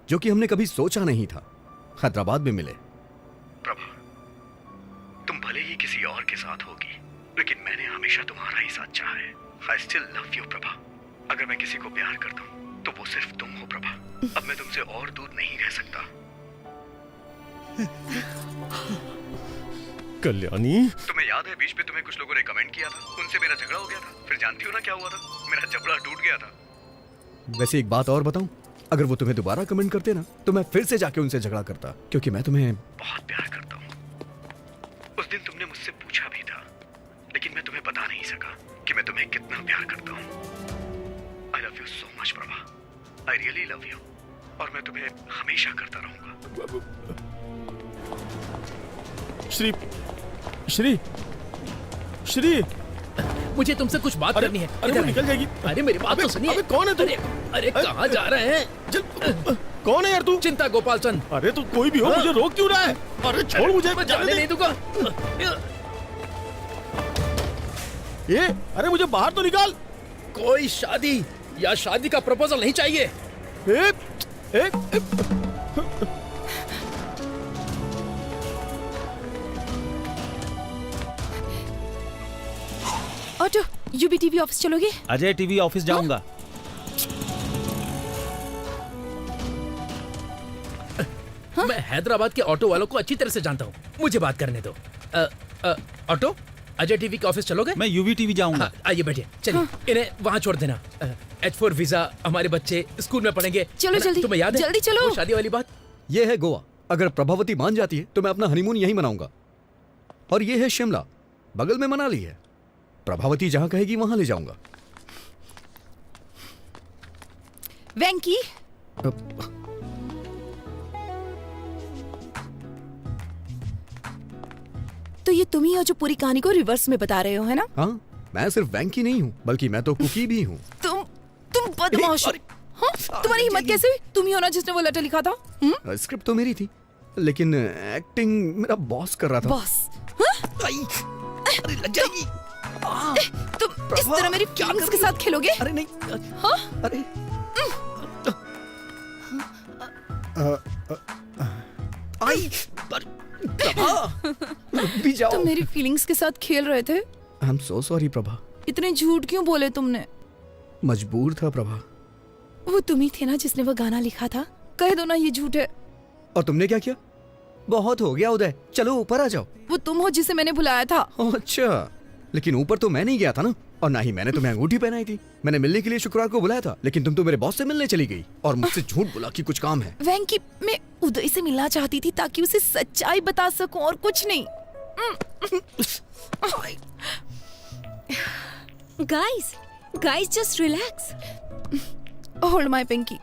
जो कि हमने कभी सोचा नहीं था, हैदराबाद में मिले। प्रभा, तुम भले ही किसी और के साथ होगी, लेकिन मैंने हमेशा तुम्हारा ही साथ चाहा है। I still love you, Prabha. अगर मैं किसी को प्यार करता हूँ तो वो सिर्फ तुम हो प्रभा। अब मैं तुमसे और दूर नहीं रह सकता। कल्याणी, तुम्हें याद है बीच पे तुम्हें कुछ लोगों ने कमेंट किया था, उनसे मेरा झगड़ा हो गया था। फिर जानती हो ना क्या हुआ था? मेरा जबड़ा टूट गया था। वैसे एक बात और बताऊं, अगर वो तुम्हें दोबारा कमेंट करते ना तो मैं फिर से जाके उनसे झगड़ा करता, क्योंकि मैं तुम्हें बहुत प्यार करता हूँ। उस दिन तुमने मुझसे पूछा भी था, लेकिन मैं तुम्हें बता नहीं सका कि मैं तुम्हें कितना प्यार करता हूँ। I love you so much, Prabha. I really love you। और मैं तुम्हें हमेशा करता रहूंगा। श्री श्री श्री, मुझे तुमसे कुछ बात करनी है। अरे वो निकल जाएगी। अरे मेरी बात तो सुनिए। अबे कौन है तू? अरे कहाँ जा रहे हैं? कौन है यार तू? चिंता गोपाल चंद। अरे तू कोई भी हो, मुझे रोक क्यों रहा है? अरे छोड़ मुझे, मैं जाने नहीं दूंगा। ये, अरे मुझे बाहर तो निकाल। कोई शादी या शादी का प्रपोजल नहीं चाहिए। ऑटो, यूबी टीवी ऑफिस चलोगे? अजय टीवी ऑफिस जाऊंगा। मैं हैदराबाद के ऑटो वालों को अच्छी तरह से जानता हूँ, मुझे बात करने दो। ऑटो, अजय टीवी के ऑफिस चलोगे? मैं यूवी टीवी जाऊंगा। आइए बैठिए, चलिए इन्हें वहाँ छोड़ देना। H4 वीजा, हमारे बच्चे स्कूल में पढ़ेंगे। चलो जल्दी, तुम्हें याद है जल्दी चलो। वो शादी वाली बात? ये है गोवा। अगर प्रभावती मान जाती है तो मैं अपना हनीमून यहीं मनाऊंगा। और ये है शिमला, बगल में मनाली है। प्रभावती जहां कहेगी वहां ले जाऊंगा। वेंकी, तो ये तुम ही हो जो पूरी कहानी को रिवर्स में बता रहे हो, है ना? हाँ, मैं सिर्फ वेंकी नहीं हूँ, बल्कि मैं तो कुकी भी हूँ। तुम बदमाश हो। हाँ? तुम्हारी हिम्मत कैसे हुई? तुम ही हो ना जिसने वो लेटर लिखा था? स्क्रिप्ट तो मेरी थी, लेकिन एक्टिंग मेरा बॉस कर रहा था। बॉस? अरे लग जाएगी। तुम इस तरह मेरी फीलिंग्स के साथ खेलोगे? अरे नहीं। हाँ? अरे भी जाओ। तुम मेरी फीलिंग्स के साथ खेल रहे थे। I am so sorry Prabha. इतने झूठ क्यों बोले तुमने? मजबूर था प्रभा। वो तुम ही थे ना जिसने वो गाना लिखा था? कह दो ना ये झूठ है। और तुमने क्या किया? बहुत हो गया उदय, चलो ऊपर आ जाओ। वो तुम हो जिसे मैंने बुलाया था। अच्छा, लेकिन ऊपर तो मैं नहीं गया था ना, और ना ही मैंने तुम्हें अंगूठी पहनाई थी। मैंने मिलने के लिए शुक्रवार को बुलाया था, लेकिन तुम तो मेरे बॉस से मिलने चली गई और मुझसे झूठ बोला कि कुछ काम है। वेंकी, मैं उदय से मिलना चाहती थी ताकि उसे सच्चाई बता सकूं और कुछ नहीं। Guys just relax. Hold my pinky.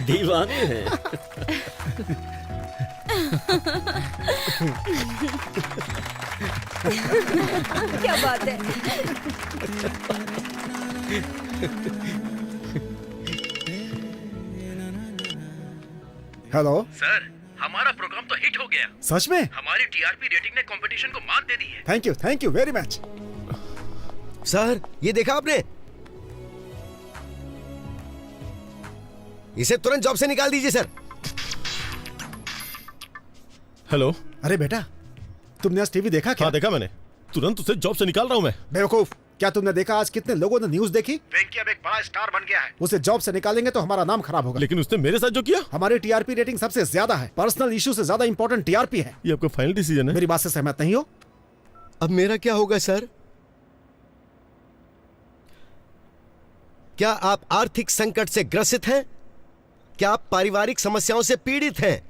दीवाने हैं। क्या बात है? हेलो सर, हमारा प्रोग्राम तो हिट हो गया। सच में? हमारी टीआरपी रेटिंग ने कंपटीशन को मात दे दी है। Thank you very much. Sir, ये देखा आपने? इसे तुरंत जॉब से निकाल दीजिए सर। हेलो। अरे बेटा, तुमने आज टीवी देखा क्या? हाँ देखा मैंने, तुरंत उसे जॉब से निकाल रहा हूँ मैं। बेवकूफ, क्या तुमने देखा आज कितने लोगों ने न्यूज देखी? वेंकी अब एक बड़ा स्टार बन गया है। उसे जॉब से निकालेंगे तो हमारा नाम खराब होगा। लेकिन उसने मेरे साथ जो किया। हमारी टीआरपी रेटिंग सबसे ज्यादा है। पर्सनल इशू से ज्यादा इंपॉर्टेंट टीआरपी है। ये आपका फाइनल डिसीजन है? मेरी बात से सहमत नहीं हो? अब मेरा क्या होगा सर? क्या आप आर्थिक संकट से ग्रसित हैं? क्या आप पारिवारिक समस्याओं से पीड़ित हैं?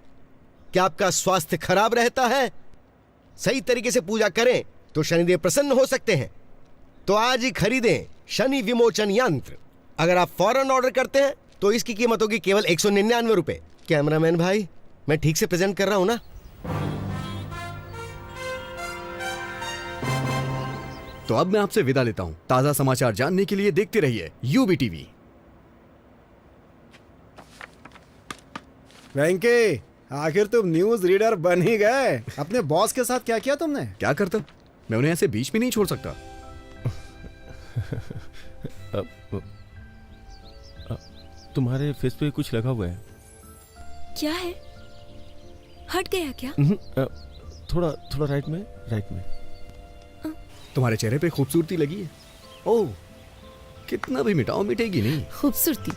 क्या आपका स्वास्थ्य खराब रहता है? सही तरीके से पूजा करें तो शनिदेव प्रसन्न हो सकते हैं। तो आज ही खरीदें शनि विमोचन यंत्र। अगर आप फौरन ऑर्डर करते हैं तो इसकी कीमत होगी केवल 199 रुपए। कैमरामैन भाई, मैं ठीक से प्रेजेंट कर रहा हूं ना? तो अब मैं आपसे विदा लेता हूं। ताजा समाचार जानने के लिए देखते रहिए यूबी टीवी। वेंकी, आखिर तुम न्यूज रीडर बन ही गए। अपने बॉस के साथ क्या किया तुमने? क्या करता? मैं उन्हें ऐसे बीच में नहीं छोड़ सकता। तुम्हारे फेस पे कुछ लगा हुआ है। क्या है? हट गया क्या? थोड़ा थोड़ा राइट में। तुम्हारे चेहरे पे खूबसूरती लगी है। ओह, कितना भी मिटाओ मिटेगी नहीं। खूबसूरती?